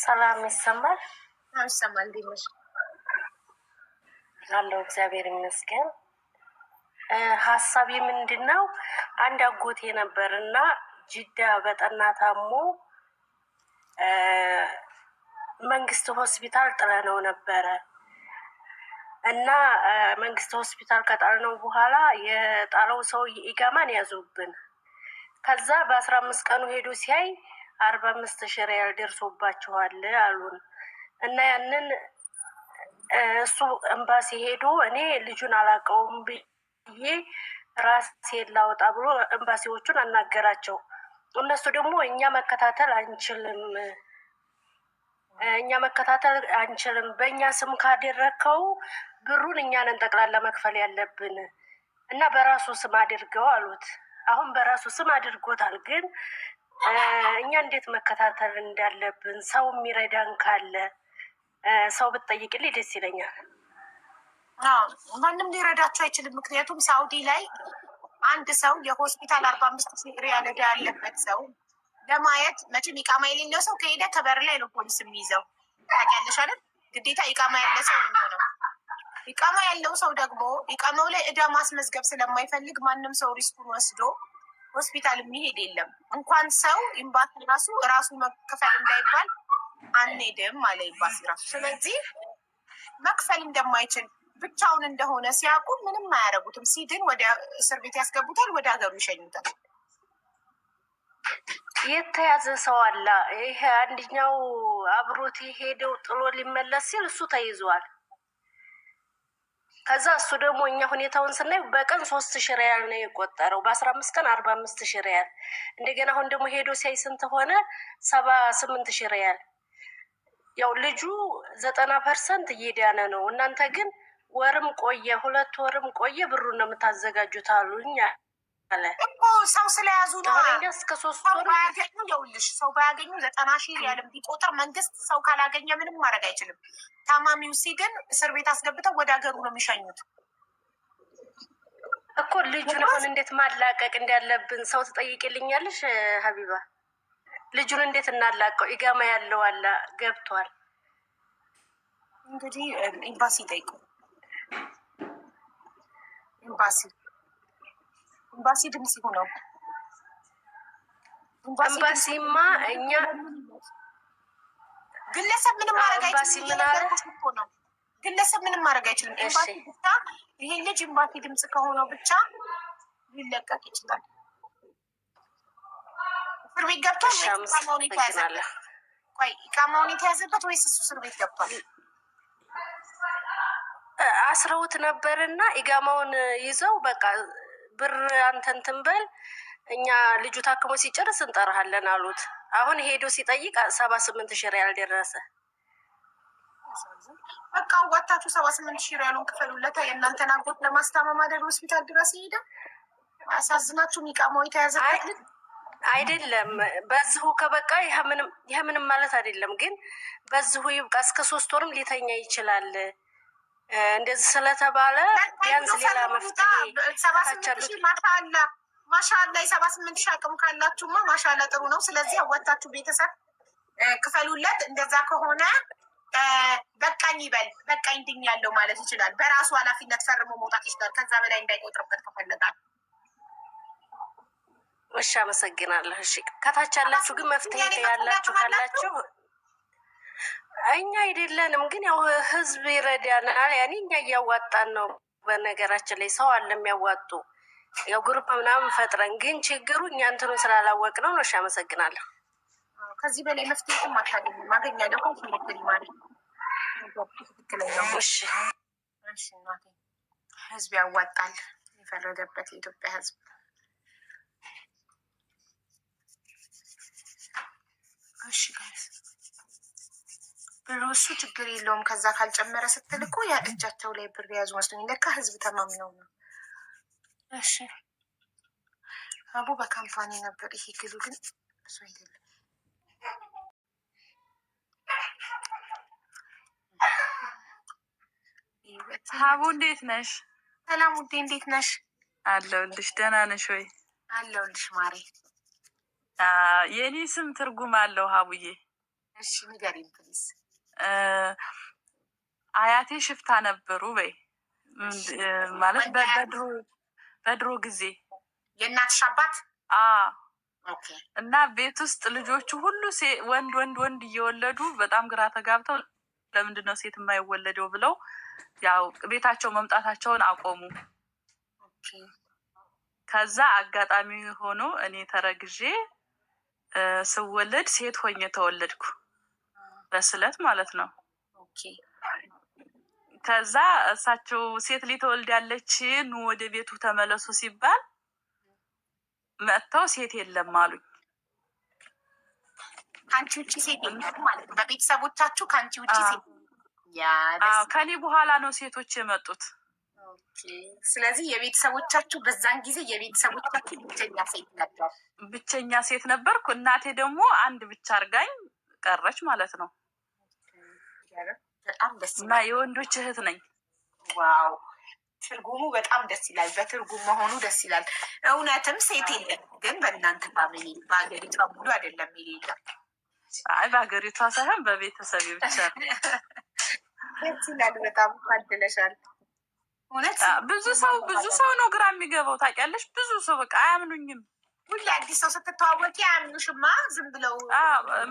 ሰላም ይሰማል? ይሰማል። እንዴት ነሽ? አለው እግዚአብሔር ይመስገን። ሀሳቤ ምንድን ነው? አንድ አጎቴ ነበር እና ጅዳ በጠና ታሞ መንግስት ሆስፒታል ጥለነው ነበረ እና መንግስት ሆስፒታል ከጣልነው በኋላ የጣለው ሰው ኢቃማን ያዙብን። ከዛ በ15 ቀኑ ሄዶ ሲያይ 45,000 ሪያል ደርሶባቸዋል አሉን እና ያንን እሱ ኤምባሲ ሄዶ እኔ ልጁን አላውቀውም ብዬ ራሴን ላውጣ ብሎ ኤምባሲዎቹን አናገራቸው። እነሱ ደግሞ እኛ መከታተል አንችልም፣ በእኛ ስም ካደረግከው ብሩን እኛ ነን ጠቅላላ መክፈል ያለብን እና በራሱ ስም አድርገው አሉት። አሁን በራሱ ስም አድርጎታል፣ ግን እኛ እንዴት መከታተል እንዳለብን ሰው የሚረዳን ካለ ሰው ብትጠይቅልኝ ደስ ይለኛል። ማንም ሊረዳቸው አይችልም። ምክንያቱም ሳውዲ ላይ አንድ ሰው የሆስፒታል 45,000 ሪያል ዕዳ ያለበት ሰው ለማየት መቼም ኢቃማ የሌለው ሰው ከሄደ ከበር ላይ ነው ፖሊስ የሚይዘው። ታውቂያለሽ አይደል? ግዴታ ኢቃማ ያለ ሰው ነው የሚሆነው። ኢቃማ ያለው ሰው ደግሞ ኢቃማው ላይ ዕዳ ማስመዝገብ ስለማይፈልግ ማንም ሰው ሪስኩን ወስዶ ሆስፒታል የሚሄድ የለም። እንኳን ሰው ኤምባሲ ራሱ መክፈል እንዳይባል አንሄድም አለ ኤምባሲ ራሱ። ስለዚህ መክፈል እንደማይችል ብቻውን እንደሆነ ሲያውቁ ምንም አያደርጉትም። ሲድን ወደ እስር ቤት ያስገቡታል፣ ወደ ሀገሩ ይሸኙታል። የተያዘ ሰው አለ። ይሄ አንደኛው አብሮት ሄደው ጥሎ ሊመለስ ሲል እሱ ተይዟል። ከዛ እሱ ደግሞ እኛ ሁኔታውን ስናይ በቀን 3,000 ሪያል ነው የቆጠረው፣ በ15 ቀን 45,000 ሪያል። እንደገና አሁን ደግሞ ሄዶ ሲያይ ስንት ሆነ? 78,000 ሪያል። ያው ልጁ 90% እየዳነ ነው። እናንተ ግን ወርም ቆየ 2 ወርም ቆየ ብሩን ነው የምታዘጋጁት አሉኝ አለ እኮ። ሰው ስለያዙ ነው። እስከ 3 ወር ባያገኙ ይኸውልሽ፣ ሰው ባያገኙ 90,000 ሪያልም ቢቆጥር መንግስት ሰው ካላገኘ ምንም ማድረግ አይችልም። ታማሚው ሲድን እስር ቤት አስገብተው ወደ ሀገሩ ነው የሚሸኙት እኮ። ልጁን አሁን እንዴት ማላቀቅ እንዳለብን ሰው ትጠይቅልኛለሽ ሀቢባ? ልጁን እንዴት እናላቀው? ኢቃማ ያለው አለ ገብቷል። እንግዲህ ኤምባሲ ጠይቁ። ኤምባሲ ድምጽ ይሁነው። ኤምባሲማ እኛ ግለሰብ ምንም ማድረግ አይችልም። ግለሰብ ምንም ማድረግ አይችልም። ኤምባሲ ብቻ ይሄ ልጅ ኤምባሲ ድምጽ ከሆነው ብቻ ሊለቀቅ ይችላል። እስር ቤት ገብቷል ወይስ ኢቃማውን የተያዘበት? ቆይ ኢቃማውን የተያዘበት ወይስ እሱ እስር ቤት ገብቷል? አስረውት ነበርና ኢቃማውን ይዘው በቃ ብር አንተ እንትን በል እኛ ልጁ ታክሞ ሲጨርስ እንጠራሃለን አሉት። አሁን ሄዶ ሲጠይቅ 78,000 ሪያል ደረሰ። በቃ ዋታችሁ 78,000 ሪያሉን ክፈሉለታ። የእናንተን አጎት ለማስታመም አይደል ሆስፒታል ድረስ ሄደ። አሳዝናችሁም ኢቃማው የተያዘበት አይደለም። በዚሁ ከበቃ ይሄ ምንም ማለት አይደለም፣ ግን በዚሁ ይብቃ። እስከ 3 ወርም ሊተኛ ይችላል። እንደዚህ ስለተባለ ቢያንስ ሌላ መፍትሄ ማሻአላ 78,000 አቅም ካላችሁማ ማሻአላ ጥሩ ነው። ስለዚህ አዋጣችሁ ቤተሰብ ክፈሉለት። እንደዛ ከሆነ በቃኝ ይበል፣ በቃኝ ድኛለሁ ማለት ይችላል። በራሱ ኃላፊነት ፈርሞ መውጣት ይችላል። ከዛ በላይ እንዳይቆጥርበት ከፈለጋል። እሺ፣ አመሰግናለሁ። እሺ፣ ከታች ያላችሁ ግን መፍትሄ ያላችሁ ካላችሁ እኛ አይደለንም ግን ያው ህዝብ ይረዳናል። ያኔ እኛ እያዋጣን ነው። በነገራችን ላይ ሰው አለ የሚያዋጡ ያው ግሩፕ ምናምን ፈጥረን፣ ግን ችግሩ እኛ እንትኑ ስላላወቅ ነው። እሺ አመሰግናለሁ። ከዚህ በላይ መፍትሄ ማታገኝ ማገኛለሁ ትክክል ማለት ትክክለኛው። እሺ እሺ እናቴ ህዝብ ያዋጣል። የፈረደበት የኢትዮጵያ ህዝብ እሺ ጋይስ ብሩ እሱ ችግር የለውም። ከዛ ካልጨመረ ስትል እኮ ያ እጃቸው ላይ ብር የያዙ መስሎኝ ለካ ህዝብ ተማምነው ነው። እሺ አቡ በካምፓኒ ነበር። ይሄ ግሉ ግን እሱ አይደለም። ሀቡ እንዴት ነሽ? ሰላም ውዴ እንዴት ነሽ? አለሁልሽ። ደህና ነሽ ወይ? አለሁልሽ ማሬ። የኔ ስም ትርጉም አለው ሀቡዬ። እሺ ንገሪኝ ፕሊዝ። አያቴ ሽፍታ ነበሩ በይ ማለት በድሮ ጊዜ የእናትሽ አባት እና ቤት ውስጥ ልጆቹ ሁሉ ወንድ ወንድ ወንድ እየወለዱ በጣም ግራ ተጋብተው ለምንድን ነው ሴት የማይወለደው ብለው ያው ቤታቸው መምጣታቸውን አቆሙ። ከዛ አጋጣሚ ሆኖ እኔ ተረግዤ ስወለድ ሴት ሆኜ ተወለድኩ፣ በስለት ማለት ነው። ከዛ እሳቸው ሴት ልጅ ትወልዳለች ኑ ወደ ቤቱ ተመለሱ ሲባል መጥተው ሴት የለም አሉኝ። ከአንቺ ውጭ ሴት የለም ማለት ነው? በቤተሰቦቻችሁ ከአንቺ ውጭ ሴት? ከኔ በኋላ ነው ሴቶች የመጡት። ስለዚህ የቤተሰቦቻችሁ በዛን ጊዜ የቤተሰቦቻችሁ ብቸኛ ሴት ነበር? ብቸኛ ሴት ነበርኩ። እናቴ ደግሞ አንድ ብቻ አርጋኝ ቀረች ማለት ነው። በጣም ደስ እና የወንዶች እህት ነኝ። ዋው ትርጉሙ በጣም ደስ ይላል። በትርጉም መሆኑ ደስ ይላል። እውነትም ሴት የለም ግን በእናንተ ፋሚሊ፣ በሀገሪቷ ሙሉ አይደለም የሌለ። አይ በሀገሪቷ ሳይሆን በቤተሰብ ብቻ ደስ ይላል። በጣም ታድለሻል። እውነት ብዙ ሰው ነው ግራ የሚገባው ታውቂያለሽ። ብዙ ሰው በቃ አያምኑኝም። ሁሌ አዲስ ሰው ስትተዋወቂ አያምኑሽማ። ዝም ብለው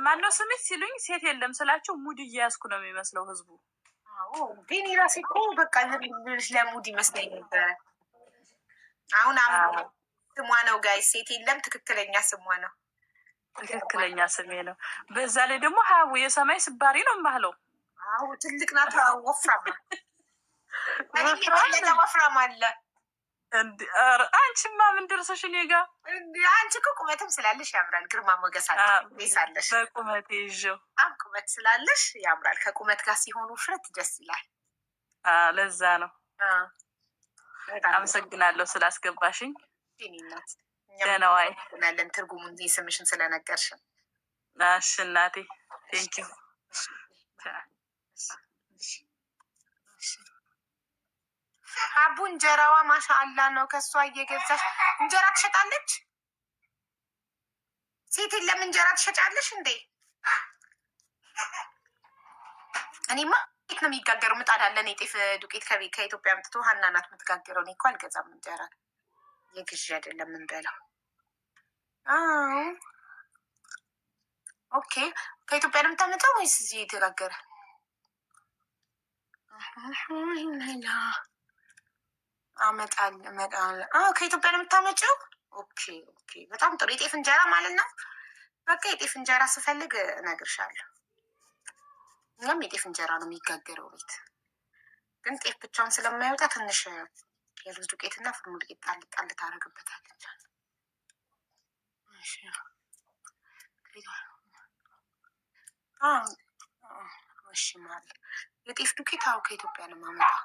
ማነው ስሜት ሲሉኝ ሴት የለም ስላቸው ሙድ እያያዝኩ ነው የሚመስለው ህዝቡ። ግን ራሴ እኮ በቃ ለሙድ ይመስለኝ ነበረ። አሁን ስሟ ነው ጋይ፣ ሴት የለም ትክክለኛ ስሟ ነው። ትክክለኛ ስሜ ነው። በዛ ላይ ደግሞ ሀቡ የሰማይ ስባሪ ነው የማለው። አዎ ትልቅ ናት፣ ወፍራም ወፍራም አለ። አንቺማ ምን ደርሰሽ እኔ ጋ? አንቺ እኮ ቁመትም ስላለሽ ያምራል። ግርማ ሞገስ ሳለሽ በቁመት ይዤው ቁመት ስላለሽ ያምራል። ከቁመት ጋር ሲሆኑ ውፍረት ደስ ይላል። ለዛ ነው። አመሰግናለሁ ስላስገባሽኝ። ደህና ዋይ። እናለን ትርጉሙን ስምሽን ስለነገርሽን። እሺ እናቴ ቴንኪው። አቡ እንጀራዋ ማሻአላ ነው። ከሷ እየገዛሽ እንጀራ ትሸጣለች። ሴት የለም እንጀራ ትሸጫለሽ እንዴ? እኔማ ቤት ነው የሚጋገረው። ምጣድ አለን የጤፍ ዱቄት ከኢትዮጵያ ምጥቶ ሀና ናት የምትጋገረው። እኔ እኮ አልገዛም እንጀራ፣ የግዢ አይደለም የምንበላው። ኦኬ ከኢትዮጵያ ነው የምታመጣው ወይስ እዚህ የተጋገረ? ከኢትዮጵያ ነው የምታመጪው? ኦኬ በጣም ጥሩ። የጤፍ እንጀራ ማለት ነው። በቃ የጤፍ እንጀራ ስፈልግ እነግርሻለሁ። እኛም የጤፍ እንጀራ ነው የሚጋገረው ቤት። ግን ጤፍ ብቻውን ስለማይወጣ ትንሽ የሩዝ ዱቄት እና ፍርኖ ዱቄት ጣል ታደርግበታለች። እሺ ማለት የጤፍ ዱቄት ከኢትዮጵያ ነው የማመጣው።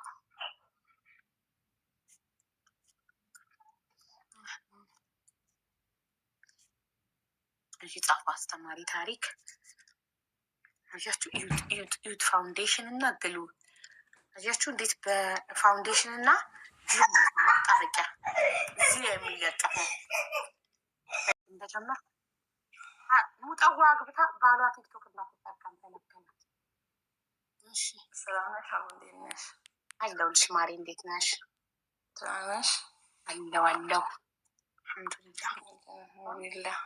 እዚህ ጻፉ። አስተማሪ ታሪክ አያችሁ። ዩት ፋውንዴሽን እና ግሉ አያችሁ። እንዴት በፋውንዴሽን እና ግሉ ማጣበቂያ እዚህ የሚለጠፈው እንደጀመር ሙጠዋ አግብታ ባሏ ቲክቶክ እንዳትጠቀም ተለከላት። እሺ ሰላምሽ እንዴት ነሽ? አለሁልሽ ማሬ እንዴት ነሽ? ደህና ነሽ? አለሁ አልሐምዱሊላህ።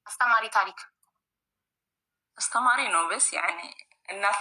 አስተማሪ ታሪክ አስተማሪ ነው። በስ ያኔ እናት